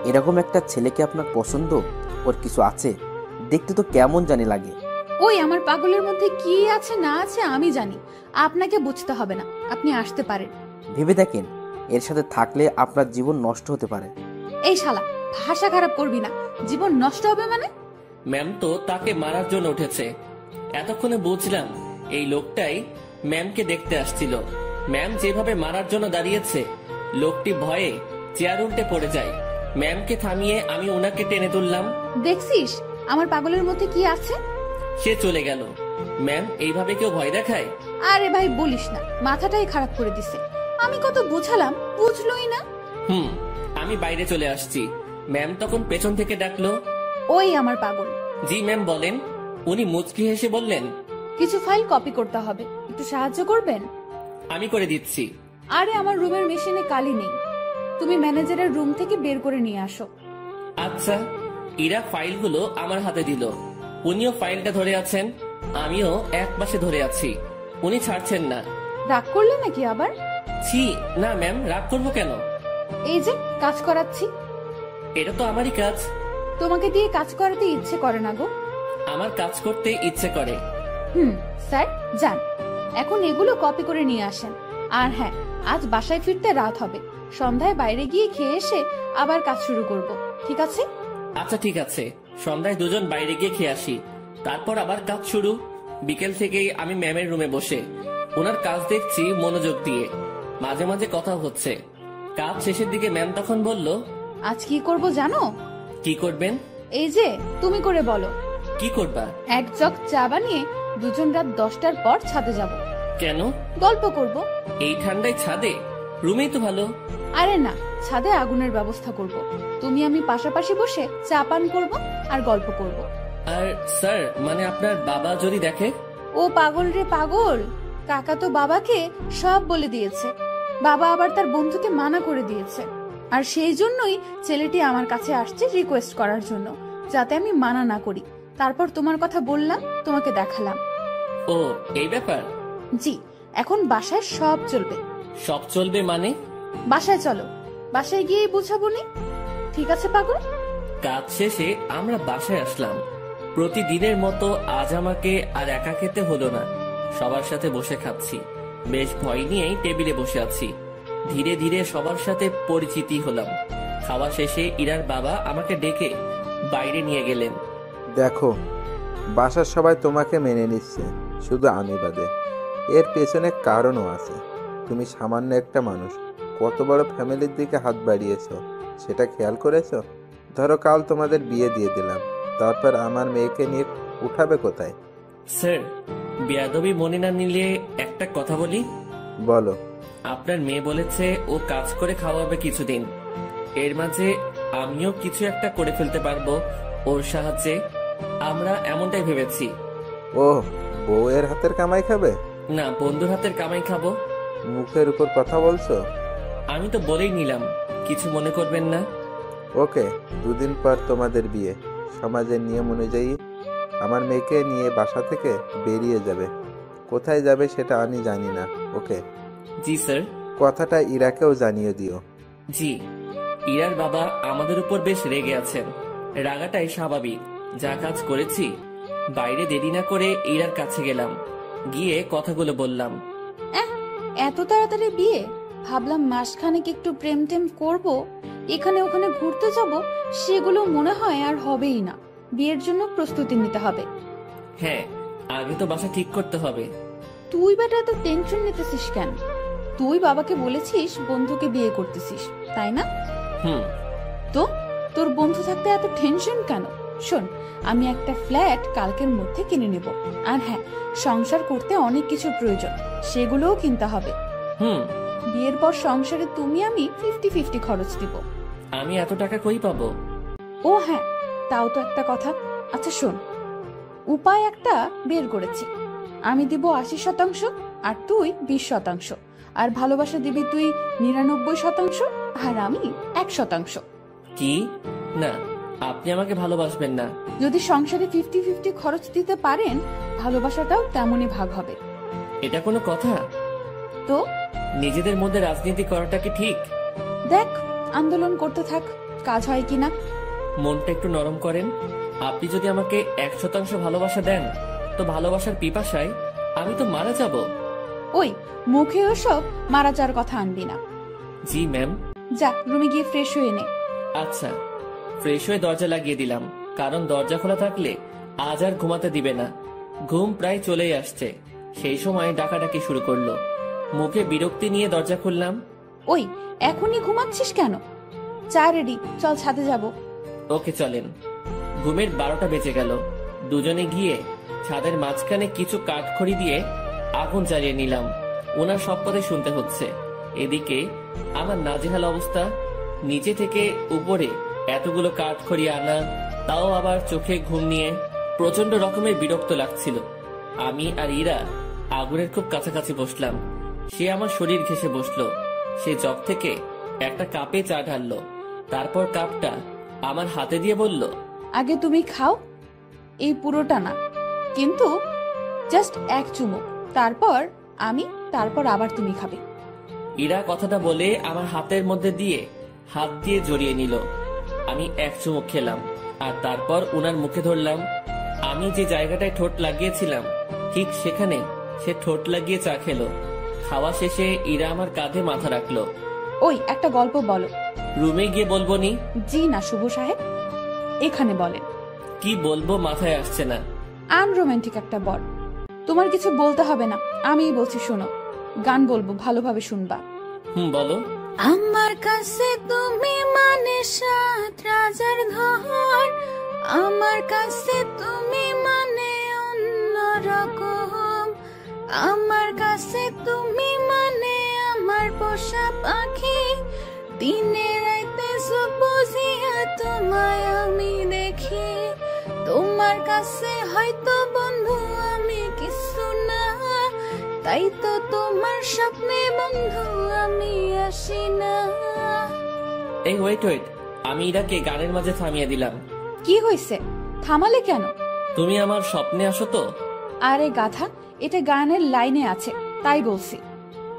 এরকম একটা ছেলেকে আপনার পছন্দ? ওর কিছু আছে? দেখতে তো কেমন জানি লাগে। ওই আমার পাগলের মধ্যে কি আছে না আছে আমি জানি, আপনাকে বুঝতে হবে না। আপনি আসতে পারেন। ভেবে দেখেন, এর সাথে থাকলে আপনার জীবন নষ্ট হতে পারে। এই শালা, ভাষা খারাপ করবি না। জীবন নষ্ট হবে মানে? ম্যাম তো তাকে মারার জন্য উঠেছে। এতক্ষণে বুঝলাম এই লোকটাই ম্যামকে দেখতে আসছিল। ম্যাম যেভাবে মারার জন্য দাঁড়িয়েছে, লোকটি ভয়ে চেয়ার উল্টে পড়ে যায়। ম্যামকে থামিয়ে আমি ওনাকে টেনে তুললাম। দেখছিস আমার পাগলের মধ্যে কি আছে? সে চলে গেল। ম্যাম, এইভাবে কেউ ভয় দেখায়? আরে ভাই বলিস না, মাথাটাই খারাপ করে দিছে। আমি কত বুঝালাম, বুঝলোই না। আমি বাইরে চলে আসছি। ম্যাম তখন পেছন থেকে ডাকলো। ওই আমার পাগল। জি ম্যাম বলেন। উনি মুচকি হেসে বললেন, কিছু ফাইল কপি করতে হবে, একটু সাহায্য করবেন? আমি করে দিচ্ছি। আরে আমার রুমের মেশিনে কালি নেই, তুমি ম্যানেজারের রুম থেকে বের করে নিয়ে আসো। আচ্ছা। ইরা ফাইলগুলো আমার হাতে দিল। উনিও ফাইলটা ধরে আছেন, আমিও এক পাশে ধরে আছি। উনি ছাড়ছেন না। রাগ করলে নাকি আবার? ছি না ম্যাম, রাগ করবো কেন? এই যে কাজ করাচ্ছি। এটা তো আমারই কাজ। তোমাকে দিয়ে কাজ করাতে ইচ্ছে করে না গো? আমার কাজ করতে ইচ্ছে করে। স্যার যান, এখন এগুলো কপি করে নিয়ে আসেন। আর হ্যাঁ, আজ বাসায় ফিরতে রাত হবে। সন্ধ্যায় বাইরে গিয়ে খেয়ে এসে আবার কাজ শুরু করব, ঠিক আছে? আচ্ছা ঠিক আছে। সন্ধ্যায় দুজন বাইরে গিয়ে খেয়ে আসি, তারপর আবার কাজ শুরু। বিকেল থেকেই আমি ম্যামের রুমে বসে ওনার কাজ দেখছি মনোযোগ দিয়ে। মাঝে মাঝে কথা হচ্ছে। কাজ শেষের দিকে ম্যাম তখন বলল, আজ কি করব জানো? কি করবেন? এই যে তুমি করে বলো। কি করবা? এক জগ চা বানিয়ে দুজন রাত 10টার পর ছাদে যাব। কেন? গল্প করব। এই ঠান্ডায় ছাদে? রুমেই তো ভালো। আরে না, ছাদে আগুনের ব্যবস্থা করব। তুমি আমি পাশাপাশি বসে চা পান করব আর গল্প করব। আর স্যার, মানে আপনার বাবা যদি দেখে? ও পাগল রে পাগল, কাকা তো বাবাকে সব বলে দিয়েছে। বাবা আবার তার বন্ধুকে মানা করে দিয়েছে। আর সেই জন্যই ছেলেটি আমার কাছে আসছে রিকোয়েস্ট করার জন্য, যাতে আমি মানা না করি। তারপর তোমার কথা বললাম, তোমাকে দেখালাম। ও, এই ব্যাপার? জি, এখন বাসায় সব চলবে। সব চলবে মানে? বাসায় চলো, বাসায় গিয়েই বুঝাবো নি। ঠিক আছে পাগল? কাজ শেষে আমরা বাসায় আসলাম। প্রতিদিনের মতো আজ আমাকে আর একা খেতে হলো না, সবার সাথে বসে খাচ্ছি। বেশ ভয় নিয়েই টেবিলে বসে আছি। ধীরে ধীরে সবার সাথে পরিচিতি হলাম। খাওয়া শেষে ইরার বাবা আমাকে ডেকে বাইরে নিয়ে গেলেন। দেখো, বাসার সবাই তোমাকে মেনে নিচ্ছে, শুধু আমি বাদে। এর পেছনে কারণও আছে। তুমি সামান্য একটা মানুষ, কত বড় ফ্যামিলির দিকে হাত বাড়িয়েছো সেটা খেয়াল করেছো? ধরো কাল তোমাদের বিয়ে দিয়ে দিলাম, তারপর আমার মেয়েকে নিয়ে উঠাবে কোথায়? স্যার, বেয়াদবি মনে না নিলে একটা কথা বলি। বলো। আপনার মেয়ে বলেছে ও কাজ করে খাওয়াবে কিছুদিন, এর মাঝে আমিও কিছু একটা করে ফেলতে পারবো ওর সাহায্যে। আমরা এমনটাই ভেবেছি। ও, বউয়ের হাতের কামাই খাবে? না, বন্ধুর হাতের কামাই খাবো। মুখের উপর কথা বলছো। আমি তো বলেই নিলাম, কিছু মনে করবেন না। ওকে, 2 দিন পর তোমাদের বিয়ে। সমাজের নিয়ম অনুযায়ী আমার মেয়েকে নিয়ে বাসা থেকে বেরিয়ে যাবে। কোথায় যাবে সেটা আমি জানি না। ওকে? জি স্যার। কথাটা ইরাকেও জানিয়ে দিও। জি। ইরার বাবা আমাদের উপর বেশ রেগে আছেন। রাগাটাই স্বাভাবিক, যা কাজ করেছি। বাইরে দেরি না করে ইরার কাছে গেলাম, গিয়ে কথাগুলো বললাম। এত তাড়াতাড়ি বিয়ে? ভাবলাম মাসখানেক একটু প্রেম টেম করবো, এখানে ওখানে ঘুরতে যাব, সেগুলো মনে হয় আর হবেই না। বিয়ের জন্য প্রস্তুতি নিতে হবে। হ্যাঁ, আগে তো বাসা ঠিক করতে হবে। তুই বেটা এত টেনশন নিতেছিস কেন? তুই বাবাকে বলেছিস বন্ধুকে বিয়ে করতেছিস, তাই না? হুম। তো তোর বন্ধু থাকতে এত টেনশন কেন? শোন, আমি একটা ফ্ল্যাট কালকের মধ্যে কিনে নেব। আর হ্যাঁ, সংসার করতে অনেক কিছু প্রয়োজন, সেগুলোও কিনতে হবে। হুম। বিয়ের পর সংসারে তুমি আমি 50-50 খরচ দিব। আমি এত টাকা কই পাবো? ও হ্যাঁ, তাও তো একটা কথা। আচ্ছা শোন, উপায় একটা বের করেছি। আমি দিব 80% আর তুই 20%। আর ভালোবাসা দিবি তুই 99%, আর আমি 1%। কি? না, আপনি আমাকে ভালোবাসবেন না। যদি সংসারে 50-50 খরচ দিতে পারেন, ভালোবাসাটাও তেমনই ভাগ হবে। এটা কোনো কথা? তো নিজেদের মধ্যে রাজনীতি করাটা কি ঠিক? দেখ, আন্দোলন করতে থাক, কাজ হয় কিনা। মনটা একটু নরম করেন। আপনি যদি আমাকে 100% ভালোবাসা দেন, তো ভালোবাসার পিপাসায় আমি তো মারা যাব। ওই মুখে ওসব মারা যাওয়ার কথা আনবি না। জি ম্যাম। যা, রুমে গিয়ে ফ্রেশ হয়ে নে। আচ্ছা। ফ্রেশ হয়ে দরজা লাগিয়ে দিলাম, কারণ দরজা খোলা থাকলে আজ আর ঘুমাতে দিবে না। ঘুম প্রায় চলেই আসছে, সেই সময় ডাকাডাকি শুরু করলো। মুখে বিরক্তি নিয়ে দরজা খুললাম। ওই এখনই ঘুমাচ্ছিস কেন? চা রেডি, চল ছাদে যাব। ওকে চলেন। ঘুমের 12টা বেজে গেল। দুজনে গিয়ে ছাদের মাঝখানে কিছু কাঠখড়ি দিয়ে আগুন জ্বালিয়ে নিলাম। ওনার সব কথাই শুনতে হচ্ছে। এদিকে আমার নাজেহাল অবস্থা। নিচে থেকে উপরে এতগুলো কাঠখড়ি আনা, তাও আবার চোখে ঘুম নিয়ে প্রচন্ড রকমের বিরক্ত লাগছিল। আমি আর ইরা আগুনের খুব কাছাকাছি বসলাম। সে আমার শরীর ঘেঁষে বসলো। সে জগ থেকে একটা কাপে চা ঢাললো, তারপর কাপটা আমার হাতে দিয়ে বলল, আগে তুমি খাও, এই পুরোটা না, কিন্তু জাস্ট এক চুমুক, তারপর আমি, তারপর আবার তুমি খাবে। ইরা কথাটা বলে আমার হাতের মধ্যে দিয়ে হাত দিয়ে জড়িয়ে নিল। আমি এক চুমুক খেলাম, আর তারপর উনার মুখে ধরলাম। আমি যে জায়গাটায় ঠোঁট লাগিয়েছিলাম, ঠিক সেখানে সে ঠোঁট লাগিয়ে চা খেলো। খাওয়া শেষে ইরা আমার কাঁধে মাথা রাখলো। ওই একটা গল্প বলো। রুমে গিয়ে বলবো নি? জি না শুভ সাহেব, এখানে বলেন। কি বলবো মাথায় আসছে না। আনরোমান্টিক একটা বর। তোমার কিছু বলতে হবে না, আমিই বলছি শোনো। গান বলবো, ভালোভাবে শুনবা। বলো। আমার কাছে তুমি মানে 7 রাজার ঘর, আমার কাছে তুমি মানে অন্যরকম, আমার কাছে তুমি মানে আমার পোষা পাখি, দিনে রাইতে বুঝিয়া তোমায় আমি দেখি, তোমার কাছে হয়তো বন্ধু আমি কিছু না, তাই তো তোমার স্বপ্নে বন্ধু আমি আসি না। এই ওয়েট, আমি ইরাকে গানের মাঝে থামিয়ে দিলাম। কি হয়েছে, থামালে কেন? তুমি আমার স্বপ্নে আসো তো? আরে গাধা, এটা গানের লাইনে আছে, তাই বলছি।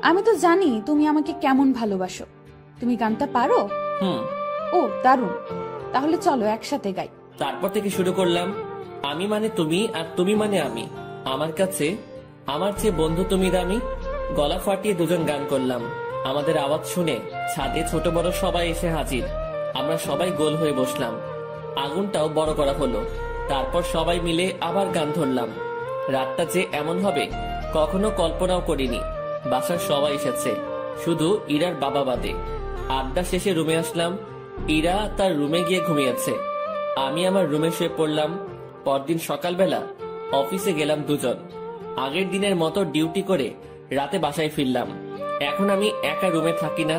আমি তো জানি তুমি আমাকে কেমন ভালোবাসো। তুমি গানটা পারো? ও দারুণ, তাহলে চলো একসাথে গাই। তারপর থেকে শুরু করলাম। আমি মানে তুমি, আর তুমি মানে আমি। আমার কাছে আমার চেয়ে বন্ধু তুমি দামি। গলা ফাটিয়ে দুজন গান করলাম। আমাদের আওয়াজ শুনে ছাদে ছোট বড় সবাই এসে হাজির। আমরা সবাই গোল হয়ে বসলাম। আগুনটাও বড় করা হলো। তারপর সবাই মিলে আবার গান ধরলাম। রাতটা যে এমন হবে কখনো কল্পনাও করিনি। বাসার সবাই এসেছে, শুধু ইরার বাবা বাদে। আড্ডা শেষে রুমে আসলাম। ইরা তার রুমে গিয়ে ঘুমিয়েছে, আমি আমার রুমে শুয়ে পড়লাম। পরদিন সকালবেলা অফিসে গেলাম দুজন। আগের দিনের মতো ডিউটি করে রাতে বাসায় ফিরলাম। এখন আমি একা রুমে থাকি না,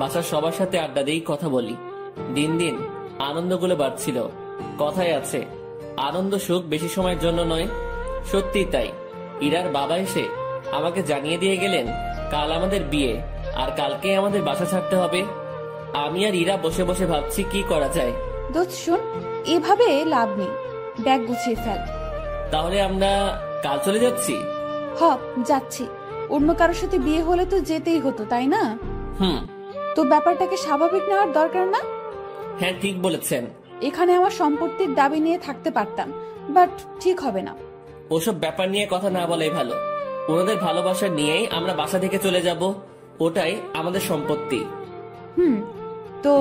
বাসার সবার সাথে আড্ডা দিয়েই কথা বলি। দিন দিন আনন্দগুলো বাড়ছিল। কথায় আছে, আনন্দ সুখ বেশি সময়ের জন্য নয়। সত্যি তাই। ইরার বাবা এসে আমাকে জানিয়ে দিয়ে গেলেন কাল আমাদের বিয়ে, আর কালকে আমাদের বাসা ছাড়তে হবে। আমি আর ইরা বসে বসে ভাবছি কি করা যায়। দোস্ত শোন, এভাবে লাভ নেই, ব্যাগ গুছিয়ে ফেল। তাহলে আমরা কাল চলে যাচ্ছি? হ, যাচ্ছি। অন্য কারোর সাথে বিয়ে হলে তো যেতেই হতো, তাই না? তো ব্যাপারটাকে স্বাভাবিক নেওয়ার দরকার না? হ্যাঁ, ঠিক বলেছেন। এখানে আমার সম্পত্তির দাবি নিয়ে থাকতে পারতাম, বাট ঠিক হবে না। ওসব ব্যাপার নিয়ে কথা না বলাই ভালো। ওনাদের ভালোবাসা নিয়েই আমরা বাসা থেকে চলে যাব, ওটাই আমাদের সম্পত্তি। তো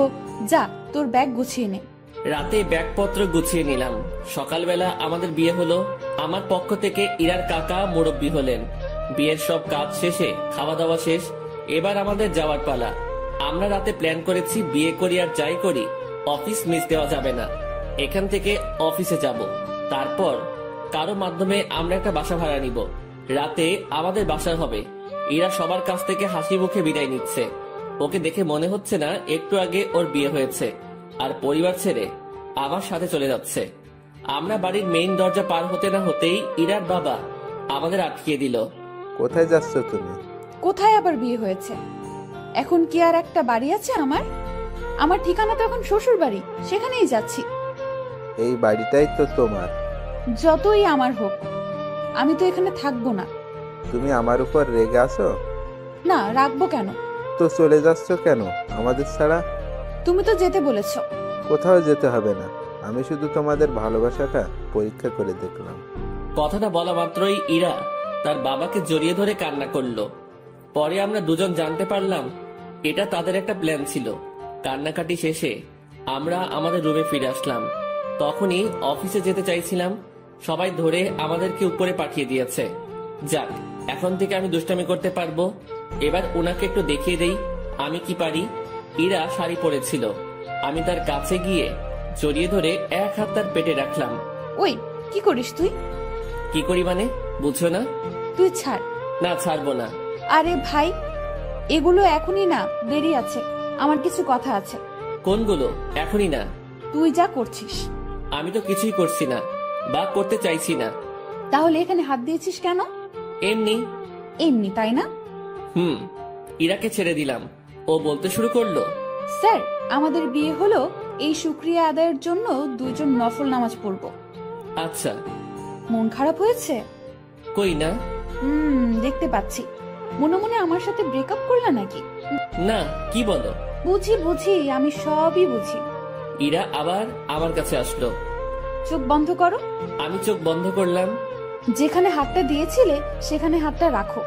যা, তোর ব্যাগ গুছিয়ে নে। রাতে ব্যাগপত্র গুছিয়ে নিলাম। সকালবেলা আমাদের বিয়ে হলো। আমার পক্ষ থেকে ইরার কাকা মুরব্বি হলেন। বিয়ের সব কাজ শেষে খাওয়া দাওয়া শেষ, এবার আমাদের যাওয়ার পালা। আমরা রাতে প্ল্যান করেছি বিয়ে করি আর যাই করি অফিস মিস দেওয়া যাবে না। এখান থেকে অফিসে যাব, তারপর কারো মাধ্যমে আমরা একটা বাসা ভাড়া নিব। রাতে আমাদের বাসা হবে। ইরা সবার কাছ থেকে হাসি মুখে বিদায় নিচ্ছে। ওকে দেখে মনে হচ্ছে না একটু আগে ওর বিয়ে হয়েছে, আর পরিবার ছেড়ে আমার সাথে চলে যাচ্ছে। আমরা বাড়ির মেইন দরজা পার হতে না হতেই ইরার বাবা আমাদের আটকিয়ে দিল। কোথায় যাচ্ছ তুমি? কোথায় আবার বিয়ে হয়েছে? এখন কি আর একটা বাড়ি আছে আমার? আমার ঠিকানা তো এখন শ্বশুর বাড়ি, সেখানেই যাচ্ছি। এই বাড়িটাই তো তোমার। যতই আমার হোক, আমি তো এখানে থাকবো না। তুমি আমার উপর রেগে আছো? না, রাখবো কেন? তো চলে যাচ্ছ কেন আমাদের ছাড়া? তুমি তো যেতে বলেছ। কোথাও যেতে হবে না, আমি শুধু তোমাদের ভালোবাসাটা পরীক্ষা করে দেখলাম। কথাটা বলা মাত্রই ইরা তার বাবাকে জড়িয়ে ধরে কান্না করলো। পরে আমরা দুজন জানতে পারলাম এটা তাদের একটা প্ল্যান ছিল। কান্নাকাটি শেষে আমরা আমাদের রুমে ফিরে আসলাম। তখনই অফিসে যেতে চাইছিলাম, সবাই ধরে আমাদেরকে উপরে পাঠিয়ে দিয়েছে। যাক, এখন থেকে আমি দুষ্টামি করতে পারবো। এবার ওনাকে একটু দেখিয়ে দেই আমি কি পারি। ইরা শাড়ি পরেছিল, আমি তার কাছে গিয়ে জড়িয়ে ধরে এক হাত তার পেটে রাখলাম। ওই, কি করিস তুই? কি করি মানে, বুঝছো না? তুই ছাড়। না, ছাড়বো না। আরে ভাই, এগুলো এখনই না, দেরি আছে, আমার কিছু কথা আছে। কোনগুলো? এখনই না। তুই যা করছিস। আমি তো কিছুই করছি না, বা করতে চাইছি না। তাহলে এখানে হাত দিয়েছিস কেন? এমনি। এমনি, তাই না? ইরাকে ছেড়ে দিলাম। ও বলতে শুরু করলো, স্যার, আমাদের বিয়ে হলো, এই শুকরিয়া আদায়ের জন্য দুইজন নফল নামাজ পড়বো। আচ্ছা। মন খারাপ হয়েছে? কই না। দেখতে পাচ্ছি। মনে মনে আমার সাথে ব্রেকআপ করলা নাকি? না, কি বলো? বুঝি, আমি সবই বুঝি। ইরা আবার আমার কাছে আসলো। চোখ বন্ধ করো। আমি চোখ বন্ধ করলাম। যেখানে হাতটা দিয়েছিলে সেখানে হাতটা রাখো,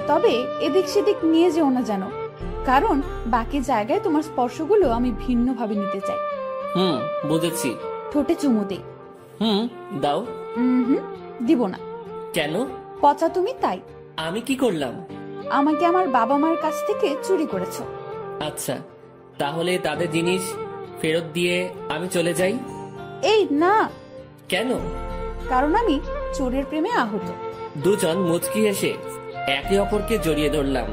তবে এদিক সেদিক নিয়ে যেও না যেন, কারণ বাকি জায়গায় তোমার স্পর্শগুলো আমি ভিন্নভাবে নিতে চাই। বুঝেছি। ঠোঁটে চুমু দে। দাও। দিব না। কেন? পচা তুমি, তাই। আমি কি করলাম? আমাকে আমার বাবা মার কাছ থেকে চুরি করেছো। আচ্ছা, তাহলে তাদের জিনিস ফেরত দিয়ে আমি চলে যাই? এই না। কেন? কারণ আমি চোরের প্রেমে আহত। দুজন মুচকি হেসে একে অপরকে জড়িয়ে ধরলাম।